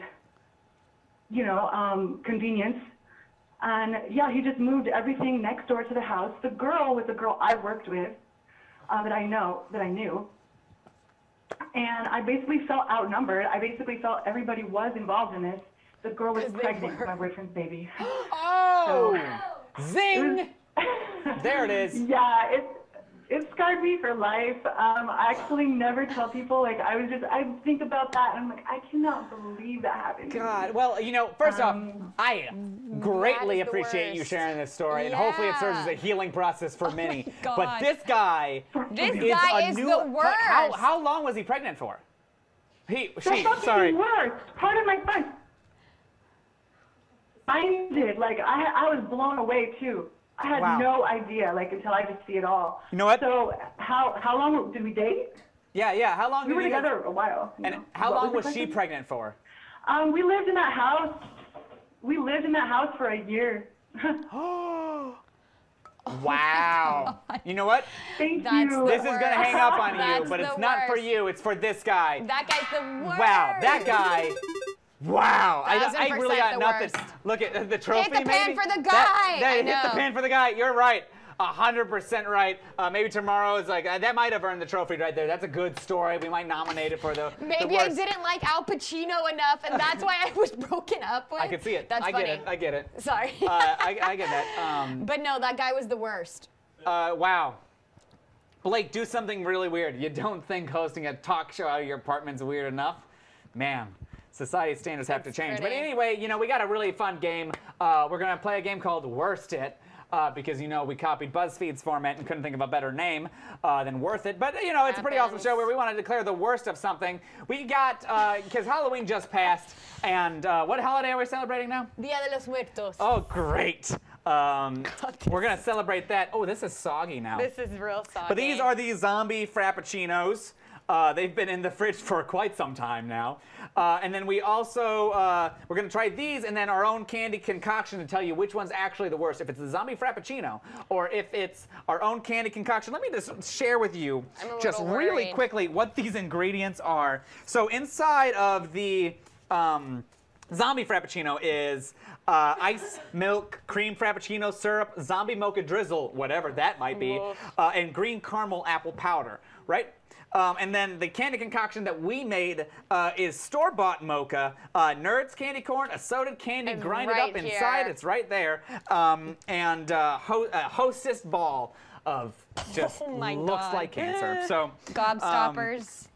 convenience. And yeah, he just moved everything next door to the house. The girl was a girl I worked with, that I knew. And I basically felt outnumbered. I basically felt everybody was involved in this. The girl was pregnant with my boyfriend's baby. Oh! Zing! There it is. Yeah, it scarred me for life. I actually never tell people. Like, I think about that, and I'm like, I cannot believe that happened. God. Well, first off, I greatly appreciate you sharing this story, and hopefully it serves as a healing process for many. God. But this guy is the worst. How long was he pregnant for? Sorry. Worse. Part of my fun. I did. Like, I was blown away too. I had no idea, like, until I just see it all. You know what? So how long did we date? Yeah. How long? We were together a while. And how long was she pregnant for? We lived in that house. We lived in that house for a year. Wow. You know what? Thank you. This is going to hang up on you, but That's it's the not for worst. you. It's for this guy. That guy's the worst. Wow, that guy. Wow. I really got 1000% the nothing. worst. Look at the trophy, Hit the pan maybe? for the guy. Hit I the know. pan for the guy. You're right. 100% right. Maybe tomorrow is like, that might have earned the trophy right there. That's a good story. We might nominate it for the Maybe I worst. didn't like Al Pacino enough, and that's why I was broken up with. I can see it. That's I funny. get it. I get it. Sorry. I get that. But no, that guy was the worst. Wow. Blake, do something really weird. You don't think hosting a talk show out of your apartment's weird enough? Man, society standards have to change. But pretty. anyway, we got a really fun game. We're going to play a game called Worst It. Because, we copied BuzzFeed's format and couldn't think of a better name than Worth It. But, it's a pretty awesome show where we want to declare the worst of something. We got, because Halloween just passed, and what holiday are we celebrating now? Dia de los Muertos. Oh, great. We're going to celebrate that. Oh, this is soggy now. This is real soggy. But these are the zombie frappuccinos. They've been in the fridge for quite some time now. And then we also, we're going to try these and then our own candy concoction to tell you which one's actually the worst. If it's the zombie frappuccino or if it's our own candy concoction. Let me just share with you just really quickly what these ingredients are. So inside of the zombie frappuccino is ice, milk, cream frappuccino syrup, zombie mocha drizzle, whatever that might be, and green caramel apple powder, right? And then the candy concoction that we made is store-bought mocha, Nerds candy corn, a soda candy grinded up inside. It's right there. And Hostess ball of just looks like cancer. So Gobstoppers.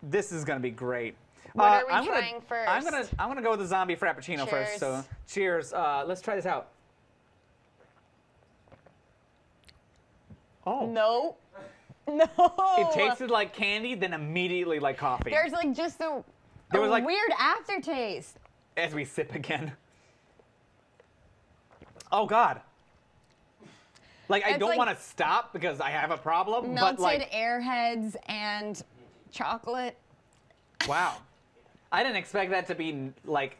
This is gonna be great. What are we trying first? I'm gonna go with the zombie frappuccino first. So cheers. Let's try this out. Oh. No. It tasted like candy, then immediately like coffee. There's like just a weird aftertaste. As we sip again. Oh God. Like I don't want to stop because I have a problem. Melted but like, Airheads and chocolate. Wow. I didn't expect that to be like.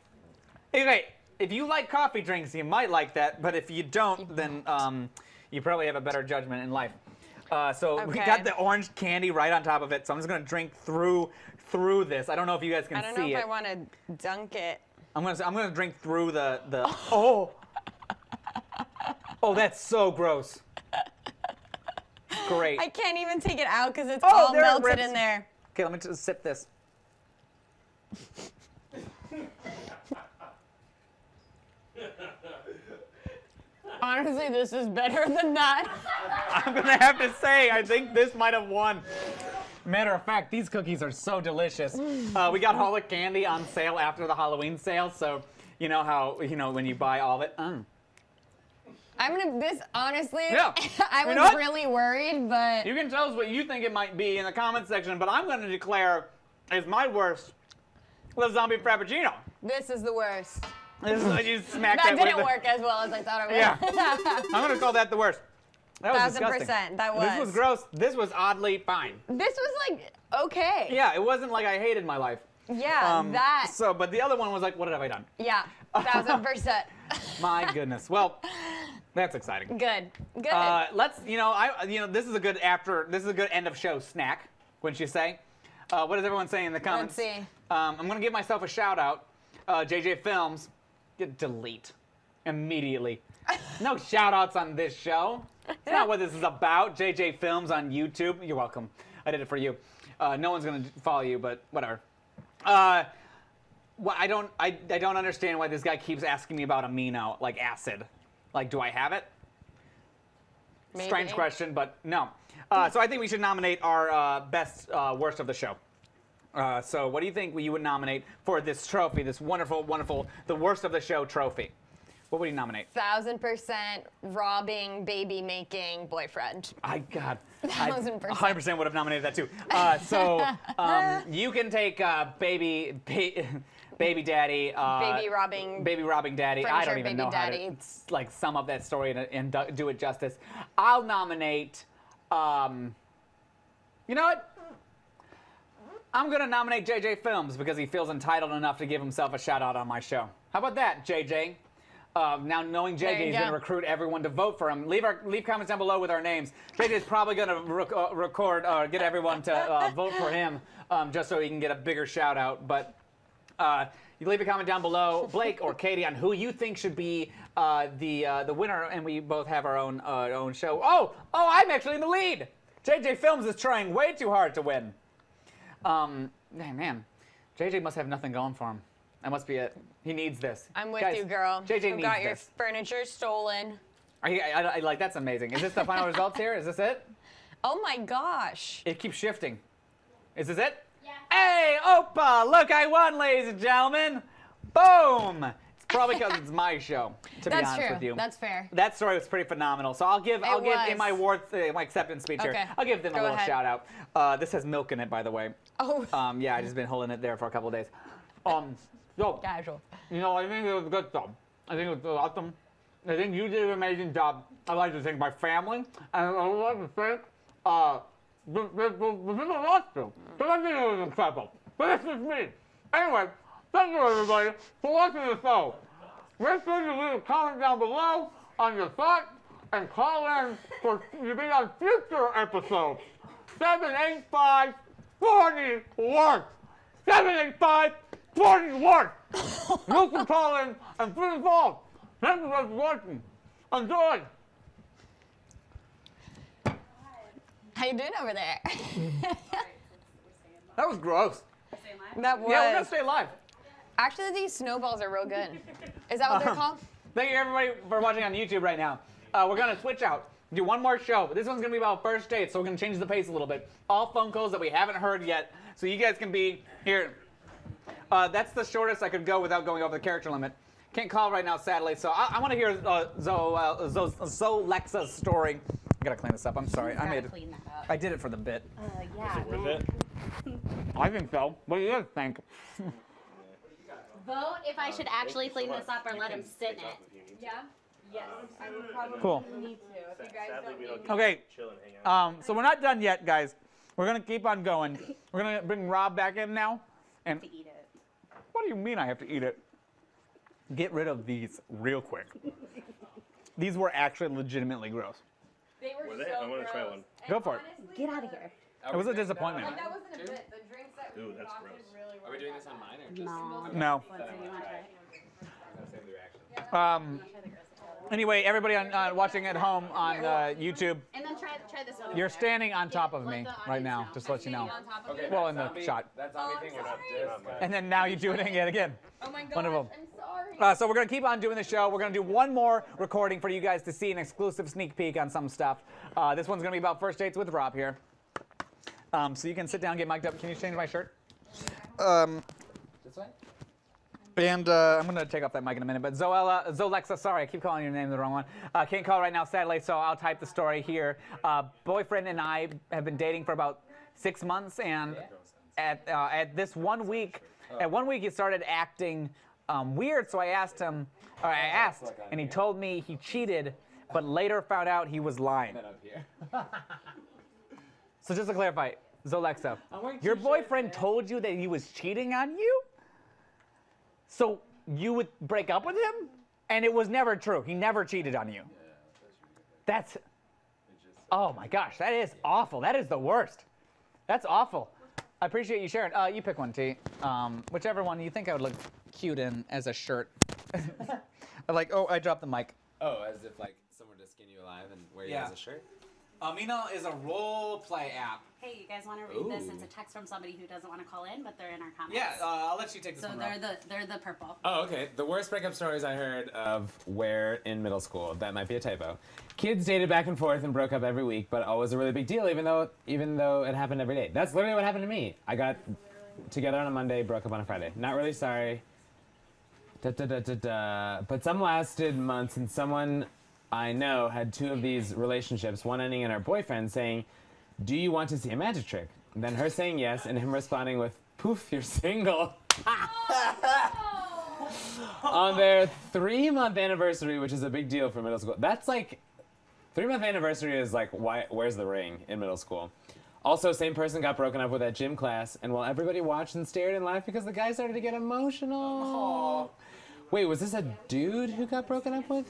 Okay, if you like coffee drinks, you might like that, but if you don't, then you probably have a better judgment in life. So we got the orange candy right on top of it, so I'm just gonna drink through this. I don't know if you guys can see it. I don't know if I want to dunk it. I'm gonna drink through the oh. Oh, that's so gross. Great. I can't even take it out because it's all melted in there. Okay, let me just sip this. Honestly, this is better than that. I'm gonna have to say, I think this might have won. Matter of fact, these cookies are so delicious. We got all the candy on sale after the Halloween sale, so you know how when you buy all of it. Honestly, yeah. I was really worried, but you can tell us what you think it might be in the comment section. But I'm gonna declare as my worst the zombie frappuccino. This is the worst. This is, you smacked that didn't work as well as I thought it would. Yeah. I'm gonna call that the worst. That was disgusting. 1000%. That was. This was gross. This was oddly fine. This was like okay. Yeah, it wasn't like I hated my life. Yeah, that. So, but the other one was like, what have I done? Yeah, 1000%. My goodness. Well, that's exciting. Good. Good. Let's. This is a good end of show snack. Wouldn't you say? What does everyone say in the comments? Let's see. I'm gonna give myself a shout out. JJ Films. Delete immediately. No shout outs on this show. It's not what this is about. JJ Films on YouTube. You're welcome. I did it for you. No one's gonna follow you, but whatever. Well, I don't understand why this guy keeps asking me about amino, like acid. Like, do I have it? Maybe. Strange question, but no. So I think we should nominate our best worst of the show. So what do you think you would nominate for this trophy, this wonderful, wonderful, the worst of the show trophy? What would you nominate? 1000% robbing, baby making boyfriend. I 1000%. would have nominated that too. You can take baby daddy. Baby robbing daddy. I don't even know how to like sum up that story and do it justice. I'll nominate. You know what? I'm gonna nominate JJ Films because he feels entitled enough to give himself a shout out on my show. How about that, JJ? Now knowing JJ is gonna recruit everyone to vote for him. Leave comments down below with our names. JJ is probably gonna record or get everyone to vote for him just so he can get a bigger shout out. But you leave a comment down below, Blake or Katie, on who you think should be the winner, and we both have our own show. Oh, I'm actually in the lead. JJ Films is trying way too hard to win. Man, JJ must have nothing going for him. That must be it. He needs this. I'm with you, girl. JJ needs got your furniture stolen. I like, that's amazing. Is this the final results here? Is this it? Oh my gosh. It keeps shifting. Is this it? Yeah. Hey, Opa, look, I won, ladies and gentlemen. Boom. It's probably because it's my show, to be honest with you. That's fair. That story was pretty phenomenal. So I'll give in my award, my acceptance speech here, I'll give them a little shout out. This has milk in it, by the way. Oh. Yeah, I just been holding it there for a couple of days. Casual. I think it was a good job. I think it was awesome. I think you did an amazing job. I'd like to thank my family. And I'd like to thank the people lost to. So I think it was incredible. But this is me. Anyway, thank you everybody for watching the show. Make sure you leave a comment down below on your thoughts and call in to be on future episodes. 785-41. 785-41. You can call in and be involved. Thank you for watching. Enjoy. How you doing over there? That was gross. That was. Yeah, we're gonna stay live. Actually, these snowballs are real good. Is that what they're called? Thank you everybody for watching on YouTube right now. We're gonna switch out, do one more show. This one's gonna be about first dates, so we're gonna change the pace a little bit. All phone calls that we haven't heard yet, so you guys can be here. That's the shortest I could go without going over the character limit. Can't call right now, sadly. So I want to hear Zolexa's story. I gotta clean this up. I'm sorry. I made it. Clean that up. I did it for the bit. Yeah. Is it worth it? I think so. What do you guys think? Vote if I should actually clean this up or let him sit in it. Yeah? Yes. I would probably Cool. need to. If you guys don't need to. Okay. So we're not done yet, guys. We're gonna keep on going. We're gonna bring Rob back in now. And To eat it. what do you mean I have to eat it? Get rid of these real quick. These were actually legitimately gross. They were Were they? so I want to try gross. one. Go for it. Get out of here. It was a disappointment. Like, that wasn't a bit. The drinks that we Ooh, that's concocted gross. really Are we doing this on mine or just? No. Let's see, you want to try it? Anyway, everybody watching at home on YouTube, And then try this one. you're standing on top of me right now, just to let you know. Okay, Well, in that the zombie- shot. That zombie thing we're not doing. And then now you do it yet again. Oh my gosh, Wonderful. I'm sorry. So we're going to keep on doing the show. We're going to do one more recording for you guys to see an exclusive sneak peek on some stuff. This one's going to be about first dates with Rob here. So you can sit down, get mic'd up. Can you change my shirt? This way? And I'm going to take off that mic in a minute. But Zolexa, sorry, I keep calling your name the wrong one. Can't call right now, sadly, so I'll type the story here. Boyfriend and I have been dating for about 6 months, and at this 1 week, at 1 week he started acting weird, so I asked, and he told me he cheated, but later found out he was lying. So just to clarify, Zolexa, your boyfriend told you that he was cheating on you? So you would break up with him? And it was never true. He never cheated on you. That's, oh my gosh, that is awful. That is the worst. That's awful. I appreciate you sharing. You pick one, T. Whichever one you think I would look cute in as a shirt. Like, oh, I dropped the mic. Oh, as if like someone to skin you alive and wear you as a shirt? Amino is a role play app. Hey, you guys want to read this? It's a text from somebody who doesn't want to call in, but they're in our comments. Yeah, I'll let you take this so one. So they're the purple. Oh, okay. The worst breakup stories I heard of were in middle school. That might be a typo. Kids dated back and forth and broke up every week, but always a really big deal, even though it happened every day. That's literally what happened to me. I got together on a Monday, broke up on a Friday. Not really sorry. But some lasted months, and someone I know had 2 of these relationships, one ending in her boyfriend saying, "Do you want to see a magic trick?" And then her saying yes, and him responding with, "Poof, you're single." On their 3-month anniversary, which is a big deal for middle school. That's like, 3-month anniversary is like, where's the ring in middle school? Also, same person got broken up with at gym class, and while everybody watched and stared and laughed because the guy started to get emotional. Aww. Wait, was this a dude who got broken up with?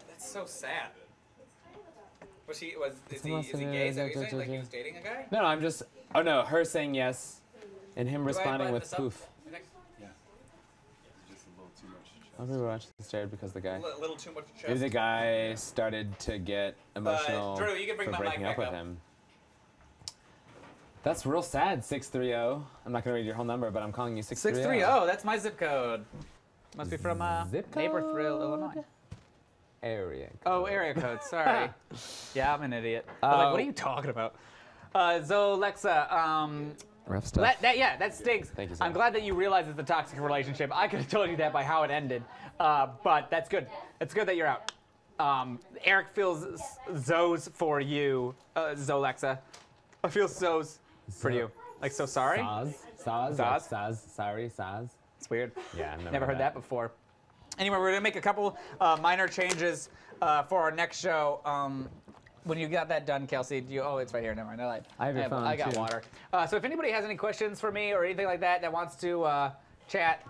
That's so sad. Is he gay? Is that what you're saying? Like he was dating a guy? No, I'm just, oh no, her saying yes, and him responding with poof. Yeah. Everybody watched and stared because the guy. A little too much chest. Maybe the guy started to get emotional Drew, you can bring for my breaking mic up back with up. him. That's real sad, 630. I'm not going to read your whole number, but I'm calling you 630. 630, that's my zip code. Must be from Naperville, Illinois. Area code. Oh, area code, sorry. Yeah, I'm an idiot. Like, what are you talking about? Zolexa, rough stuff. that stinks. Thank you, sir. I'm glad that you realize it's a toxic relationship. I could have told you that by how it ended, but that's good. It's good that you're out. Eric feels Zoes for you, Zolexa. I feel Zoes for you. Like, so sorry? Saz. Sorry, Saz. It's weird. Yeah, I've never heard that before. Anyway, we're going to make a couple minor changes for our next show. when you got that done, Kelsey, do you? Oh, it's right here. Never mind. I lied. I have your phone, I got too. water. So if anybody has any questions for me or anything like that wants to chat,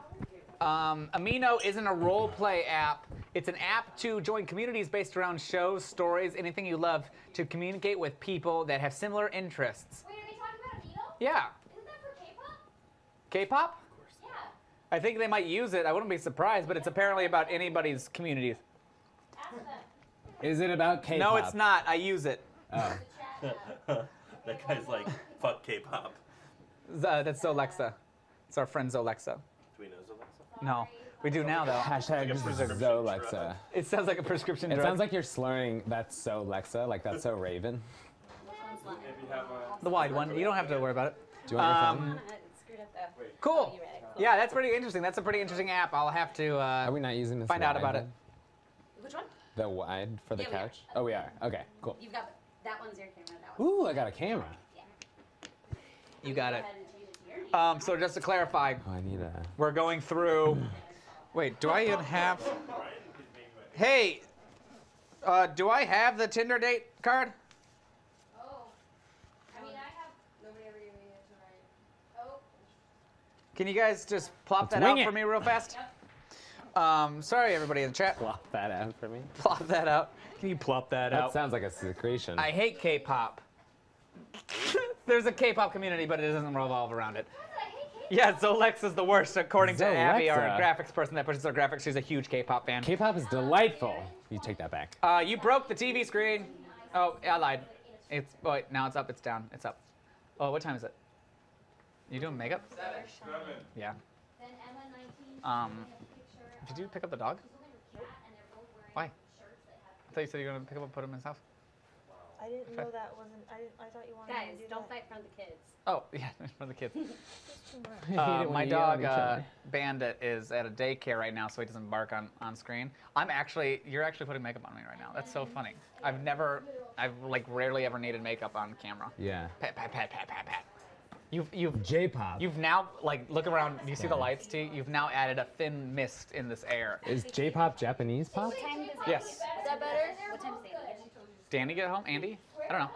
Amino isn't a role play app. It's an app to join communities based around shows, stories, anything you love to communicate with people that have similar interests. Wait, are they talking about Amino? Yeah. Isn't that for K-pop? K-pop? Yeah. I think they might use it. I wouldn't be surprised, but it's apparently about anybody's communities. Is it about K-pop? No, it's not. I use it. Oh. That guy's like, fuck K-pop. That's Zolexa. It's our friend Zolexa. Do we know Zolexa? No. We do now, though. Hashtag Zolexa. It sounds like a prescription It drug. sounds like you're slurring that's so Lexa, like that's so Raven. The wide one. You don't have to worry about it. Do you want your phone? Cool. Yeah, that's pretty interesting. That's a pretty interesting app. I'll have to Are we not using this find out wide about it. then? Which one? The wide for the Yeah, we are. couch? Oh, we are. Okay, cool. You've got that one's your camera. That one's Ooh, I got a camera. You got it. Go ahead and change it to your name. So just to clarify, Oh, I need a... we're going through. Wait, do I even have? Hey, do I have the Tinder date card? Oh. I mean, I have. Nobody ever gave me it to write. Oh. Can you guys just plop Let's that wing out it. for me real fast? Sorry, everybody in the chat. Plop that out for me. Plop that out. Can you plop that That out? sounds like a secretion. I hate K-pop. There's a K-pop community, but it doesn't revolve around it. Yeah, Zolexa's the worst, according to Abby, our Zolexa. graphics person that pushes our graphics. She's a huge K-pop fan. K-pop is delightful. You take that back. You broke the TV screen. Oh, I lied. It's wait, now it's up. It's down. It's up. Oh, what time is it? You doing makeup? 7. Yeah. Then Emma 19. Did you pick up the dog? Why? I thought you said you were gonna pick him up and put him in his house. I didn't know that wasn't. I thought you wanted Guys, me to do don't that. fight in front of the kids. Oh, yeah, for the kids. I hate it when My you yell at dog, each other. Bandit, is at a daycare right now, so he doesn't bark on screen. You're actually putting makeup on me right now. That's so funny. I've like rarely ever needed makeup on camera. Yeah. Pat, pat, pat, pat, pat, pat. You've J-pop. You've now, like, look around. Do you see the lights, T? You've now added a thin mist in this air. Is J-pop Japanese pop? What time does Yes. Is that better? What time is it? Danny get home? Andy? I don't know.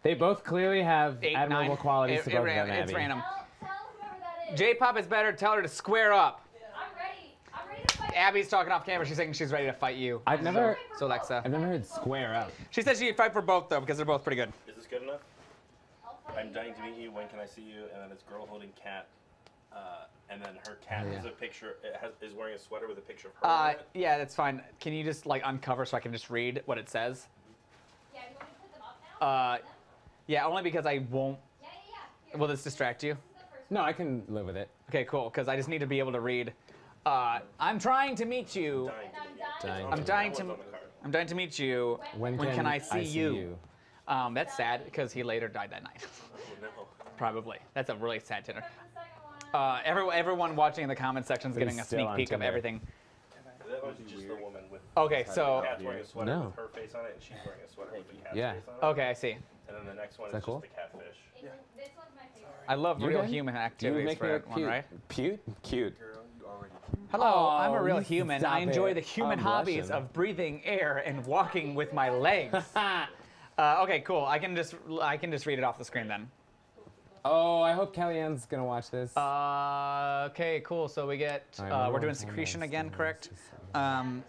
They both clearly have 8, admirable 9. qualities to both of them, It's Abby. random. Tell whoever that is. J-pop is better. Tell her to square up. I'm ready. I'm ready to fight. Abby's talking off camera. She's saying she's ready to fight you. I've never Alexa. heard square up. She said she'd fight for both, though, because they're both pretty good. Is this good enough? I'm dying to meet you. When can I see you? And then it's girl holding cat. And then her cat has a picture. Is wearing a sweater with a picture of her. on it. Yeah, that's fine. Can you just, like, uncover so I can just read what it says? Yeah, you want me to put them up now? Yeah, only because I won't. Yeah. Will this distract you? No, I can live with it. Okay, cool, because I just need to be able to read. I'm trying to meet you. I'm dying to meet you. When can I see you? That's sad because he later died that night. Probably. That's a really sad Tinder. Everyone watching in the comment section is But getting he's a still sneak on peek of Tinder. everything. That was just the woman with. Okay, so. The cat's wearing a sweater No. with her face on it, and she's wearing a sweater with the cat's Yeah. face on it. Okay, I see. And then the next one Is is that cool? just the catfish. This one's my favorite. I love You're real good? human You would activities make me for look that one, cute. right? Cute? Hello, I'm a Oh, real you human. stop I enjoy it. the human I'm hobbies blushing. of breathing air and walking with my legs. Okay, cool. I can just read it off the screen then. Oh, I hope Kellyanne's gonna watch this. Okay, cool. So we get we're doing secretion again, correct? No,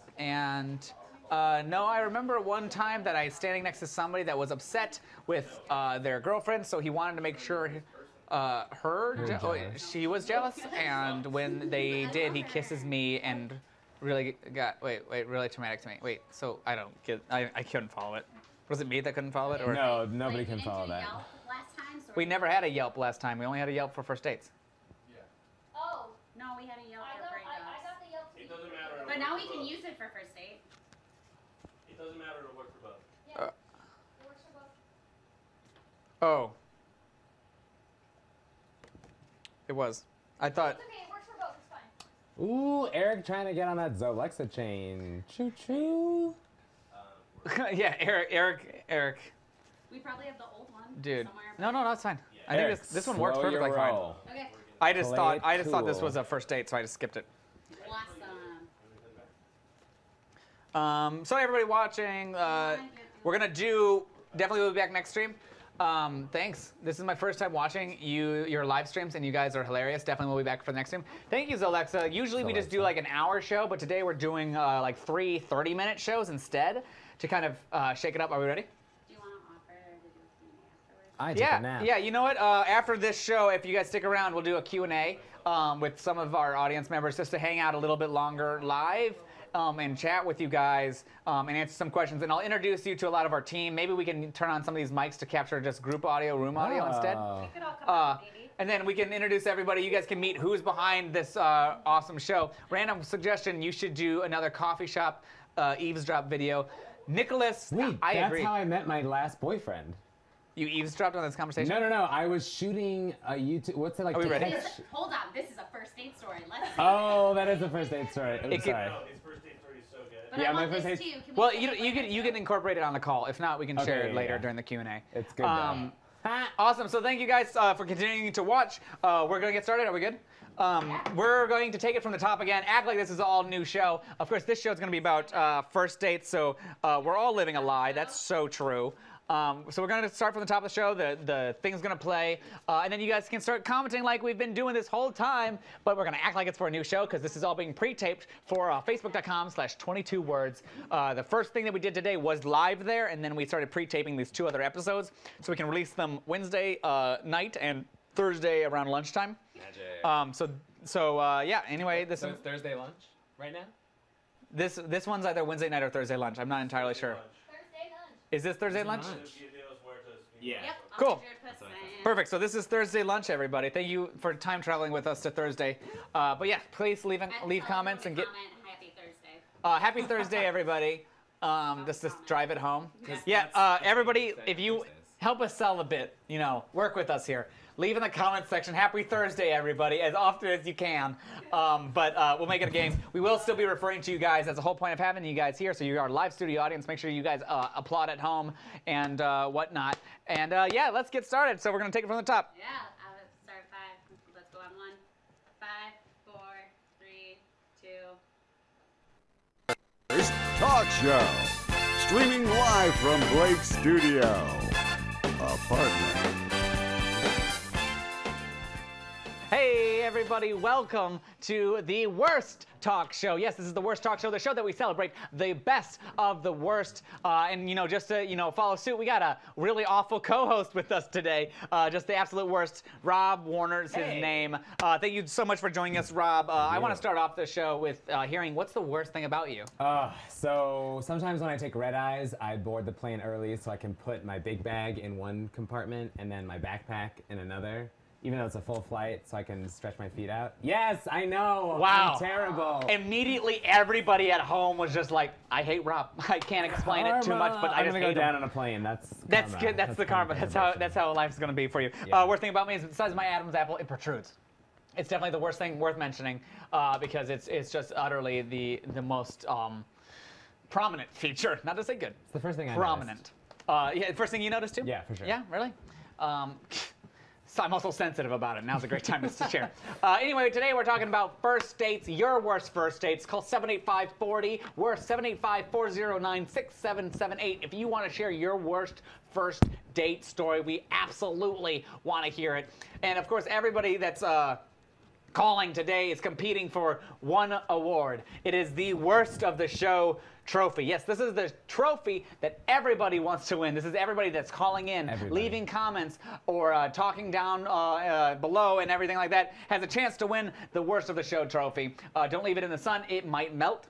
I remember one time that I was standing next to somebody that was upset with their girlfriend, so he wanted to make sure she was jealous, and when they did, he kisses me and really got really traumatic to me. Wait, so I don't get I couldn't follow it. Was it me that couldn't follow it, or No, nobody can follow that. Last time, so we never had a Yelp last time. We only had a Yelp for first dates. Oh. No, we had a Yelp for I breakups. got the Yelp. It doesn't matter. But now we can use it for first date. It doesn't matter to work for both. Yeah. It works for both. Oh. It was. I thought. It's okay. It works for both. It's fine. Ooh, Eric trying to get on that Zolexa chain. Choo choo. Yeah, Eric. We probably have the old one. Dude. somewhere. No, it's fine. I Eric, think this one works slow your perfectly fine. roll. Okay. I just Play thought this cool. was a first date, so I just skipped it. Awesome. So everybody watching, we're gonna do Definitely will be back next stream. Thanks. This is my first time watching your live streams, and you guys are hilarious. Definitely will be back for the next stream. Thank you, Alexa. Usually we just do like an hour show, but today we're doing like 3 30-minute shows instead to kind of shake it up. Are we ready? Do you want to offer to do a Q&A afterwards? I took a nap. Yeah, you know what? After this show, if you guys stick around, we'll do a Q&A with some of our audience members just to hang out a little bit longer live. And chat with you guys and answer some questions. And I'll introduce you to a lot of our team. Maybe we can turn on some of these mics to capture just group audio, room audio instead. We could all come out, maybe. And then we can introduce everybody. You guys can meet who's behind this awesome show. Random suggestion, you should do another coffee shop eavesdrop video. Nicholas, Wait, I agree. That's how I met my last boyfriend. You eavesdropped on this conversation? No. I was shooting a YouTube. What's it like? Are we ready? Hold on, this is a first date story. Let's see. Oh, that is a first date story. I'm sorry. His first date story is so good. But Yeah, I my want first this date- too. Can we Well, say it you can incorporate it on the call. If not, we can share it later yeah. during the Q&A. It's good though. Awesome. So thank you guys for continuing to watch. We're going to get started. Are we good? We're going to take it from the top again. Act like this is all new show. Of course, this show is going to be about first dates. So we're all living a lie. That's so true. So we're going to start from the top of the show. The thing's going to play. And then you guys can start commenting like we've been doing this whole time. But we're going to act like it's for a new show because this is all being pre-taped for Facebook.com/22words. The first thing that we did today was live there. And then we started pre-taping these 2 other episodes. So we can release them Wednesday night and Thursday around lunchtime. Magic. Yeah, anyway, So it's Thursday lunch right now? this one's either Wednesday night or Thursday lunch. I'm not entirely sure. Is this Thursday lunch? Yeah. Yep, Cool. 100%. Perfect. So this is Thursday lunch, everybody. Thank you for time traveling with us to Thursday. But yeah, please leave comments and get. Happy Thursday. Happy Thursday, everybody. Just to drive it home. Yeah, everybody, if you help us sell a bit, work with us here. Leave in the comments section, happy Thursday, everybody, as often as you can. But we'll make it a game. We will still be referring to you guys. That's the whole point of having you guys here. So you're our live studio audience. Make sure you guys applaud at home and whatnot. And yeah, let's get started. So we're going to take it from the top. Yeah, I'll start 5. Let's go on 1. 5, 4, 3, 2. Talk Show. Streaming live from Blake's studio. Apartment. Hey, everybody, welcome to the worst talk show. Yes, this is the worst talk show, the show that we celebrate the best of the worst. And, just to, follow suit, we got a really awful co-host with us today. Just the absolute worst. Rob Warner's his name. Thank you so much for joining us, Rob. I want to start off the show with hearing what's the worst thing about you? So sometimes when I take red eyes, I board the plane early so I can put my big bag in one compartment and then my backpack in another. Even though it's a full flight, so I can stretch my feet out. Yes, I know. Wow. I'm terrible. Immediately, everybody at home was just like, I hate Rob. I can't explain it too much, but I just I'm hate gonna go down him. on a plane. That's good. That's the karma. That's how life's gonna be for you. Yeah. Worst thing about me is besides my Adam's apple, it protrudes. It's definitely the worst thing worth mentioning because it's just utterly the most prominent feature. Not to say good. It's the first thing I prominent. Yeah, first thing you noticed too? Yeah, for sure. Yeah, really? So I'm also sensitive about it. Now's a great time to share. Anyway, today we're talking about first dates, your worst first dates. Call 785-40. We're 785-409-6778. If you want to share your worst first date story, we absolutely want to hear it. And of course, everybody that's calling today is competing for one award. It is the worst of the show trophy. Yes, this is the trophy that everybody wants to win. This is everybody that's calling in, leaving comments, or talking down below and everything like that has a chance to win the worst of the show trophy. Don't leave it in the sun. It might melt.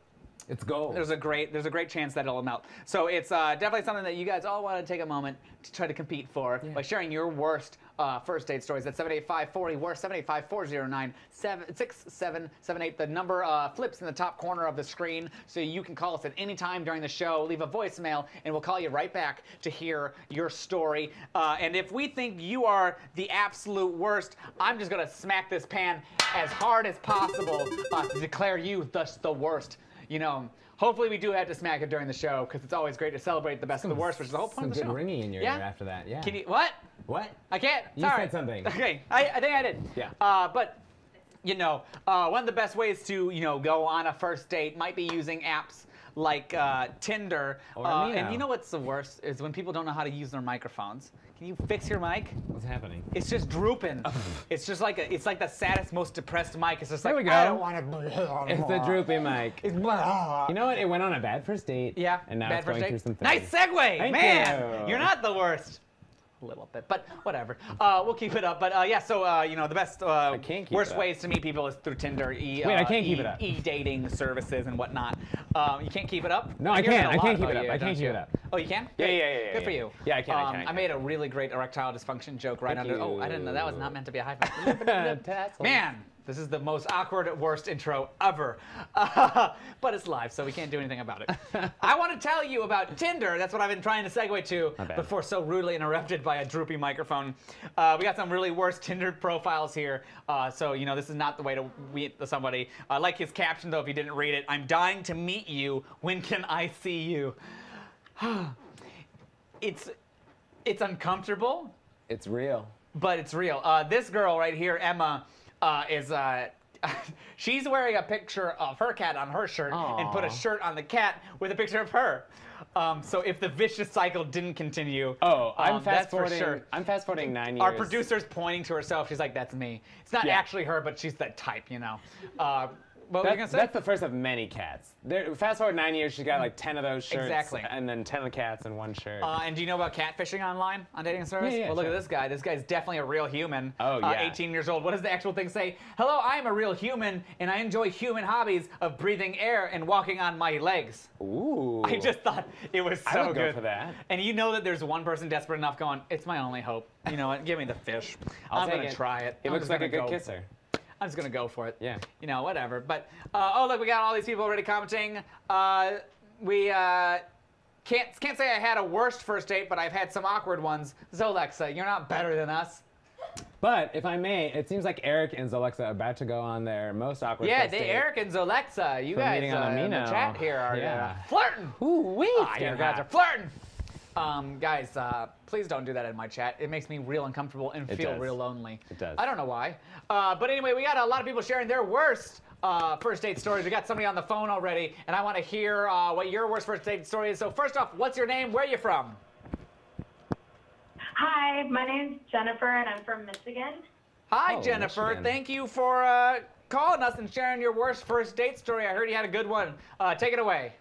It's gold. There's a great chance that it'll melt. So it's definitely something that you guys all want to take a moment to try to compete for by sharing your worst first date stories at 785-40. We're 785-409-6778. The number flips in the top corner of the screen, so you can call us at any time during the show. Leave a voicemail, and we'll call you right back to hear your story. And if we think you are the absolute worst, I'm just gonna smack this pan as hard as possible to declare you thus the worst. Hopefully we do have to smack it during the show because it's always great to celebrate the best of the worst, which is the whole point of the show. Some good ringing in your ear after that. Yeah. Can you what? What? I can't. You Sorry. said something. Okay, I think I did. Yeah. But one of the best ways to go on a first date might be using apps like Tinder. Or And Amino. you know what's the worst is when people don't know how to use their microphones. Can you fix your mic? What's happening? It's just drooping. It's just like it's like the saddest, most depressed mic. It's just There like we go. I don't want to. It's the droopy mic. You know what? It went on a bad first date. Yeah. And now bad it's going first through date. some things. Nice segue, Thank man. you. You're not the worst. A little bit, but whatever. We'll keep it up. But yeah, so you know, the best, worst ways to meet people is through Tinder, Wait, I can't keep it up. e-dating services and whatnot. You can't keep it up? No, I hear that can't. a I lot can't keep about it up. you, I can't don't keep you? it up. Oh, you can? Yeah, Good. yeah. Good for you. Yeah, I can. I made a really great erectile dysfunction joke right Thank under. Oh, I didn't know that was not meant to be a high five. Man, this is the most awkward, worst intro ever. But it's live, so we can't do anything about it. I want to tell you about Tinder. That's what I've been trying to segue to before so rudely interrupted by a droopy microphone. We got some really worst Tinder profiles here. So, you know, this is not the way to meet somebody. I like his caption, though, if you didn't read it. I'm dying to meet you. When can I see you? It's uncomfortable. It's real. But it's real. This girl right here, Emma, is she's wearing a picture of her cat on her shirt and put a shirt on the cat with a picture of her. So if the vicious cycle didn't continue, I'm that's for fast-forwarding. sure. I'm fast-forwarding 9 years. Our producer's pointing to herself. She's like, "That's me." It's not actually her, but she's that type, you know. What were you gonna say? That's the first of many cats. Fast forward 9 years, she's got like 10 of those shirts. Exactly. And then 10 of the cats in one shirt. And do you know about catfishing online on dating service? Yeah, well, look sure. at this guy. This guy's definitely a real human. Oh, yeah. 18 years old. What does the actual thing say? Hello, I am a real human, and I enjoy human hobbies of breathing air and walking on my legs. Ooh. I just thought it was so I would good. go for that. And you know that there's one person desperate enough going, it's my only hope. You know what? Give me the fish. I'm take going to it. try it. It I'm looks just like a gonna good go. kisser. I'm just gonna go for it. Yeah. You know, whatever. But oh look, we got all these people already commenting. We can't say I had a worst first date, but I've had some awkward ones. Zolexa, you're not better than us. But if I may, it seems like Eric and Zolexa are about to go on their most awkward first date. Eric and Zolexa, you From guys meeting on in the Amino. chat here are Yeah. flirting. Ooh, wee. You guys are flirting. Guys, please don't do that in my chat. It makes me real uncomfortable and feel real lonely. It does. I don't know why. But anyway, we got a lot of people sharing their worst first date stories. We got somebody on the phone already, and I want to hear what your worst first date story is. So first off, what's your name? Where are you from? Hi, my name's Jennifer, and I'm from Michigan. Hi, Jennifer. Michigan. Thank you for calling us and sharing your worst first date story. I heard you had a good one. Take it away.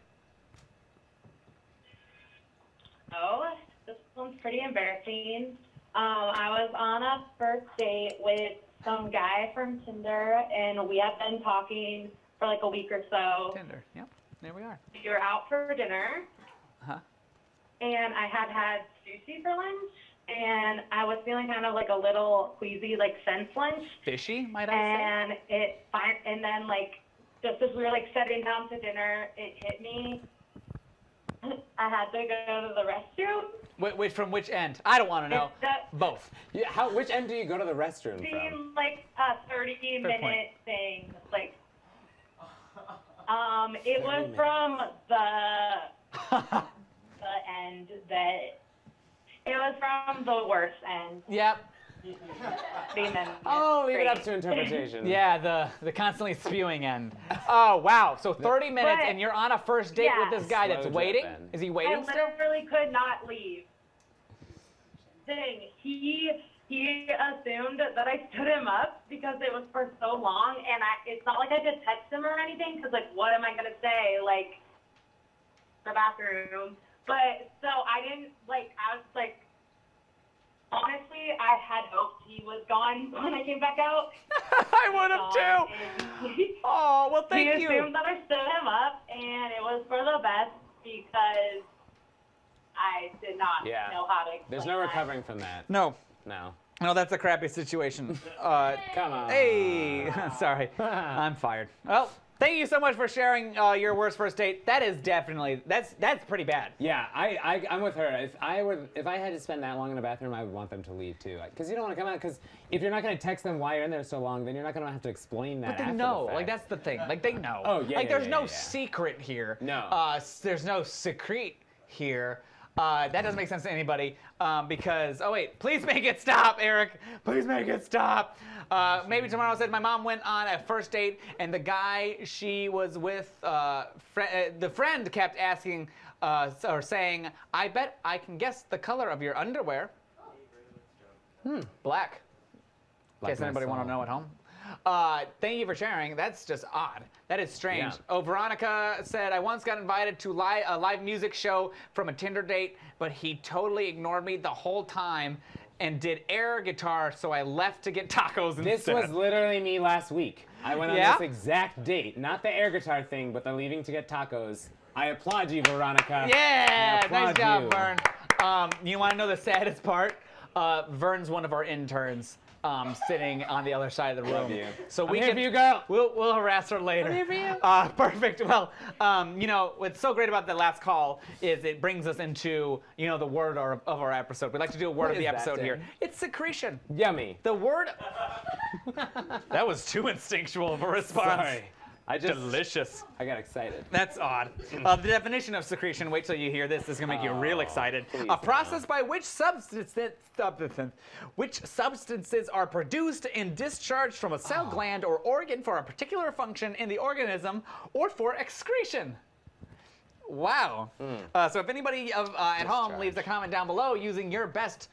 Oh, this one's pretty embarrassing. I was on a first date with some guy from Tinder, and we had been talking for like a week or so. Tinder, yep. There we are. We were out for dinner, and I had sushi for lunch, and I was feeling kind of like a little queasy, like since lunch. Fishy, might I And and then like just as we were like sitting down to dinner, it hit me. I had to go to the restroom. Wait, from which end? I don't want to know. Both. Yeah, which end do you go to the restroom from? Seemed like a 30-minute thing. Like, it was from the end that it was from the worst end. Yep. Oh, leave it up to interpretation. Yeah, the constantly spewing end. Oh, wow. So 30 minutes and you're on a first date with this guy that's waiting? Is he waiting still? I literally could not leave. He assumed that I stood him up because it was for so long, and it's not like I could text him or anything, because, like, what am I going to say, like, the bathroom? But, so I didn't, like, I was, like, honestly, I had hoped he was gone when I came back out. I would have too. Oh, well, thank you. He assumed that I stood him up, and it was for the best because I did not know how to explain There's no recovering from that. No. No. No, that's a crappy situation. Come on. Hey, sorry. I'm fired. Well, thank you so much for sharing your worst first date. That is definitely, that's pretty bad. Yeah, I'm with her. If I had to spend that long in a bathroom, I would want them to leave too. Because you don't want to come out, because if you're not going to text them why you're in there so long, then you're not going to have to explain that. But they know, like that's the thing. Like they know. Oh, yeah, Like there's no yeah. secret here. No. There's no secret here. That doesn't make sense to anybody because, oh wait, please make it stop, Eric. Please make it stop. Maybe tomorrow said my mom went on a first date and the guy she was with, the friend kept asking or saying, I bet I can guess the color of your underwear. Black. In case anybody want to know at home. Thank you for sharing. That's just odd. That is strange. Yeah. Oh, Veronica said, I once got invited to a live music show from a Tinder date, but he totally ignored me the whole time and did air guitar, so I left to get tacos instead. This was literally me last week. I went on this exact date. Not the air guitar thing, but the leaving to get tacos. I applaud you, Veronica. Yeah, nice job, Vern. You want to know the saddest part? Vern's one of our interns. Sitting on the other side of the room. Love you. So I'm here for you, girl. We'll harass her later. I'm here for you. Perfect. Well, you know, what's so great about the last call is it brings us into, you know, the word of our episode. We like to do a word of the episode here. It's secretion. Yummy. The word. That was too instinctual of a response. Sorry. Delicious. I got excited. That's odd. The definition of secretion, wait till you hear this. This is going to make you real excited. A process by which substances are produced and discharged from a cell gland or organ for a particular function in the organism or for excretion. Wow. So if anybody at home leaves a comment down below using your best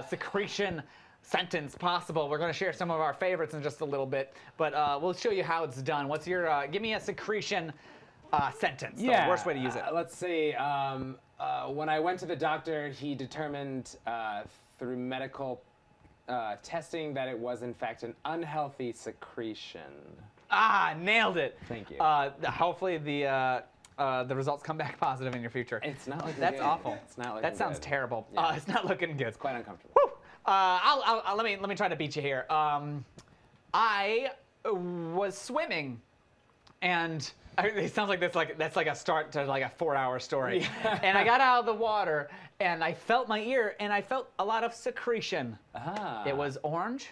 secretion sentence possible, we're going to share some of our favorites in just a little bit, but we'll show you how it's done. What's your, give me a secretion sentence, the worst way to use it. Let's see, when I went to the doctor, he determined through medical testing that it was in fact an unhealthy secretion. Ah, nailed it. Thank you. Hopefully the results come back positive in your future. It's not looking That's good. awful. It's not looking That sounds good. terrible. Yeah. It's not looking good. It's quite uncomfortable. Whew. Let me try to beat you here. I was swimming, and it sounds like that's like a start to like a 4-hour story. Yeah. And I got out of the water, and I felt my ear, and I felt a lot of secretion. It was orange,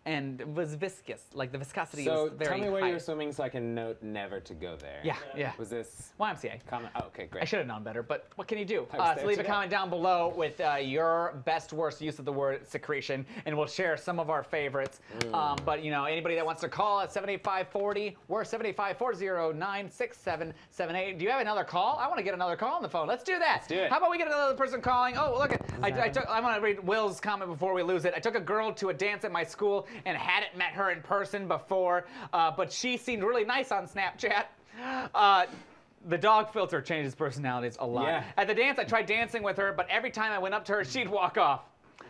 and it was viscous. Like the viscosity was very high. So tell me where you were swimming so I can note never to go there. Yeah. Was this YMCA? Comment? Oh, okay, great. I should have known better, but what can you do? I was So there leave a today. comment down below with your best, worst use of the word secretion, and we'll share some of our favorites. But you know, anybody that wants to call at 785-40, we're 785-409-6778. Do you have another call? I want to get another call on the phone. Let's do that. Let's do it. How about we get another person calling? Oh, look, I want to read Will's comment before we lose it. I took a girl to a dance at my school and hadn't met her in person before, but she seemed really nice on Snapchat. The dog filter changes personalities a lot. Yeah. At the dance, I tried dancing with her, but every time I went up to her, she'd walk off.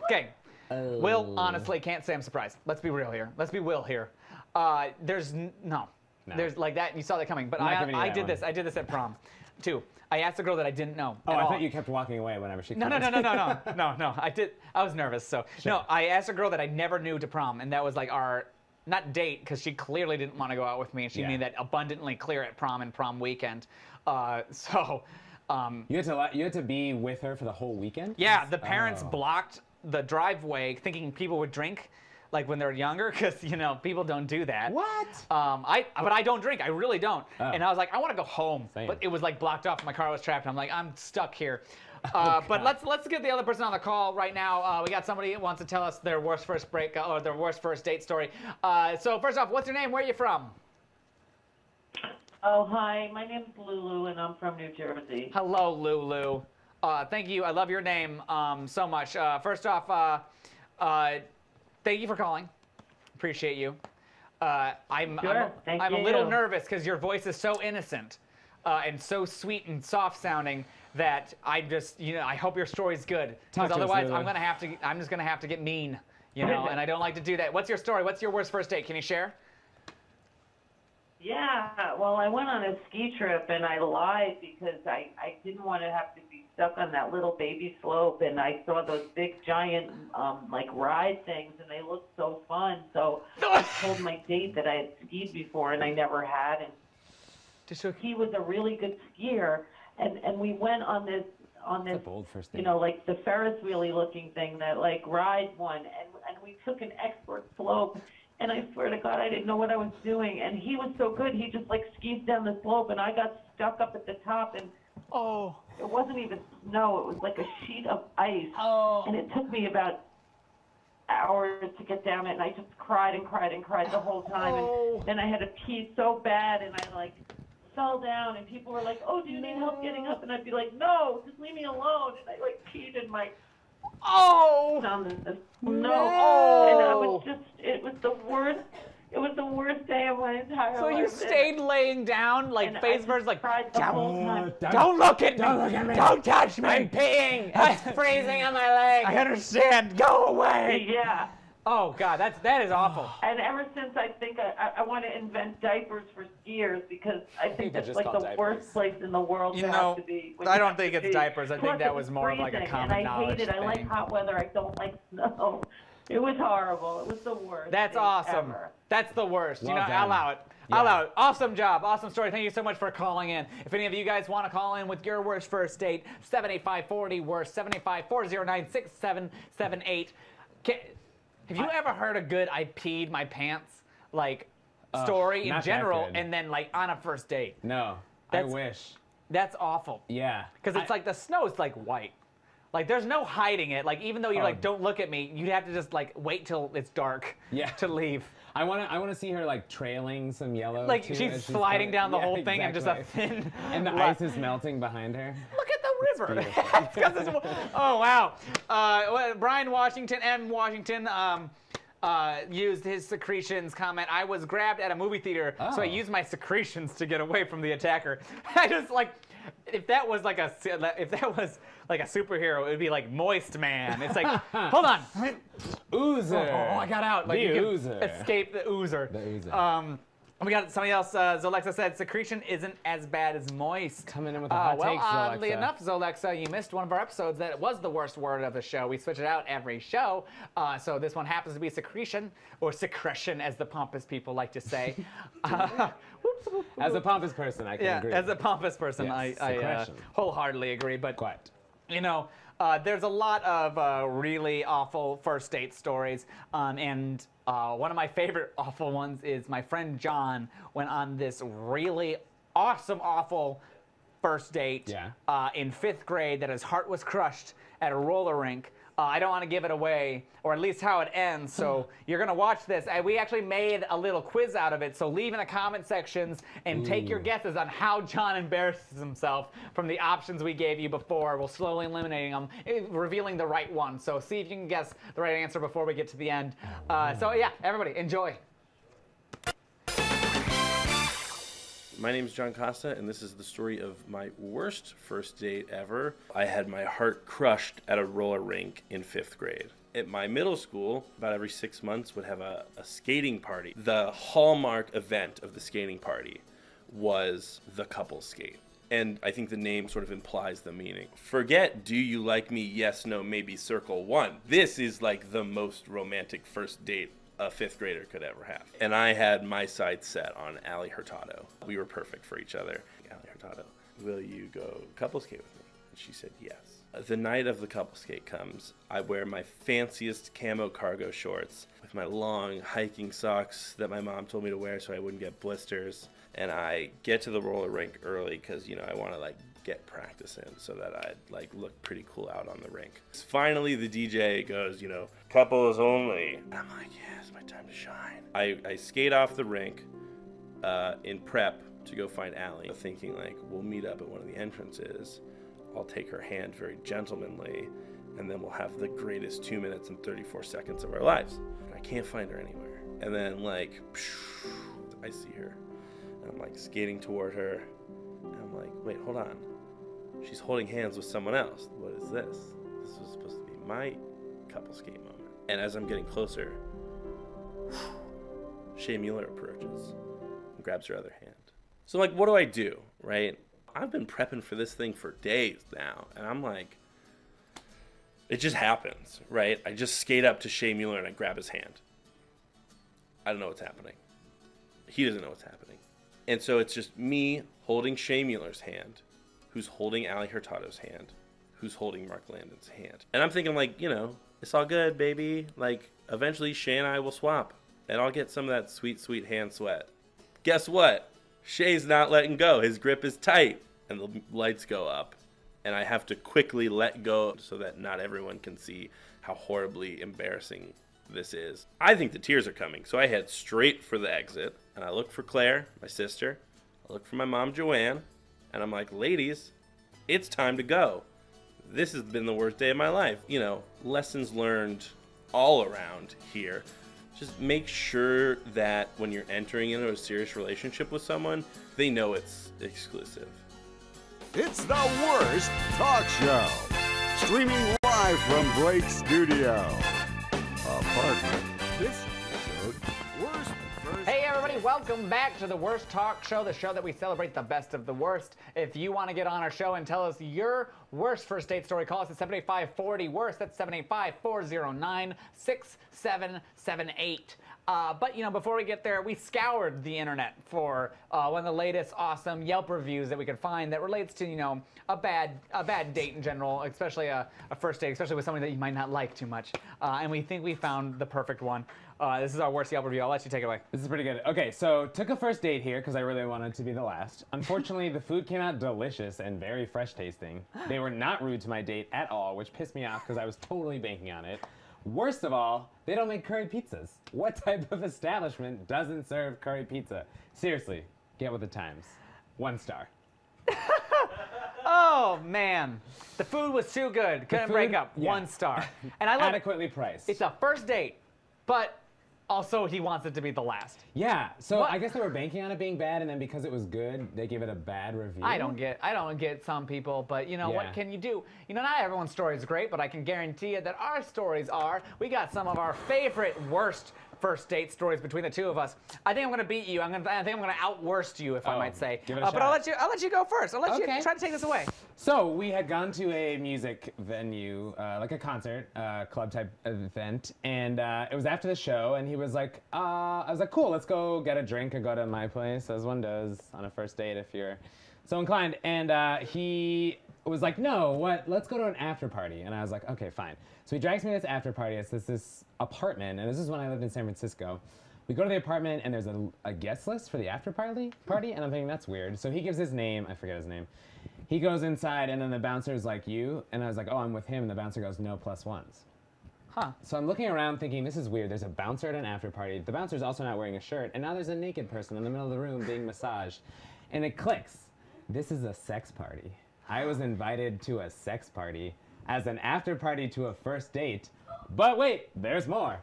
Okay. Will, honestly, can't say I'm surprised. Let's be real here. Let's be Will here. There's no. There's like that. You saw that coming. But I did this. I did this at prom, too. I asked a girl that I didn't know. Oh, at I all. thought you kept walking away whenever she No. I did. I was nervous. So no, I asked a girl that I never knew to prom, and that was like our not date because she clearly didn't want to go out with me, and she made that abundantly clear at prom and prom weekend. You had to be with her for the whole weekend? Yeah, the parents blocked the driveway thinking people would drink. Like when they're younger, because you know people don't do that. What? But I don't drink. I really don't. Oh. And I was like, I want to go home, Same. but it was like blocked off. My car was trapped. I'm like, I'm stuck here. But let's get the other person on the call right now. We got somebody who wants to tell us their worst first break or their worst first date story. So first off, what's your name? Where are you from? Oh, hi. My name's Lulu, and I'm from New Jersey. Hello, Lulu. Thank you. I love your name so much. First off, thank you for calling. Appreciate you. I'm a little nervous because your voice is so innocent and so sweet and soft sounding that I just, you know, I hope your story's good. Because otherwise, I'm just gonna have to get mean, you know, and I don't like to do that. What's your story? What's your worst first date? Can you share? Yeah, well, I went on a ski trip, and I lied because I didn't want to have to be stuck on that little baby slope, and I saw those big, giant, like, ride things, and they looked so fun. So I told my date that I had skied before, and I never had, and he was a really good skier, and we went on this, bold first date. you know, like the Ferris wheelie looking thing that, like, rides one, and we took an expert slope. And I swear to God, I didn't know what I was doing. And he was so good. He just like skis down the slope, and I got stuck up at the top. And Oh. It wasn't even snow. It was like a sheet of ice. Oh. And it took me about hours to get down it, and I just cried and cried and cried the whole time. Oh. And then I had to pee so bad, and I like fell down, and people were like, "Oh, do you need help getting up?" And I'd be like, "No, just leave me alone." And I like peed in my down the no. Oh. And I was just, it was the worst. It was the worst day of my entire So life. you stayed laying down, like And face I first, like, don't don't look at me. Don't look at me. Don't touch me. I'm peeing. It's freezing on my leg. I understand. Go away. Yeah. Oh God, that is awful. And ever since, I think I want to invent diapers for skiers, because I think that's just like call the diapers. worst place in the world You to know, have to be. I don't think it's diapers. I Plus, think that it was more of like a freezing, common and I knowledge hate it. I like thing. hot weather. I don't like snow. It was horrible. It was the worst. That's thing awesome. ever. That's the worst. Well I'll done. allow it. Yeah. I'll allow it. Awesome job. Awesome story. Thank you so much for calling in. If any of you guys want to call in with your worst first date, 785-40-WORST, 785-409-6778. Have you ever heard a good "I peed my pants" like story in not that general, good. and then like on a first date? No, That's- I wish. That's awful. Yeah. Because it's like the snow's like white. Like there's no hiding it. Like even though you're like, don't look at me, you'd have to just like wait till it's dark to leave. I wanna see her like trailing some yellow. Like too, she's as sliding coming. down the Yeah, whole thing and just a exactly. thin. And the ice is melting behind her. Look at the river. It's 'cause it's- oh wow. Brian Washington, M. Washington. Used his secretions comment. I was grabbed at a movie theater, so I used my secretions to get away from the attacker. I just like, if that was like a superhero, it would be like Moist Man. It's like, hold on, Oozer. Oh, I got out. Like The you can oozer. escape the oozer. The oozer. We got somebody else. Zolexa said secretion isn't as bad as moist. Coming in with the hot well, takes, oddly Zolexa. enough, Zolexa, you missed one of our episodes that was the worst word of the show. We switch it out every show. So this one happens to be secretion, or secretion, as the pompous people like to say. As a pompous person, I can agree. As a pompous person, Yes, I secretion. wholeheartedly agree. But Quite. you know, there's a lot of really awful first date stories, and one of my favorite awful ones is my friend John went on this really awful first date in 5th grade that his heart was crushed at a roller rink. I don't want to give it away, or at least how it ends, so you're going to watch this. We actually made a little quiz out of it, so leave in the comment sections and take your guesses on how John embarrasses himself from the options we gave you before. We'll slowly eliminating them, revealing the right one. So see if you can guess the right answer before we get to the end. So yeah, everybody, enjoy. My name is John Costa, and this is the story of my worst first date ever. I had my heart crushed at a roller rink in 5th grade. At my middle school, about every 6 months, would have a skating party. The hallmark event of the skating party was the couple skate. And I think the name sort of implies the meaning. Forget, do you like me? Yes, no, maybe, circle one. This is like the most romantic first date a 5th grader could ever have. And I had my sights set on Allie Hurtado. We were perfect for each other. Allie Hurtado, will you go couple skate with me? And she said yes. The night of the couple skate comes, I wear my fanciest camo cargo shorts with my long hiking socks that my mom told me to wear so I wouldn't get blisters. And I get to the roller rink early because, you know, I want to like get practice in so that I'd like look pretty cool out on the rink. Finally, the DJ goes, you know, couples only. And I'm like, yeah, it's my time to shine. I skate off the rink in prep to go find Allie, thinking like, we'll meet up at one of the entrances. I'll take her hand very gentlemanly, and then we'll have the greatest 2 minutes and 34 seconds of our lives. But I can't find her anywhere. And then like, I see her. And I'm like skating toward her. And I'm like, wait, hold on. She's holding hands with someone else. What is this? This was supposed to be my couple skate moment. And as I'm getting closer, Shay Mueller approaches and grabs her other hand. So like, what do I do, right? I've been prepping for this thing for days now. And I'm like, it just happens, right? I just skate up to Shay Mueller and I grab his hand. I don't know what's happening. He doesn't know what's happening. And so it's just me holding Shay Mueller's hand, who's holding Allie Hurtado's hand, who's holding Mark Landon's hand. And I'm thinking like, you know, it's all good, baby. Like, eventually Shay and I will swap, and I'll get some of that sweet, sweet hand sweat. Guess what? Shay's not letting go. His grip is tight. and the lights go up, and I have to quickly let go so that not everyone can see how horribly embarrassing this is. I think the tears are coming, so I head straight for the exit, and I look for Claire, my sister. I look for my mom, Joanne, and I'm like, ladies, it's time to go. This has been the worst day of my life. You know, lessons learned all around here. Just make sure that when you're entering into a serious relationship with someone, they know it's exclusive. It's the Worst Talk Show. Streaming live from Blake's studio. Apartment. This episode, Worst First. Hey everybody, welcome back to the Worst Talk Show, the show that we celebrate the best of the worst. If you want to get on our show and tell us your worst first date story, call us at 785-40-WORST. That's 785-409-6778. But, you know, before we get there, we scoured the internet for one of the latest awesome Yelp reviews that we could find that relates to, you know, a bad date in general, especially a first date, especially with someone that you might not like too much. And we think we found the perfect one. This is our worst Yelp review. I'll let you take it away. This is pretty good. Okay, so took a first date here because I really wanted to be the last. Unfortunately, the food came out delicious and very fresh tasting. They were not rude to my date at all, which pissed me off because I was totally banking on it. Worst of all, they don't make curry pizzas. What type of establishment doesn't serve curry pizza? Seriously, get with the times. 1 star. Oh man, the food was too good. Couldn't break up. Yeah. 1 star. And I love adequately priced. It's a first date, but also he wants it to be the last. Yeah, so What? I guess they were banking on it being bad, and then because it was good, they gave it a bad review. I don't get some people, but you know, Yeah. what can you do? You know, not everyone's story is great, but I can guarantee you that our stories are. We got some of our favorite worst first date stories between the two of us. I think I'm gonna beat you. I think I'm gonna out-worst you, if I might say. give it a But shot. I'll let you go first. I'll let you try to take this away. So we had gone to a music venue, like a concert, club type event, and it was after the show, and he was like, I was like, cool, let's go get a drink and go to my place, as one does on a first date if you're so inclined. And he was like, no, let's go to an after party. And I was like, okay, fine. So he drags me to this after party. It's this apartment, and this is when I lived in San Francisco. We go to the apartment, and there's a guest list for the after party, and I'm thinking, that's weird. So he gives his name. I forget his name. He goes inside, and then the bouncer's like, you? And I was like, oh, I'm with him. And the bouncer goes, no +1s. Huh. So I'm looking around thinking, this is weird. There's a bouncer at an after party. The bouncer's also not wearing a shirt, and now there's a naked person in the middle of the room being massaged. And it clicks. This is a sex party. I was invited to a sex party as an after party to a first date. But wait, there's more.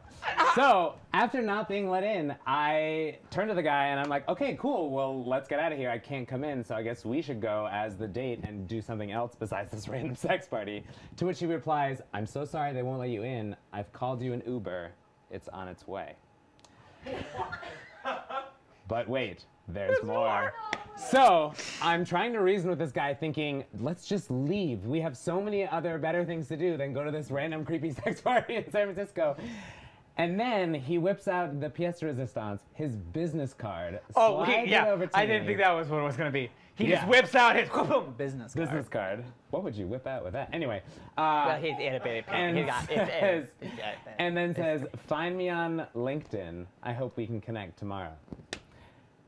So after not being let in, I turned to the guy and I'm like, okay, cool, well, let's get out of here. I can't come in, so I guess we should go as the date and do something else besides this random sex party. To which he replies, I'm so sorry they won't let you in. I've called you an Uber. It's on its way. But wait, there's more. So I'm trying to reason with this guy thinking, let's just leave. We have so many other better things to do than go to this random creepy sex party in San Francisco. And then he whips out the pièce de résistance, his business card. Oh, slides it over to I didn't me. think that was what it was going to be. He just Yeah. whips out his business card. Business card. What would you whip out with that? Anyway. Well, he's in a baby pen. And then says, find me on LinkedIn. I hope we can connect tomorrow.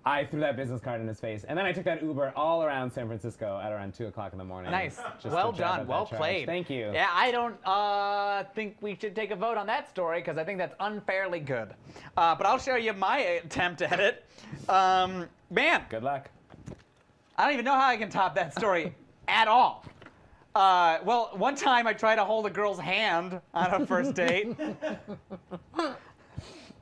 I threw that business card in his face, and then I took that Uber all around San Francisco at around 2 o'clock in the morning. Nice. just to Well drive done. up Well that charge. played. Thank you. Yeah, I don't think we should take a vote on that story because I think that's unfairly good. But I'll show you my attempt at it. Man. Good luck. I don't even know how I can top that story at all. Well, one time I tried to hold a girl's hand on a first date.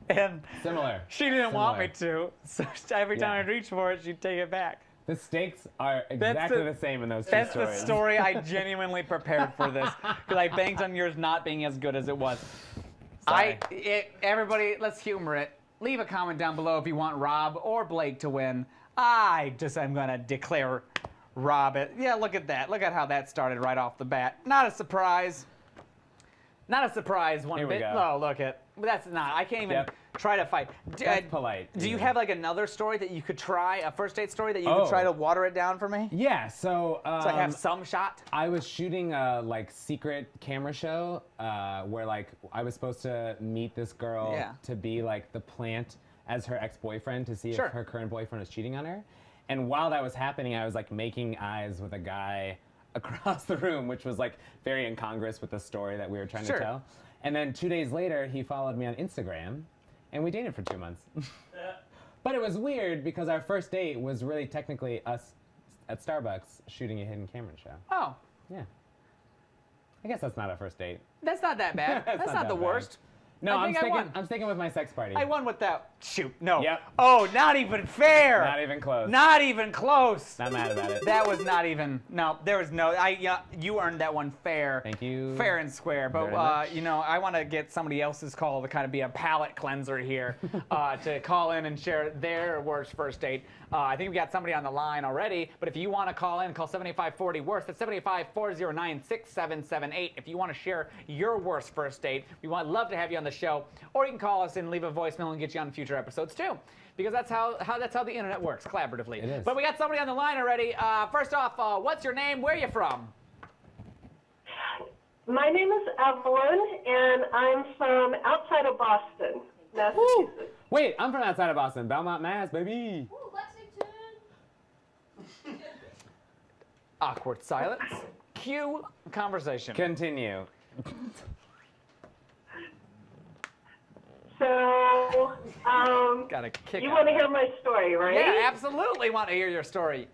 And Similar. She didn't want me to, so every time I'd reach for it, she'd take it back. The stakes are exactly the same in those two stories. That's the story I genuinely prepared for this, because I banked on yours not being as good as it was. Everybody, let's humor it. Leave a comment down below if you want Rob or Blake to win. I'm gonna declare Rob it. Yeah, look at that. Look at how that started right off the bat. Not a surprise. Not a surprise one Here we bit. go. No, look at. That's not. I can't even try to fight. That's polite. Do you have like another story that you could try, a first date story that you Oh. could try to water it down for me? Yeah, so So I have some shot? I was shooting a like secret camera show where like I was supposed to meet this girl Yeah. to be like the plant as her ex-boyfriend to see Sure. if her current boyfriend is cheating on her. And while that was happening, I was like making eyes with a guy across the room, which was like very incongruous with the story that we were trying to tell. And then 2 days later, he followed me on Instagram, and we dated for 2 months. But it was weird because our first date was really technically us at Starbucks shooting a hidden camera show. Oh. Yeah. I guess that's not a first date. That's not that bad. That's not the worst. No, I think I'm sticking with my sex party. I won with that. Shoot, no. Yep. Oh, not even fair. Not even close. Not even close. Not mad about it. That was not even. No, there was no. You earned that one fair. Thank you. Fair and square. But you know, I want to get somebody else's call to kind of be a palate cleanser here, to call in and share their worst first date. I think we got somebody on the line already. But if you want to call in, call 785-40-WORST. That's 785-409-6778. If you want to share your worst first date, we would love to have you on the show. Or you can call us and leave a voicemail and get you on future episodes too, because that's how the internet works, collaboratively. It is. But we got somebody on the line already. First off, what's your name? Where are you from? My name is Evelyn, and I'm from outside of Boston, Massachusetts. Woo! Wait, I'm from outside of Boston, Belmont, Mass, baby. Awkward silence. Cue conversation. Continue. So, Gotta kick you out want to that. hear my story, right? Yeah, absolutely want to hear your story.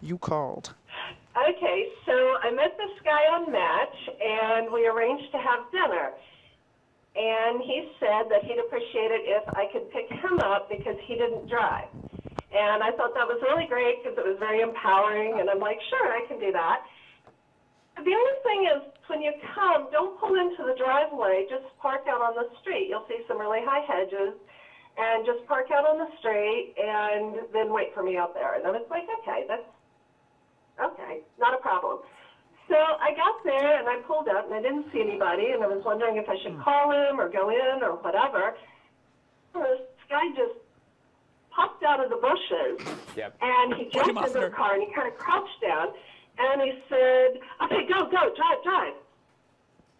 You called. Okay, so I met this guy on Match, and we arranged to have dinner. And he said that he'd appreciate it if I could pick him up because he didn't drive. And I thought that was really great because it was very empowering, and I'm like, sure, I can do that. The only thing is, when you come, don't pull into the driveway, just park out on the street. You'll see some really high hedges, and just park out on the street, and then wait for me out there. And I was like, okay, not a problem. So I got there, and I pulled up, and I didn't see anybody, and I was wondering if I should call him or go in or whatever. This guy just popped out of the bushes, and he jumped into the car, and he kind of crouched down, and he said, okay, go, drive.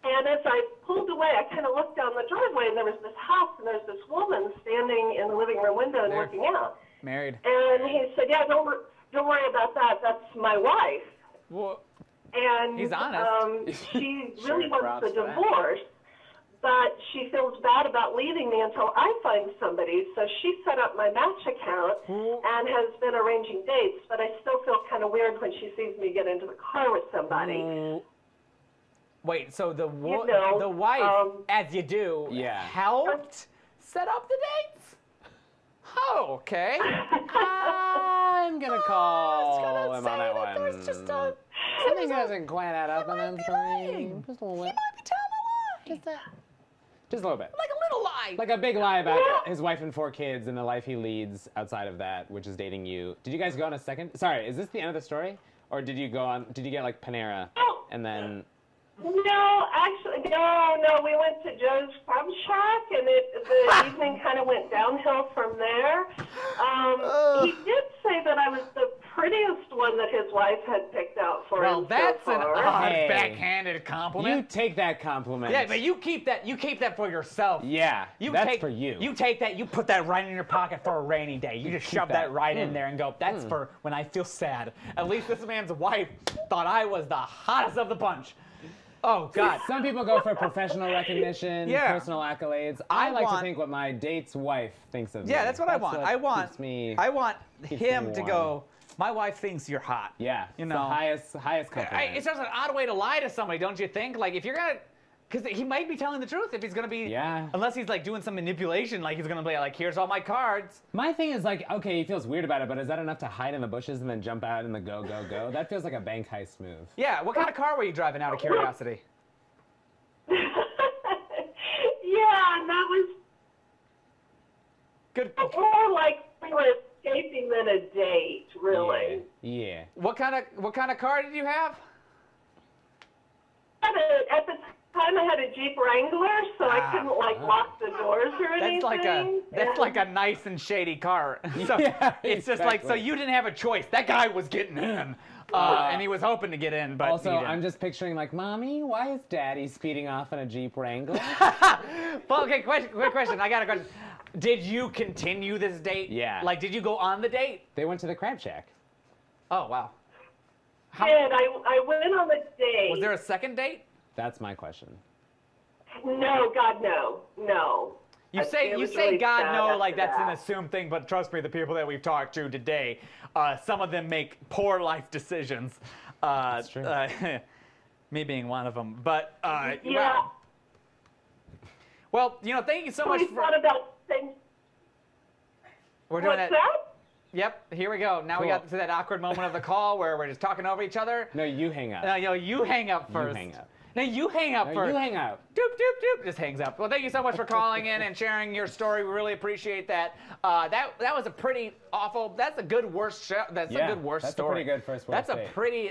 And as I pulled away, I kind of looked down the driveway, and there was this house, and there's this woman standing in the living room window and looking out. Married. And he said, yeah, don't worry about that. That's my wife. Well, and he's honest. She really wants a divorce, but she feels bad about leaving me until I find somebody. So she set up my Match account and has been arranging dates, but I still feel kind of weird when she sees me get into the car with somebody. Wait, so the wife, as you do, helped set up the dates? Oh, okay. I'm gonna call him on that one. There's just a... Something doesn't quite add up on them three. Just a little bit. Just a little bit. Like a little lie. Like a big lie about his wife and 4 kids and the life he leads outside of that, which is dating you. Did you guys go on a second? Sorry, is this the end of the story? Or did you go on, did you get like Panera and then... No, actually, no. We went to Joe's Crab Shack, and the evening kind of went downhill from there. He did say that I was the prettiest one that his wife had picked out for him. Well, that's so an far. odd backhanded compliment. You take that compliment. Yeah, but you keep that for yourself. Yeah, that's for you. You take that, you put that right in your pocket for a rainy day. You just shove that right in there and go, that's for when I feel sad. At least this man's wife thought I was the hottest of the bunch. Oh, God. Some people go for professional recognition, personal accolades. I like to think what my date's wife thinks of me. Yeah, that's what I want. I want keeps him me to warm. go, my wife thinks you're hot. Yeah, you it's know. the highest compliment. It's just an odd way to lie to somebody, don't you think? Like, if you're going to... Because he might be telling the truth if he's going to be... Yeah. Unless he's, like, doing some manipulation, like he's going to be like, here's all my cards. My thing is, like, okay, he feels weird about it, but is that enough to hide in the bushes and then jump out in the go? That feels like a bank heist move. Yeah, what kind of car were you driving out of curiosity? Yeah, and that was good. More like we were escaping than a date, really. Yeah. What kind of car did you have? At the time, I had a Jeep Wrangler, so I couldn't lock the doors or anything. That's like a nice and shady car. So it's just like, so you didn't have a choice. That guy was getting in. And he was hoping to get in, but also, he didn't. I'm just picturing like, Mommy, why is Daddy speeding off in a Jeep Wrangler? Well, okay, quick question. I got a question. Did you continue this date? Yeah. Like, did you go on the date? They went to the Crab Shack. Oh, wow. I went on the date. Was there a second date? That's my question. No, God, no. No. You say really God sad no after like that's that. an assumed thing, but trust me, the people that we've talked to today, some of them make poor life decisions. That's true. Me being one of them. But Yeah. wow. Well, you know, thank you so much We for. thought about things. We're doing What's it. that? Yep, here we go. Now we Cool. got to that awkward moment of the call where we're just talking over each other. No, you hang up. No, you hang up first. You hang up. No, you hang up No, first. you hang up. Doop, doop, doop. Just hangs up. Well, thank you so much for calling in and sharing your story. We really appreciate that. That was a pretty awful. That's a good worst show. That's a good worst that's story. a pretty good first That's date.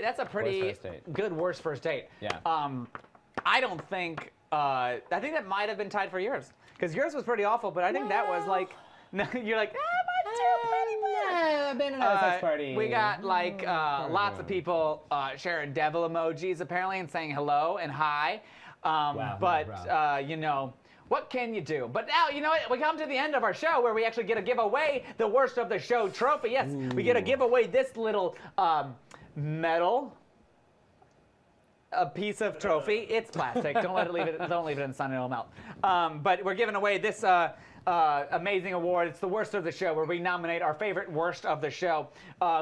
That's a pretty Worst first date. good worst first date. Yeah. I don't think. I think that might have been tied for yours because yours was pretty awful. But I think that was like. No, you're like. I've been at a sex party. We got like lots of people sharing devil emojis apparently and saying hello and hi. You know, what can you do? But now, you know what? We come to the end of our show where we actually get to give away the worst of the show trophy. Yes, we get to give away this little metal. A piece of trophy. It's plastic. Don't let it leave it. Don't leave it in the sun; it'll melt. But we're giving away this amazing award. It's the worst of the show, where we nominate our favorite worst of the show.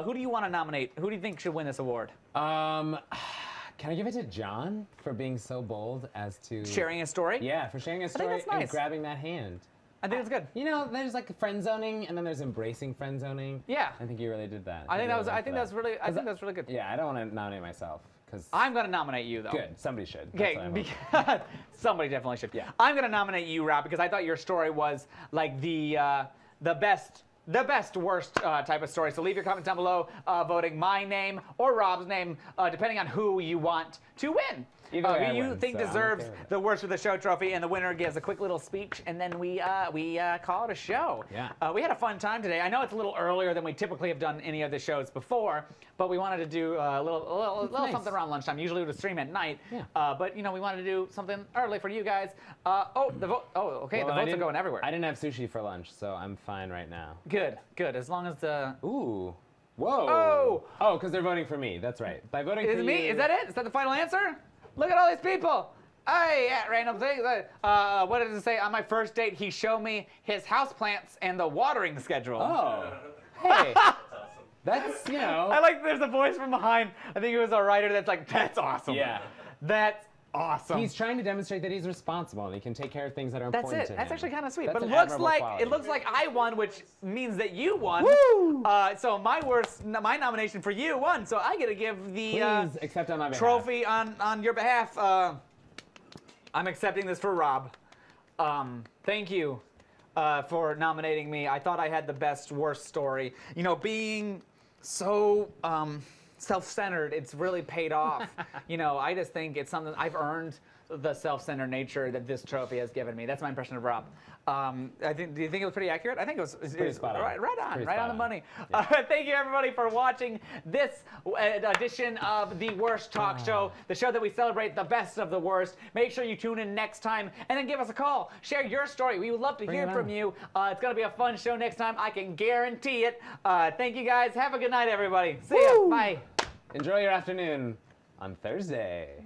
Who do you want to nominate? Who do you think should win this award? Can I give it to John for being so bold as to Sharing a story? Yeah, for sharing a story that's nice. and grabbing that hand. I think it's good. You know, there's like friend zoning, and then there's embracing friend zoning. Yeah. I think you really did that. I think You that was. really I think went that's for really. I think that's really good. Yeah, I don't want to nominate myself because I'm going to nominate you, though. Good. Somebody should. Okay, That's what I because somebody definitely should. Yeah. I'm going to nominate you, Rob, because I thought your story was like the best worst type of story. So leave your comments down below, voting my name or Rob's name, depending on who you want to win. Either way, I who you win, think so I'm deserves okay with it. the worst of the show trophy, and the winner gives a quick little speech, and then we call it a show. Yeah. We had a fun time today. I know it's a little earlier than we typically have done any of the shows before, but we wanted to do a little nice. something around lunchtime. Usually we would stream at night, Yeah. but you know we wanted to do something early for you guys. The vote. Oh, okay. Well, the votes are going everywhere. I didn't have sushi for lunch, so I'm fine right now. Good. As long as the. Ooh. Whoa. Oh. Oh, because they're voting for me. That's right. By voting Is for it me? you. Is that it? Is that the final answer? Look at all these people. Hey, yeah, random things. What did it say? On my first date, he showed me his houseplants and the watering schedule. Oh. Hey. That's, you know. I like there's a voice from behind. I think it was a writer that's like, that's awesome. Yeah. That's awesome. He's trying to demonstrate that he's responsible and he can take care of things that are That's important it. to him. That's actually kind of sweet. That's But an it looks admirable like quality. I won, which means that you won. Woo! So my nomination for you won. So I get to give the Please accept on my behalf. trophy on your behalf. I'm accepting this for Rob. Thank you for nominating me. I thought I had the best worst story. You know, being so self-centered, it's really paid off. You know, I just think it's something I've earned the self-centered nature that this trophy has given me. That's my impression of Rob. Do you think it was pretty accurate? I think it was pretty spot on. right on Pretty the spot on. money. Yeah. Thank you everybody for watching this edition of The Worst Talk Show, the show that we celebrate the best of the worst. Make sure you tune in next time and then give us a call. Share your story. We would love to hear from you. It's going to be a fun show next time. I can guarantee it. Thank you guys. Have a good night, everybody. See ya. Bye. Enjoy your afternoon on Thursday.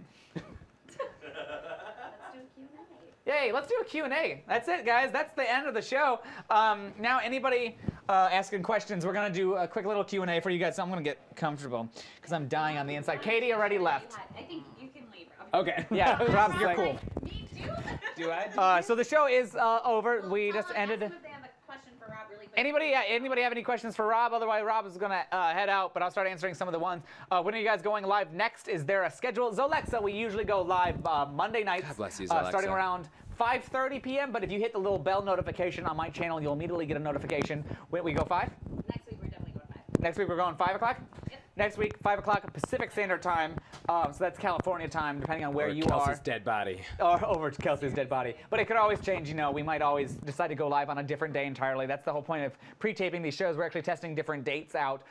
Yay, let's do a Q&A. That's it, guys. That's the end of the show. Now, anybody asking questions, we're going to do a quick little Q&A for you guys. So I'm going to get comfortable because I'm dying on the inside. Katie already left. I think you can leave, Rob. Okay. Yeah, Rob, you're cool. Me too. Do I? So the show is over. We just ended. Ask them if they have a question for Rob really quick. Anybody have any questions for Rob? Otherwise, Rob is going to head out, but I'll start answering some of the ones. When are you guys going live next? Is there a schedule? Zolexa, we usually go live Monday nights. God bless you, Zolexa. Starting around 5:30 p.m., but if you hit the little bell notification on my channel, you'll immediately get a notification. When we go 5? Next week we're definitely going 5. Next week we're going 5 o'clock? Yep. Next week, 5 o'clock Pacific Standard Time. So that's California time, depending on where you Kelsey's are. dead body. Or over to Kelsey's dead body. But it could always change, you know. We might always decide to go live on a different day entirely. That's the whole point of pre-taping these shows. We're actually testing different dates out.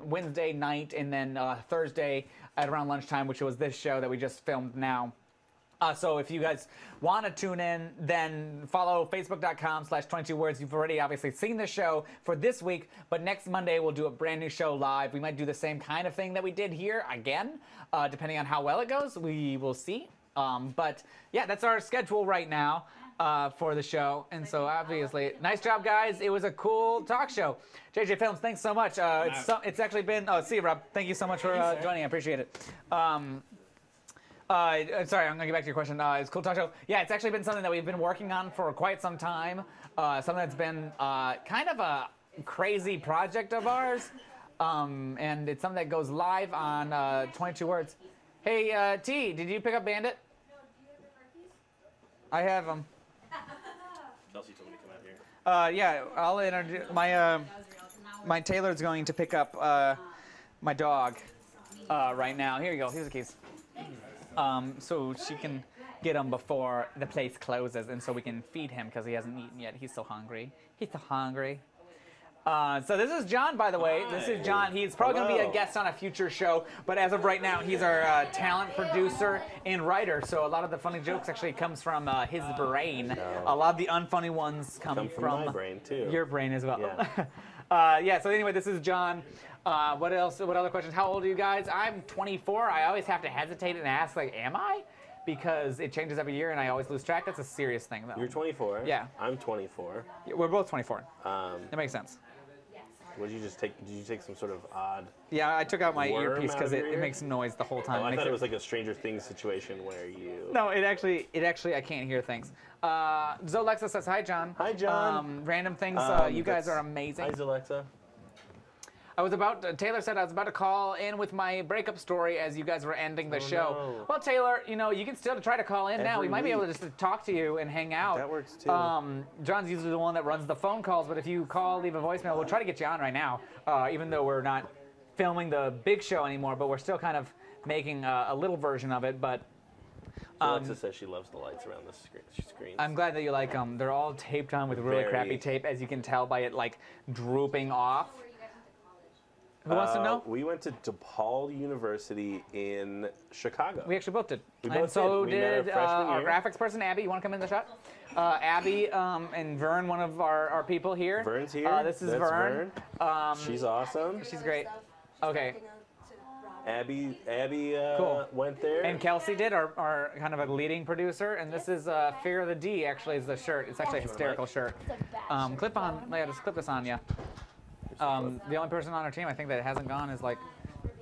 Wednesday night and then Thursday at around lunchtime, which was this show that we just filmed now. So if you guys want to tune in, then follow facebook.com/22words. You've already obviously seen the show for this week, but next Monday we'll do a brand new show live. We might do the same kind of thing that we did here again, depending on how well it goes. We will see. But yeah, that's our schedule right now for the show. And so obviously, nice job, guys. It was a cool talk show. JJ Films, thanks so much. It's actually been, see you, Rob. Thank you so much for joining. I appreciate it. Sorry, I'm going to get back to your question. It's a cool talk show. Yeah, it's actually been something that we've been working on for quite some time. Something that's been kind of a crazy project of ours. And it's something that goes live on 22 Words. Hey, T, did you pick up Bandit? I have them. Kelsey told me to come out here. Yeah, I'll introduce my Taylor's going to pick up my dog right now. Here you go. Here's the keys. So she can get him before the place closes, and so we can feed him because he hasn't eaten yet. He's so hungry. He's so hungry. So this is John, by the way. This is John. He's probably going to be a guest on a future show, but as of right now, he's our talent producer and writer. So a lot of the funny jokes actually comes from his brain. A lot of the unfunny ones come from my brain too. Your brain as well. Yeah. So anyway, this is John. What else? What other questions? How old are you guys? I'm 24. I always have to hesitate and ask, like, am I? Because it changes every year and I always lose track. That's a serious thing, though. You're 24. Yeah. I'm 24. Yeah, we're both 24. That makes sense. What did you just take? Did you take some sort of odd? Yeah, I took out my worm earpiece because out of your it ear? makes noise the whole time. Oh, I thought it was like a Stranger Things situation where you. No, it actually, I can't hear things. Zolexa says, hi, John. Hi, John. Random things, you guys are amazing. Hi, Zolexa. Taylor said I was about to call in with my breakup story as you guys were ending the show. No. Well, Taylor, you know, you can still try to call in now. We might be able to just talk to you and hang out. That works too. John's usually the one that runs the phone calls, but if you call, leave a voicemail, we'll try to get you on right now, even though we're not filming the big show anymore, but we're still kind of making a little version of it. But Alexa says she loves the lights around the screen. I'm glad that you like them. They're all taped on with really crappy tape, as you can tell by it like drooping off. Who wants to know? We went to DePaul University in Chicago. We actually both did. We And both so did. We met did our freshman our year. graphics person, Abby. You want to come in the shot? Abby and Vern, one of our people here. Vern's here. This is That's Vern. She's awesome. She's great. Okay. Abby Cool. went there. And Kelsey did, our kind of a leading producer. And this is Fear of the D, actually, is the shirt. It's actually a hysterical shirt. Clip on, yeah, just clip this on, yeah. The only person on our team I think that hasn't gone is like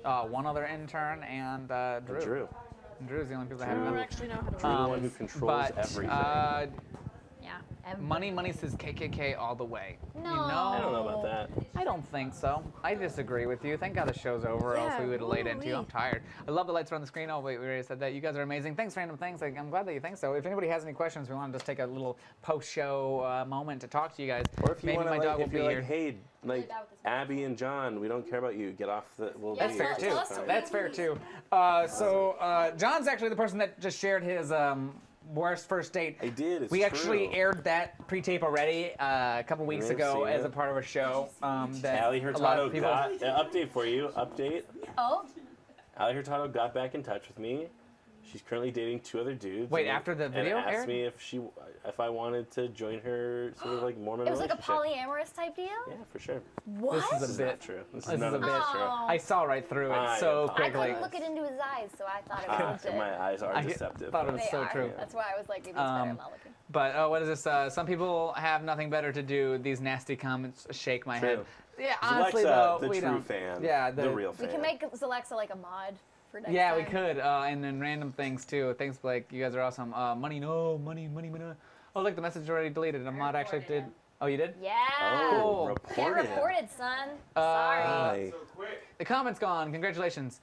one other intern and Drew. And Drew's the only people that haven't gone. actually know how to Drew's the one who controls everything. Money says KKK all the way. No. You know? I don't know about that. I don't think so. I disagree with you. Thank God the show's over, else we would have laid into you. I'm tired. I love the lights on the screen. Oh, wait, we already said that. You guys are amazing. Thanks, Random Things. I'm glad that you think so. If anybody has any questions, we want to just take a little post-show moment to talk to you guys. Or if you Maybe want to, my dog will if be you're here. like, hey, like Abby and John, we don't care about you. Get off the. That's fair too. That's fair too. John's actually the person that just shared his worst first date. I did. It's we actually true. aired that pre-tape already a couple weeks May have ago seen as it. a part of a show. That Allie a lot of Hurtado people. got update for you. Update. Oh. Allie Hurtado got back in touch with me. She's currently dating 2 other dudes. Wait, after the video and asked aired? me if I wanted to join her sort of like Mormon It was like a relationship. polyamorous type deal? Yeah, for sure. What? This is a bit Not true. This This is none is of a this bit. is true. I saw right through it I so apologize. I quickly. couldn't look it into his eyes, so I thought it was legit. My eyes are I deceptive. thought it was They so are. true. That's why I was like, maybe it's better I'm not looking. But what is this? Some people have nothing better to do. These nasty comments shake my head. True. Yeah, Is honestly Alexa though, the we true don't. fan? Yeah, the real fan. We can make Zalexa like a mod for next Yeah, time. we could. And then random things too. Things like you guys are awesome. Money, no, money. Oh, look, the message is already deleted. I'm not actually did. Oh, you did? Yeah. Oh, Get reported, son. Sorry. The comment's gone. Congratulations.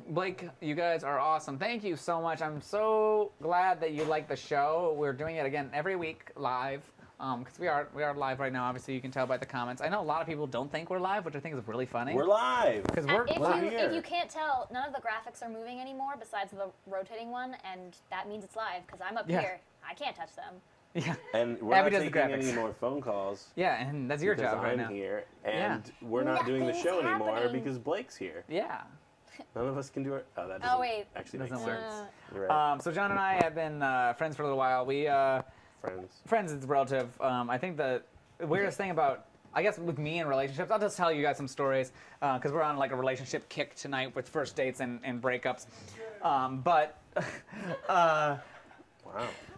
Blake, you guys are awesome. Thank you so much. I'm so glad that you like the show. We're doing it again every week live. Because we are live right now. Obviously, you can tell by the comments. I know a lot of people don't think we're live, which I think is really funny. We're live. Because we're If here. you can't tell, none of the graphics are moving anymore besides the rotating one, and that means it's live because I'm up Yeah. here. I can't touch them. Yeah. And we're Abby not does the taking any graphics. more phone calls. Yeah, and that's your because job right I'm now. here, Yeah. and we're not doing the Nothing's show anymore happening. because Blake's here. Yeah. None of us can do it. Oh, that doesn't actually make Doesn't sense. work. You're right. So John and I have been friends for a little while. We friends is relative. I think the weirdest thing about, I guess, with me and relationships, I'll just tell you guys some stories because we're on like a relationship kick tonight with first dates and breakups.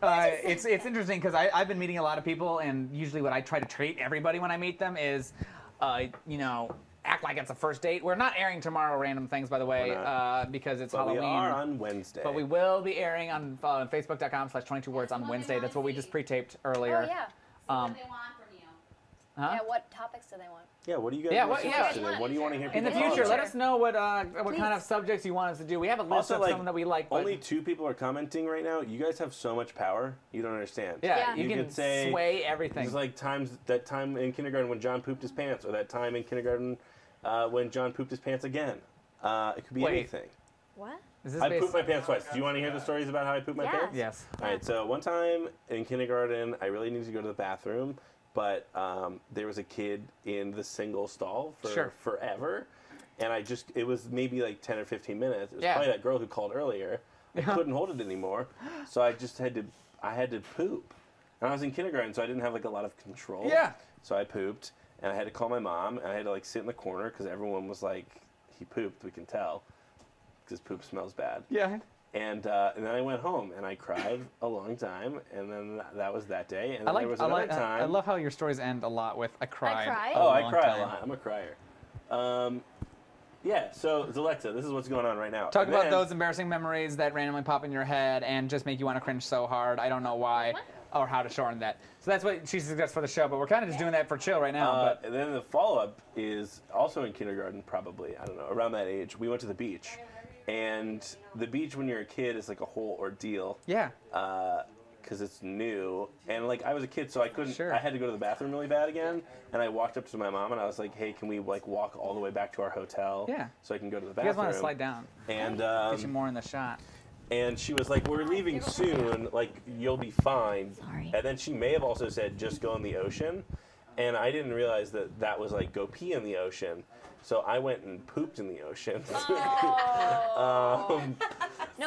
It's interesting because I've been meeting a lot of people, and usually what I try to treat everybody when I meet them is, you know, act like it's a first date. We're not airing tomorrow random things, by the way, because it's Halloween. We are on Wednesday. But we will be airing on Facebook.com/22words on Wednesday. That's what we just pre-taped earlier. Oh, yeah. What do they want from you? Yeah, what topics do they want? Yeah, what do you guys interested in? What do you want to hear in the people future, talk let about? us know what kind of subjects you want us to do. We have a list of some that we like. Only 2 people are commenting right now. You guys have so much power. You don't understand. Yeah. You can could say sway everything. It's like that time in kindergarten when John pooped his pants, or that time in kindergarten when John pooped his pants again. It could be anything. What? I pooped my pants twice. Do you want to hear the stories about how I pooped my pants? Yes. All right. So one time in kindergarten, I really needed to go to the bathroom. But there was a kid in the single stall for forever. And it was maybe like 10 or 15 minutes. It was probably that girl who called earlier. I couldn't hold it anymore. So I just had to poop. And I was in kindergarten, so I didn't have like a lot of control. Yeah. So I pooped, and I had to call my mom, and I had to like sit in the corner because everyone was like, he pooped, we can tell. Because poop smells bad. Yeah. And then I went home and I cried a long time, and then that was that day. And then there was another time. I love how your stories end a lot with "I cried." Oh, I cry a lot. I'm a crier. Yeah. So Alexa, this is what's going on right now. Talk about those embarrassing memories that randomly pop in your head and just make you want to cringe so hard. I don't know why or how to shorten that. So that's what she suggests for the show. But we're kind of just doing that for chill right now. And then the follow-up is also in kindergarten, probably. I don't know. Around that age, we went to the beach. And the beach when you're a kid is like a whole ordeal. Yeah. Because it's new. And like I was a kid, so I couldn't, I had to go to the bathroom really bad again. And I walked up to my mom and I was like, hey, can we like walk all the way back to our hotel? Yeah. So I can go to the You bathroom. guys want to slide down. And get you more in the shot. And she was like, we're leaving soon, like you'll be fine. Sorry. And then she may have also said, just go in the ocean. And I didn't realize that was like go pee in the ocean. So I went and pooped in the ocean. No,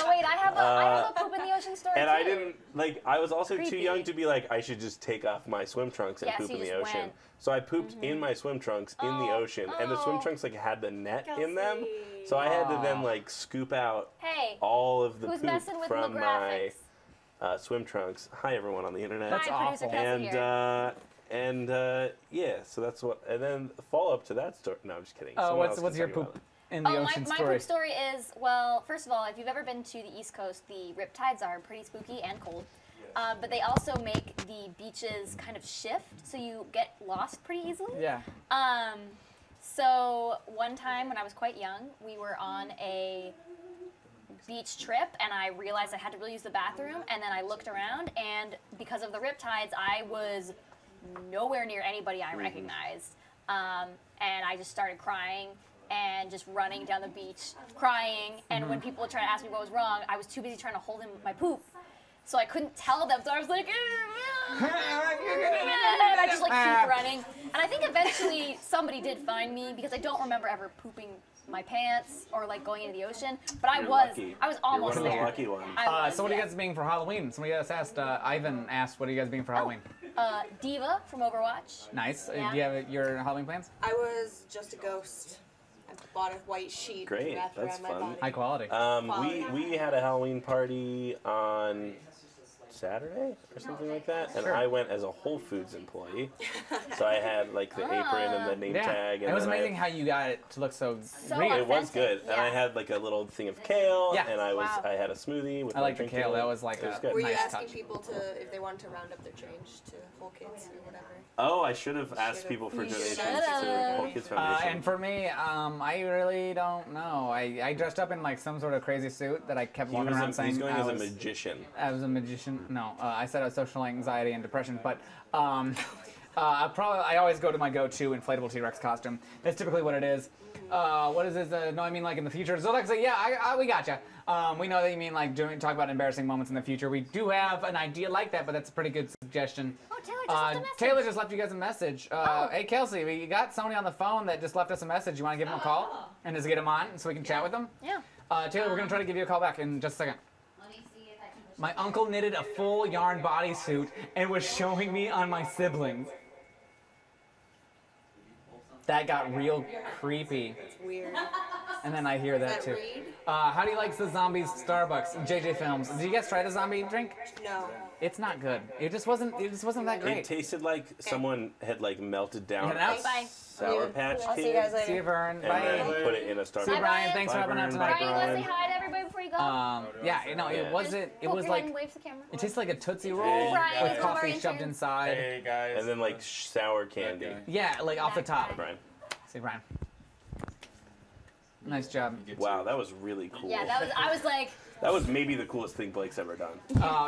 wait, I have a poop in the ocean story and too. I didn't, like, I was also too young to be like, I should just take off my swim trunks and poop in the ocean. Went. So I pooped in my swim trunks in the ocean. And the swim trunks, like, had the net in them. So I had to then, like, scoop out all of the poop from my swim trunks. Hi, everyone on the internet. That's awful. And yeah, so that's what. And then the follow up to that story. No, I'm just kidding. Oh, what's your poop in the ocean my story? poop story is, well, first of all, if you've ever been to the East Coast, the riptides are pretty spooky and cold. But they also make the beaches kind of shift, so you get lost pretty easily. Yeah. So one time when I was quite young, we were on a beach trip, and I realized I had to really use the bathroom, and then I looked around, and because of the riptides, I was nowhere near anybody I recognized. And I just started crying and just running down the beach, crying. And when people would try to ask me what was wrong, I was too busy trying to hold in my poop. So I couldn't tell them. So I was like, and I just like keep running. And I think eventually somebody did find me because I don't remember ever pooping my pants or like going into the ocean. But I was almost there. You're one of the lucky ones. So what are you guys being for Halloween? Somebody else asked, Ivan asked, what are you guys being for Halloween? Diva from Overwatch. Nice. Yeah. Do you have your Halloween plans? I was just a ghost. I bought a white sheet Great, wrapped that's around my fun. body. High quality. We had a Halloween party on Saturday or something like that, and Sure. I went as a Whole Foods employee. So I had like the apron and the name tag. And it was then amazing how you got it to look so real. It was good, and I had like a little thing of kale, Yeah. and I had a smoothie with I my like the drink kale. in it. That was like It was a good. Were you nice asking touch. people if they wanted to round up their change to Whole Kids or whatever? Oh, I should have asked people for donations to Whole Kids Foundation. And for me, I really don't know. I dressed up in like some sort of crazy suit that I kept walking around saying He's going I as a was magician. I was a magician. No, I said I was social anxiety and depression, but I always go to my go-to inflatable T-Rex costume. That's typically what it is. What is this? No, I mean like in the future. So like, yeah, we gotcha. We know that you mean like talk about embarrassing moments in the future. We do have an idea like that, but that's a pretty good suggestion. Oh, Taylor just left a message. Taylor just left you guys a message. Hey, Kelsey, we got somebody on the phone that just left us a message. You want to give him a call and just get him on so we can chat with him? Yeah. Taylor, we're going to try to give you a call back in just a second. My uncle knitted a full yarn bodysuit and was showing me on my siblings. That got real creepy. It's weird. And then I hear that too. How do you like the zombies Starbucks? JJ Films. Did you guys try the zombie drink? No. It's not good. It just wasn't that great. It tasted like someone had like melted down Bye. a Sour Patch Kid. I'll see you guys later. See you, Vern. And Bye. then put it in a Starbucks. See you, Brian. Thanks for helping out tonight. Brian, you want to say hi to everybody before you go? Yeah, you know, it wasn't. It Hold was your like hand, wave to the camera. it tastes like a Tootsie Roll Hey, Brian, with he's one of our coffee shoved interns. inside. Hey guys. And then like sour candy. Yeah, like off the top. Brian. See, Brian. Nice job. Wow, that was really cool. Yeah, that was. I was like. That was maybe the coolest thing Blake's ever done.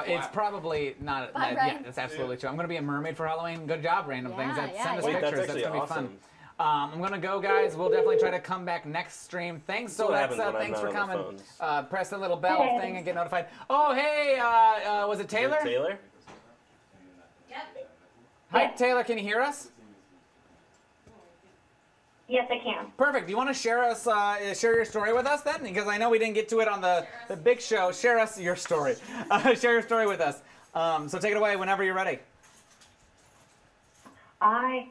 It's probably not. Bye, Yeah, Brian. that's absolutely true. I'm gonna be a mermaid for Halloween. Good job, random things. Send us Wait, pictures. that's actually gonna be awesome. fun. I'm gonna go, guys. We'll definitely try to come back next stream. Thanks, So what Alexa. happens when I'm Thanks for not on the coming. phones? Press the little bell Hey. thing and get notified. Oh, hey, was it Taylor? Taylor? Hi, Taylor. Can you hear us? Yes, I can. Perfect. Do you want to share your story with us then? Because I know we didn't get to it on the big show. Share us your story. Share your story with us. So take it away whenever you're ready. My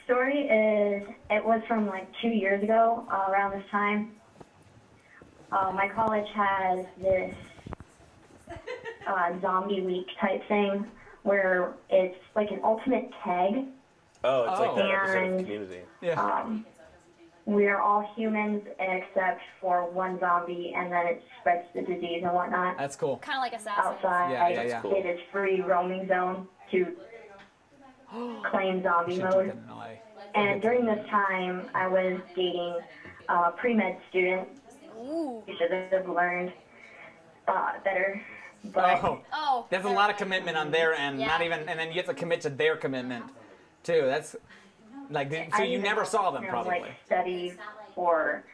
story is, it was from like 2 years ago, around this time. My college has this zombie week type thing where it's like an ultimate keg. Oh, it's like that episode of And, Community. we're all humans except for one zombie, and then it spreads the disease and whatnot. That's cool. Kind of like Assassin. Outside, Yeah. it is free roaming zone to claim zombie mode. And during this time, I was dating a pre-med student. You should have learned better. But There's a lot of commitment on their end. Yeah. Not even, and then you have to commit to their commitment, too. That's like, so you never saw them, probably. Like study for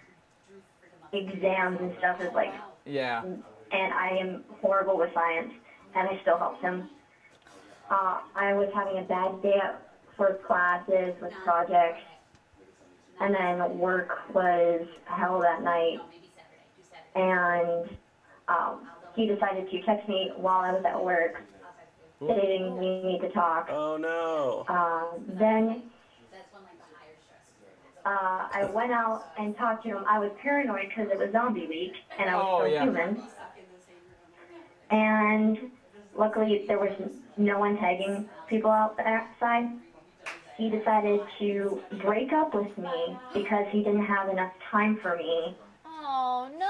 exams and stuff is like, Yeah. and I am horrible with science, and I still helped him. I was having a bad day for classes with projects, and then work was hell that night, and he decided to text me while I was at work, stating we need to talk. Oh no. Then I went out and talked to him. I was paranoid because it was zombie week, and I was still human. And luckily, there was no one tagging people outside. He decided to break up with me because he didn't have enough time for me. Oh no!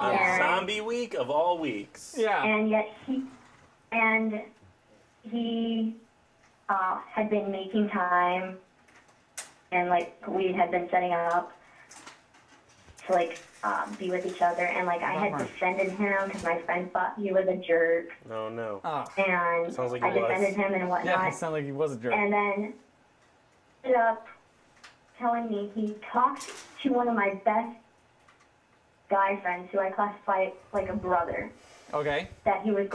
On zombie week of all weeks. And yet he had been making time, and like we had been setting up to like be with each other, and like I had defended him because my friend thought he was a jerk, Oh no. and Sounds like I he was. defended him and whatnot. Yeah, it sounded like he was a jerk. And then ended up telling me he talked to one of my best guy friends, who I classify like a brother, Okay. that he was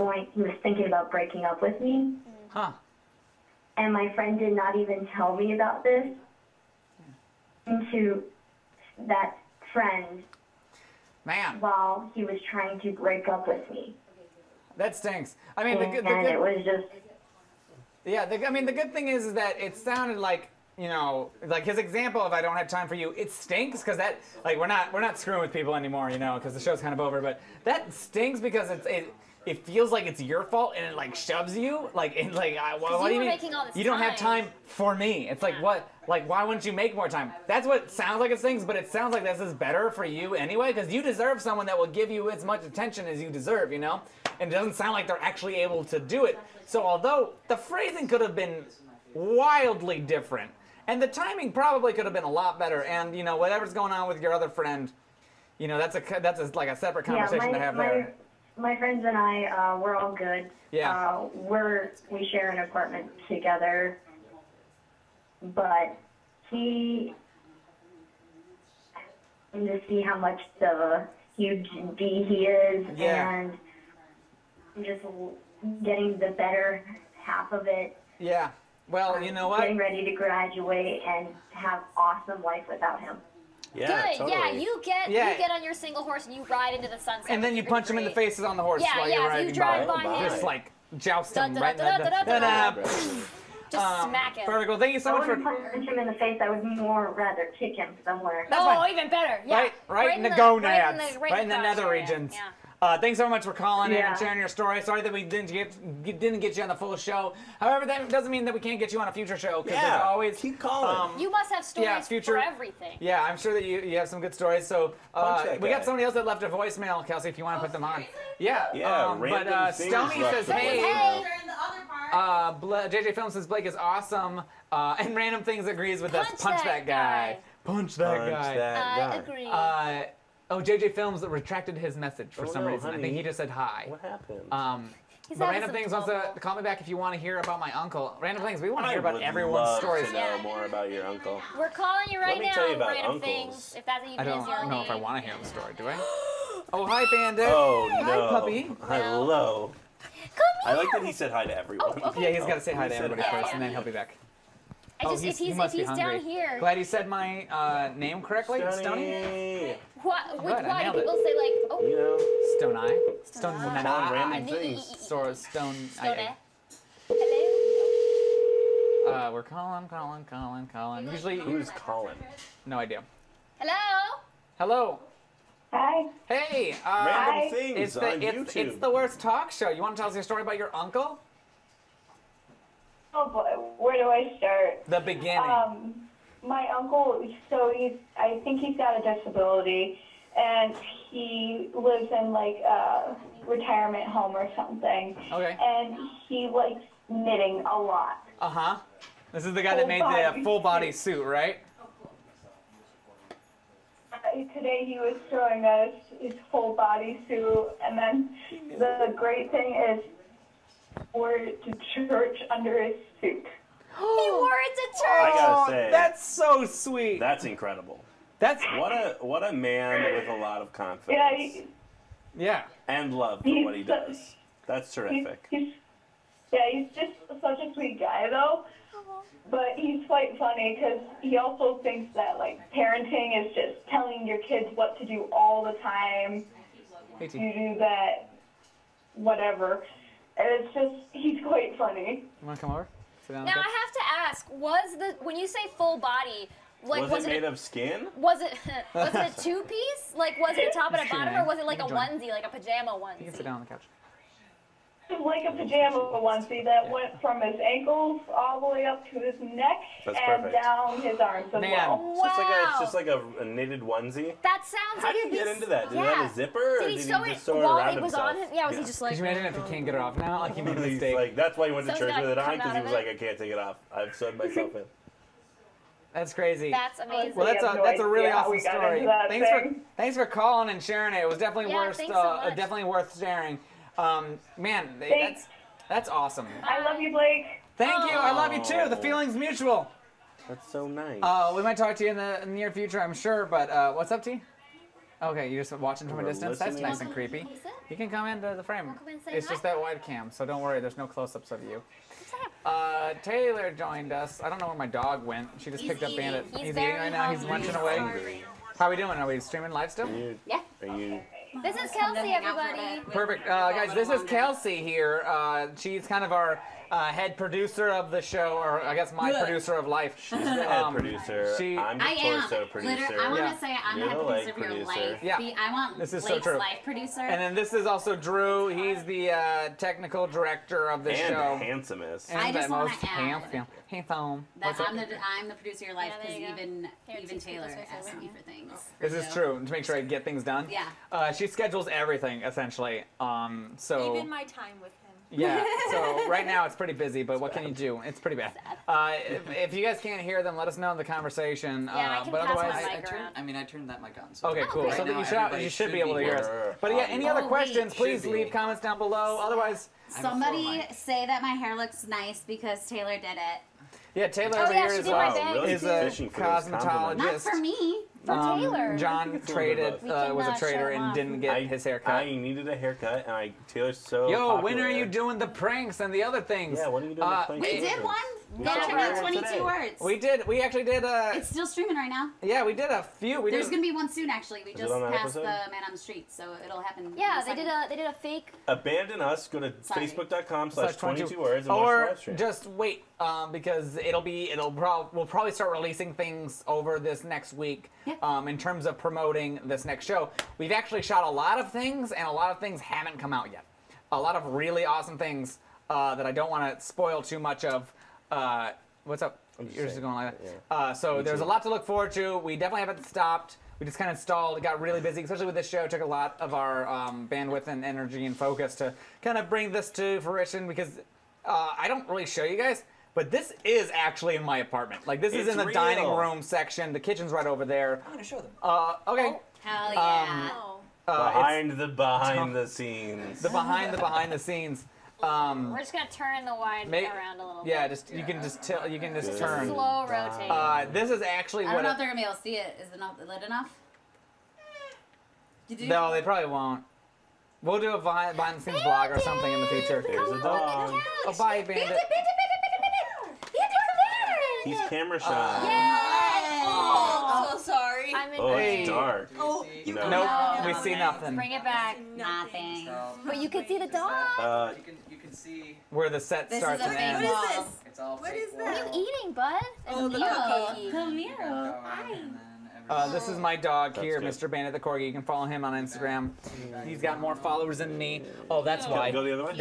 thinking about breaking up with me. Huh. And my friend did not even tell me about this. Into that friend. Man. While he was trying to break up with me. That stinks. I mean, and it was just. Yeah, I mean, the good thing is that it sounded like, you know, like his example of "I don't have time for you." It stinks because that, like, we're not screwing with people anymore, you know, because the show's kind of over. But that stinks because it feels like it's your fault, and it like shoves you, like, in like, what do you were mean? making all this You don't have time. time for me. It's like, what? Like, why wouldn't you make more time? That's what it sounds like it stings, but it sounds like this is better for you anyway, because you deserve someone that will give you as much attention as you deserve, you know? And it doesn't sound like they're actually able to do it. So although the phrasing could have been wildly different, and the timing probably could have been a lot better, and, you know, whatever's going on with your other friend, you know, that's like a separate conversation to have there. my friends and I, we're all good. Yeah. We share an apartment together, but he to see how much the huge D he is, and I'm just getting the better half of it. Yeah. Well, you know what? Getting ready to graduate and have awesome life without him. Yeah, Good. totally. Yeah, you get on your single horse and you ride into the sunset. And then you punch him in the faces on the horse Yeah, while yeah, you're if you riding drive by. by him. Just like joust him right in Da-da-da-da-da-da-da. the... Just smack him. Perfect. Well, thank you so much for... I wouldn't punch him in the face. I would more rather kick him somewhere. Oh, even better. Yeah. Right in the gonads. Right in the nether crotch area. regions. Yeah. Thanks so much for calling in Yeah. and sharing your story. Sorry that we didn't get you on the full show. However, that doesn't mean that we can't get you on a future show, because there's always... keep calling. You must have stories for everything. Yeah, I'm sure that you have some good stories. So that we guy. got somebody else that left a voicemail, Kelsey, if you want to put them on. Yeah. Yeah, but random things Stoney left says, a hey. JJ Film says Blake is awesome. And Random Things agrees with us. Punch that guy. Punch that guy. I agree. JJ Films retracted his message for some reason. I honey. think he just said hi. What happened? He's But having Random some Things wants to trouble. call me back if you want to hear about my uncle. Random Things, we want to I hear about would everyone's love stories. to know more about your uncle. We're calling you right Let me now, tell you about Random uncles. Things. If that's what you I don't is your know name. if I want to hear the story, do I? Oh, hi, Bandit. Oh, no. Hi, puppy. Hello. I like that he said hi to everyone. Yeah, he's got to say hi He to said everybody hi. first, and then he'll be back. If he must be he's hungry. down here. Glad you said my name correctly, Stoney. Why Good, I do nailed people it. say like, oh, You know, Stone Eye. Stone Stone Eye. Eye. random things. Stone Stone Eye. Hello? We're calling. Usually, who's calling? no idea. Hello? Hello. Hi. Hey. Random things it's on it's YouTube. the worst talk show. You want to tell us your story about your uncle? Oh boy, where do I start? The beginning. My uncle, so I think he's got a disability, and he lives in like a retirement home or something. Okay. And he likes knitting a lot. Uh-huh. This is the guy that made the full body suit, right? Today he was showing us his full body suit, and then the great thing is wore it to church under his suit. He wore it to church. I gotta say, that's so sweet. That's incredible. That's what a man with a lot of confidence. Yeah, Yeah. And love for what he does. That's terrific. he's just such a sweet guy, though. But he's quite funny because he also thinks that like parenting is just telling your kids what to do all the time. You do that, whatever. And it's just, he's quite funny. You want to come over? Sit down. Now I have to ask, when you say full body, like was it made of skin? Was it a two-piece? Like was it a top and a bottom, or was it like a You can join. onesie, like a pajama onesie? You can sit down on the couch. It was like a pajama onesie that went from his ankles all the way up to his neck That's and perfect. down his arms as well. It's just like a knitted onesie. That sounds How like did he it'd get be- into that? Did he yeah. have a zipper, or Did did he he sew just it sew it while around it was himself? on him? Yeah, was he just like? Could you imagine if he can't get it off now? Like he made a He's mistake. like, that's why he went to Something's church with it gonna on, come because he out was of like, I can't take it off. I've sewed myself in. That's crazy. That's amazing. Well, that's a really awesome we got story. into that Thanks for calling and sharing it. It was definitely Yeah, worth thanks so much. definitely worth sharing. Man, Thanks. that's awesome. I love you, Blake. Thank you. I love you too. The feeling's mutual. That's so nice. We might talk to you in the near future, I'm sure. But what's up, T? Okay, you're just watching from a We're distance. That's listening. nice and creepy. Come sit. You can come into the frame. come and say It's hi. just that wide cam, so don't worry. There's no close-ups of you. Taylor joined us. I don't know where my dog went. She just He's picked up eating. Bandit. He's eating very right now. He's hungry. munching He's away. hungry. How are we doing? Are we streaming live still? Yeah. Are you? This is Kelsey, everybody. Perfect. Guys, this is Kelsey here. She's kind of our head producer of the show, or I guess my producer of life. She's the head producer. I'm the I am. torso producer. I want to Yeah. say I'm You're the head the producer leg of your producer. life. Yeah. I want This is so Blake's true. life producer. And then this is also Drew. He's the technical director of the And show. handsomest. I And just the wanna most add handsome. Handsome. that What's up? I'm the producer of your life Yeah, there because you go. even Here, Taylor this way, asks right me here. for things. This is true, to make sure I get things done. Yeah. She schedules everything, essentially. So Even my time with him. Yeah, so right now it's pretty busy, but what can you do? It's pretty bad. If you guys can't hear them, let us know in the conversation. Yeah, I can but pass otherwise, my mic around. I mean, I turned that mic on. So okay, cool. Right So now, you should be able to hear us. But yeah, any other questions, please leave comments down below. Otherwise, Somebody say that my hair looks nice because Taylor did it. yeah, Taylor over here is a fishing for those cosmetologist. Not for me. For Taylor. John traded was a trader and didn't get his haircut. I needed a haircut, and Taylor's so Yo, popular. when are you doing the pranks and the other things? Yeah, when are you doing the pranks? We did one. We That saw turned out it 22 today. words. We actually did It's still streaming right now. yeah, we did a few. There's gonna be one soon actually. We Is it just on that passed episode? the man on the street, so it'll happen. Yeah, in a they did a fake. Abandon us. Go to Sorry. facebook.com/22 words and watch the or live stream. just wait because we'll probably start releasing things over this next week in terms of promoting this next show. We've actually shot a lot of things and a lot of things haven't come out yet. A lot of really awesome things that I don't want to spoil too much of. What's up? You're just going like that. Yeah. So Me there's too. a lot to look forward to. We definitely haven't stopped. We just kind of stalled. It got really busy, especially with this show. It took a lot of our bandwidth and energy and focus to kind of bring this to fruition because I don't really show you guys, but this is actually in my apartment. Like this is It's in the real. dining room section. The kitchen's right over there. I'm gonna show them. Okay. Hell yeah. Behind the scenes. The behind the scenes. We're just gonna turn the wide around a little bit. Yeah, you can just turn. Slow rotate. This is actually I what. don't know if they're gonna be able to see it. Is it not lit enough? No, they probably won't. We'll do a behind the scenes vlog or something in the future. There's a dog. Oh, bye, Bandit. He's camera shy. Oh, I'm so sorry. Oh, it's dark. Oh, Nope, we see nothing. Bring it back. Nothing. But you can see the dog. You can see Where the set starts and ends. What is this? it's all What fake is walls. that? What are you eating, bud? Oh, the cookie. Camille. This is my dog That's here, good. Mr. Bandit the Corgi. You can follow him on Instagram. He's got more followers than me. Oh, that's why. Go the other way.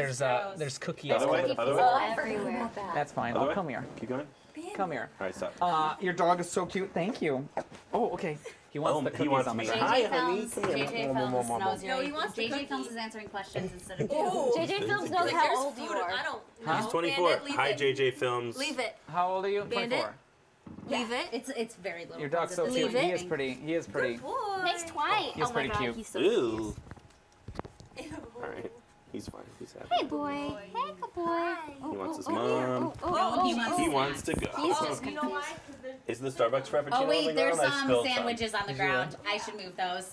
There's cookies Other all way, over the other floor. way. Everywhere. That's fine. Other Oh, way. come here. Keep going. Come here. All right, stop. Your dog is so cute. Thank you. Oh, okay. He wants the cookies he wants on the me. ground. Hi, JJ honey. Films, Come here. JJ Films knows No, he wants the JJ cookie. Films is answering questions instead of Oh. you. JJ Films knows how old you are. I don't Huh? He's 24. Bandit, leave Hi, it. JJ Films. Leave it. How old are you? Bandit? 24. Leave it. It's very little. Your dog's so It's cute. a He thing. is pretty. He is pretty. Boy. Next twice. He's oh pretty my God, cute. he's so Ooh. All right. He's fine. He's happy. Hey, boy. Hey, good boy. He wants his mom. He wants to go. He's just You know why? 'Cause Is the Starbucks Frappuccino Oh on wait, the there's ground? I some spilled sandwiches on the ground. I should move those.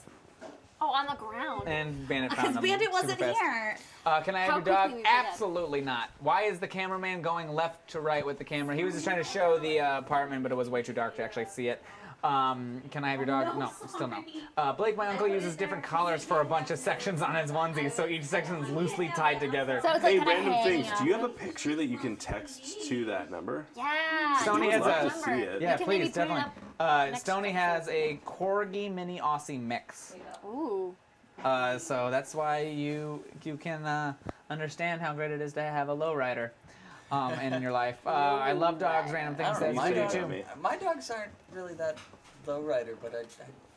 Oh, on the ground. And Bandit found Because them Bandit super wasn't fast. here. Can I have How your dog? quickly we forget. Absolutely not. Why is the cameraman going left to right with the camera? He was just trying to show the apartment, but it was way too dark to actually see it. Can I have your dog? No, still no. Blake, my uncle, uses different colors for a bunch of sections on his onesie, so each section is loosely tied together. So it's Hey, like kinda random hanging things. off Do you of have a picture that you can text to that number? Yeah. Stoney I would has love to see it. Yeah, We can maybe please, put it definitely. up next Stoney has a Corgi Mini Aussie mix. Ooh. So that's why you can understand how great it is to have a lowrider in your life. I love dogs, random things. I don't know, That's you too. my dogs aren't really that low rider, but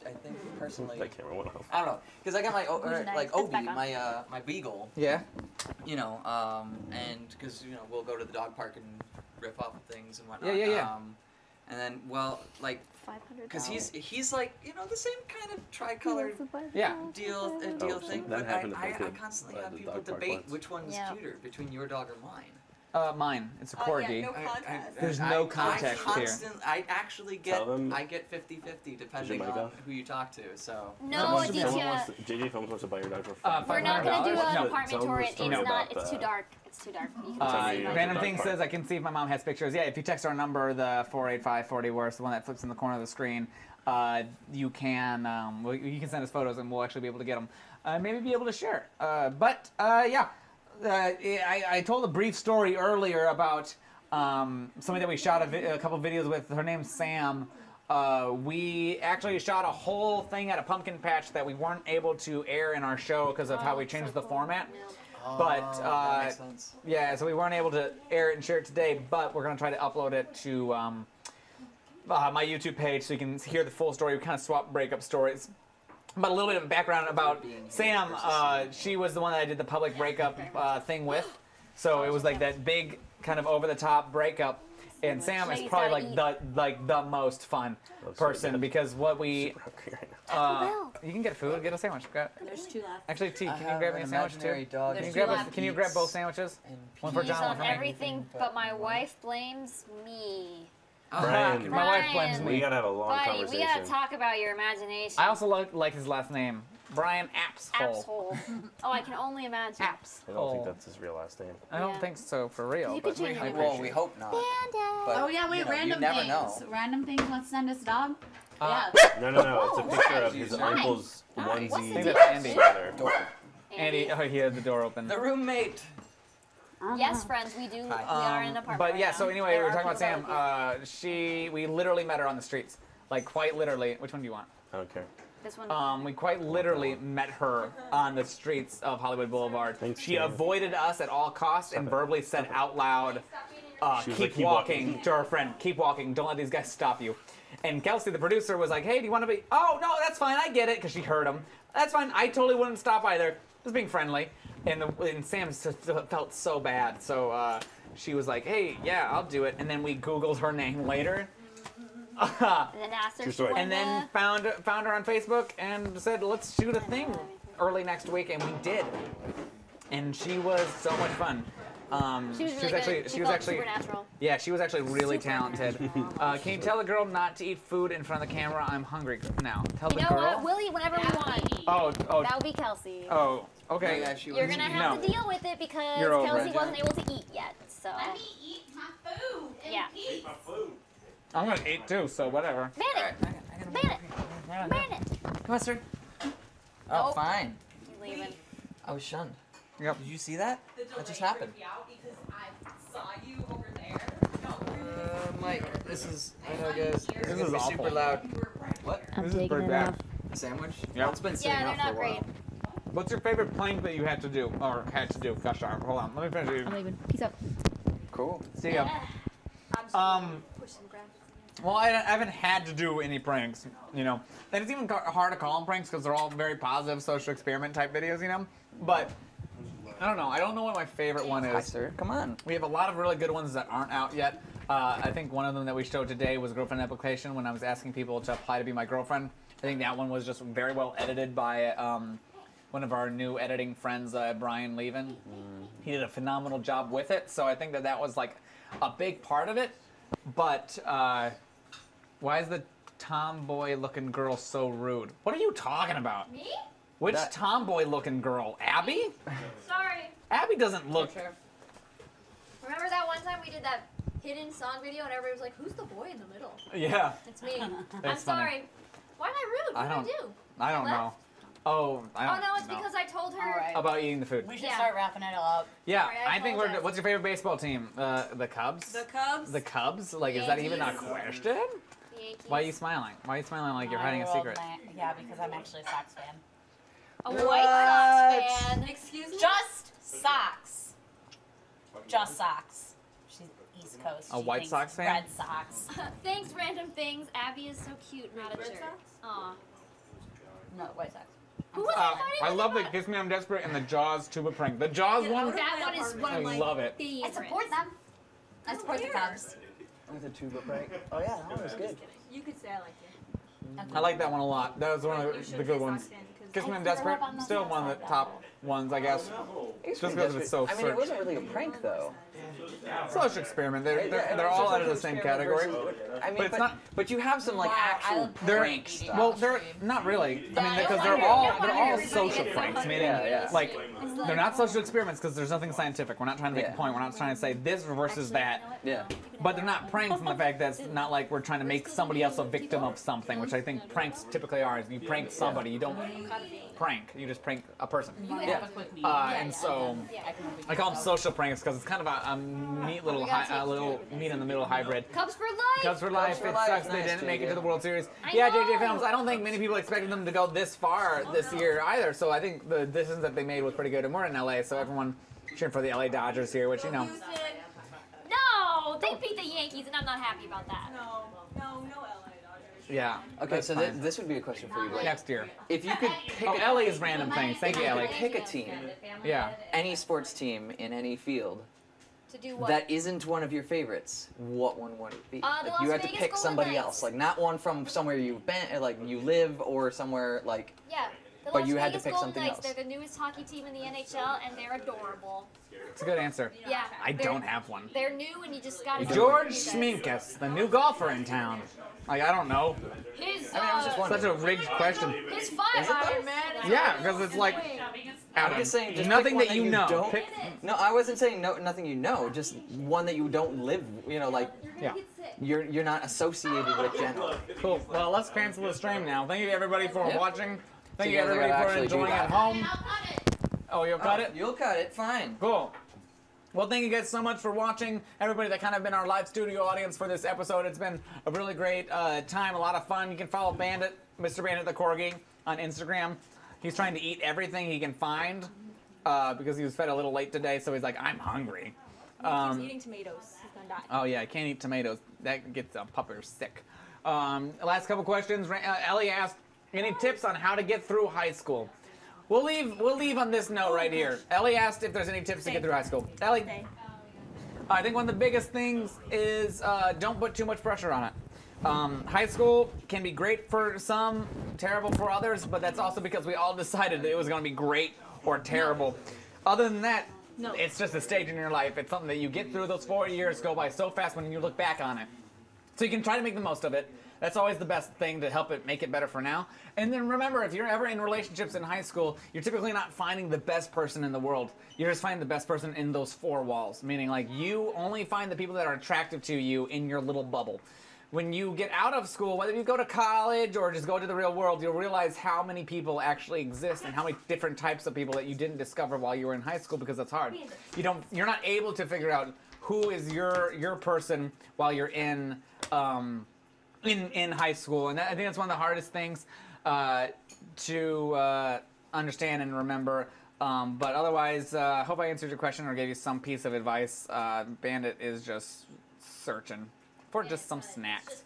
I think personally. That camera went off. I don't know, because I got my like Obi, back on. my beagle. Yeah. You know, and because we'll go to the dog park and riff off of things and whatnot. Yeah. And then like. Because he's like the same kind of tricolored deal thing. that But happened to I Pumpkin constantly at have the people dog park debate once. which one's Yeah. cuter between your dog or mine. Mine. It's a Corgi. no contest. There's no context here. I actually get Tell them- 50-50 depending mic on off? who you talk to. So No, I think JJ Films wants to buy your dog for we're not gonna do $500. an apartment tour. It's Tell them not. about It's too that. dark. It's too dark. You can Tell just me see my Random dog thing park. says I can see if my mom has pictures. Yeah, if you text our number, the 48540 worst, the one that flips in the corner of the screen, you can you can send us photos and we'll actually be able to get them. Maybe be able to share. I told a brief story earlier about somebody that we shot a couple videos with. Her name's Sam. We actually shot a whole thing at a pumpkin patch that we weren't able to air in our show because of how we changed the format. But that makes sense. yeah, so we weren't able to air it and share it today. But we're gonna try to upload it to my YouTube page so you can hear the full story. We kind of swap breakup stories. But a little bit of background about Sam. She was the one that I did the public breakup thing with. So it was like that big kind of over the top breakup. And Sam is probably like the most fun person because what we you can get food, get a sandwich. There's 2 left. Actually, T, can you grab me a sandwich too? Dog. Can you grab both sandwiches? One for John, one for me. Everything, but my wife blames me. Brian, my wife blames me. We gotta have a long Buddy, conversation. we gotta talk about your imagination. I also like his last name, Brian Apshole. Apshole. Oh, I can only imagine. I don't think that's his real last name. I don't think so for real. You but could change I it. Well, we hope not. But, Oh yeah, wait, you know, random you never things. know. Random things. Let's send us dog. Yeah. No. It's a picture of his Why? uncle's Why? What's onesie the deal? Andy. sweater. Andy, oh, he had the door open. The roommate. Yes, friends, we do. We are in an apartment. But yeah, right so now. anyway, There we were are talking about people Sam. We literally met her on the streets, like quite literally. Which one do you want? I don't care. This one. We quite literally met her on the streets of Hollywood Boulevard. She avoided us at all costs and verbally said out loud, keep walking to her friend. Keep walking. Don't let these guys stop you. And Kelsey, the producer, was like, hey, do you want to be... Oh, no, that's fine. I get it, because she heard him. That's fine. I totally wouldn't stop either. Just being friendly. And Sam felt so bad. So she was like, hey, yeah, I'll do it. And then we Googled her name later. And then asked her if she wanted And then found her on Facebook and said, let's shoot a thing early next week. And we did. And she was so much fun. She was really good. She felt supernatural. Yeah, she was actually really talented. Can you tell the girl not to eat food in front of the camera? I'm hungry now. Tell the You know girl. what? We'll eat whenever we want. Oh. That would be Kelsey. Oh, okay. Yeah, You're gonna have to deal with it because You're over Kelsey it. wasn't able to eat yet. So. Let me eat my food. Yeah. Eat my food. I'm gonna eat too, so whatever. Man it. Come on, sir. Oh, Nope. fine. You leaving? I was shunned. Yep. Did you see that? That just happened. Mike, this is, I know guys, this is gonna be awful. super loud. What? This is pretty bad. A sandwich? Yeah. It's been sitting Yeah, out they're for a not while. great. What's your favorite plank that you had to do, or had to do? Gosh darn, hold on, let me finish I'm eating. leaving. Peace out. Cool. See ya. Well, I haven't had to do any pranks, you know. And it's even hard to call them pranks because they're all very positive social experiment type videos, you know. But I don't know. I don't know what my favorite one is. Hi, sir. Come on. We have a lot of really good ones that aren't out yet. I think one of them that we showed today was girlfriend application when I was asking people to apply to be my girlfriend. I think that one was just very well edited by one of our new editing friends, Brian Levin. He did a phenomenal job with it, so I think that was like a big part of it. But why is the tomboy-looking girl so rude? What are you talking about? Me? Which tomboy-looking girl? Abby? Sorry. Abby doesn't look... Remember that one time we did that hidden song video and everybody was like, who's the boy in the middle? Yeah. It's me. I'm That's funny. sorry. Why am I rude? What did I do? I don't know. Oh, I don't Oh, no, it's because I told her. about eating the food. We should start wrapping it up. Yeah, Sorry, I think apologize. what's your favorite baseball team? The Cubs? The Cubs? The Cubs? Like, is that even a Yankees. question? The Yankees. Why are you smiling? Why are you smiling like you're hiding a secret? Yeah, because I'm actually a Sox fan. A White Sox fan. Excuse me? Just Sox. Just Sox. She's East Coast. A She White thinks Sox fan? Red Sox. Thanks, random things. Abby is so cute, not a Red jerk. Sox? Aw. No, White Sox. Who was I fighting I with love the the Kiss Me I'm Desperate and the Jaws tuba prank. The Jaws one? That one is one I of my love it. favorites. I support them. I support the Cubs. With a tuba prank. Oh yeah, that one was good. You could say I like it. I like that one a lot. That was one You of should the be a good Sox ones. fan because- Kiss Me I'm I grew up Desperate, on the still Sox one of like the that. top ones, I guess. Just because it's so I mean, it wasn't really a prank though. social experiment. They're all under the same category. I mean, but it's not. But you have some like actual They're prank stuff. well, they're not really. I mean, because they're all social pranks. Meaning, like, they're not social experiments because there's nothing scientific. We're not trying to make a point. We're not trying to say this versus that. Yeah. But they're not pranks in the fact that it's not like we're trying to make somebody else a victim of something, which I think pranks typically are. Is you prank somebody, you don't prank. You just prank a person. And so I call them social pranks because it's kind of a neat little little meet in the middle hybrid. Cubs for life. Cubs for life. It sucks they didn't make it to the World Series. Yeah, JJ Films. I don't think many people expected them to go this far this year either. So I think the distance that they made was pretty good. And we're in LA, so everyone cheering for the LA Dodgers here, which you know. No, they beat the Yankees, and I'm not happy about that. No LA Dodgers. Yeah. Okay, so this would be a question for you, Blake. Next year. If you could pick Ellie's random things. Thank you, Ellie. Pick a team. Yeah. Any sports team in any field. To do what? That isn't one of your favorites. What one would it be? The Like, Las you had to Vegas pick Golden somebody Knights. else, like not one from somewhere you've been, like you live, or somewhere like. Yeah. The But Las you had to Vegas pick Golden something Knights, else. They're the newest hockey team in the NHL, and they're adorable. It's a good answer. Yeah. I don't have one. They're new, and you just gotta. George do this. Schminkus, the new golfer in town. Like, I don't know. His, Such a rigged question. His 5 Iron Man. Yeah, because it's like I'm just saying, just nothing pick that one you know. Don't, Pick- no, I wasn't saying nothing you know. Just one that you don't live. You know, like Yeah. you're not associated with general. Cool. Well, let's cancel the stream now. Thank you everybody for Yep. watching. Thank So you you guys everybody gotta for actually do enjoying that. at home. Oh, you'll cut it? You'll cut it. Fine. Cool. Well, thank you guys so much for watching. Everybody that kind of been our live studio audience for this episode. It's been a really great time, a lot of fun. You can follow Bandit, Mr. Bandit the Corgi, on Instagram. He's trying to eat everything he can find because he was fed a little late today, so he's like, I'm hungry. He's eating tomatoes. He's gonna die. Oh yeah, I can't eat tomatoes. That gets a pupper sick. Last couple questions. Ellie asked, any tips on how to get through high school? We'll leave on this note right here. Ellie asked if there's any tips to get through high school. Ellie, I think one of the biggest things is don't put too much pressure on it. High school can be great for some, terrible for others, but that's also because we all decided that it was going to be great or terrible. Other than that, it's just a stage in your life. It's something that you get through. Those 4 years go by so fast when you look back on it. So you can try to make the most of it. That's always the best thing to help it make it better for now. And then remember, if you're ever in relationships in high school, you're typically not finding the best person in the world. You're just finding the best person in those 4 walls. Meaning, like, you only find the people that are attractive to you in your little bubble. When you get out of school, whether you go to college or just go to the real world, you'll realize how many people actually exist and how many different types of people that you didn't discover while you were in high school, because that's hard. You're not able to figure out who is your person while you're in high school, and I think that's one of the hardest things to understand and remember. But otherwise, I hope I answered your question or gave you some piece of advice. Bandit is just searching for just some snacks.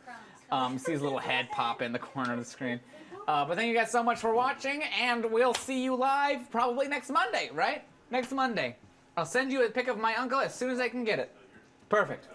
You see his little head pop in the corner of the screen. But thank you guys so much for watching, and we'll see you live probably next Monday, right? Next Monday. I'll send you a pic of my uncle as soon as I can get it. Perfect.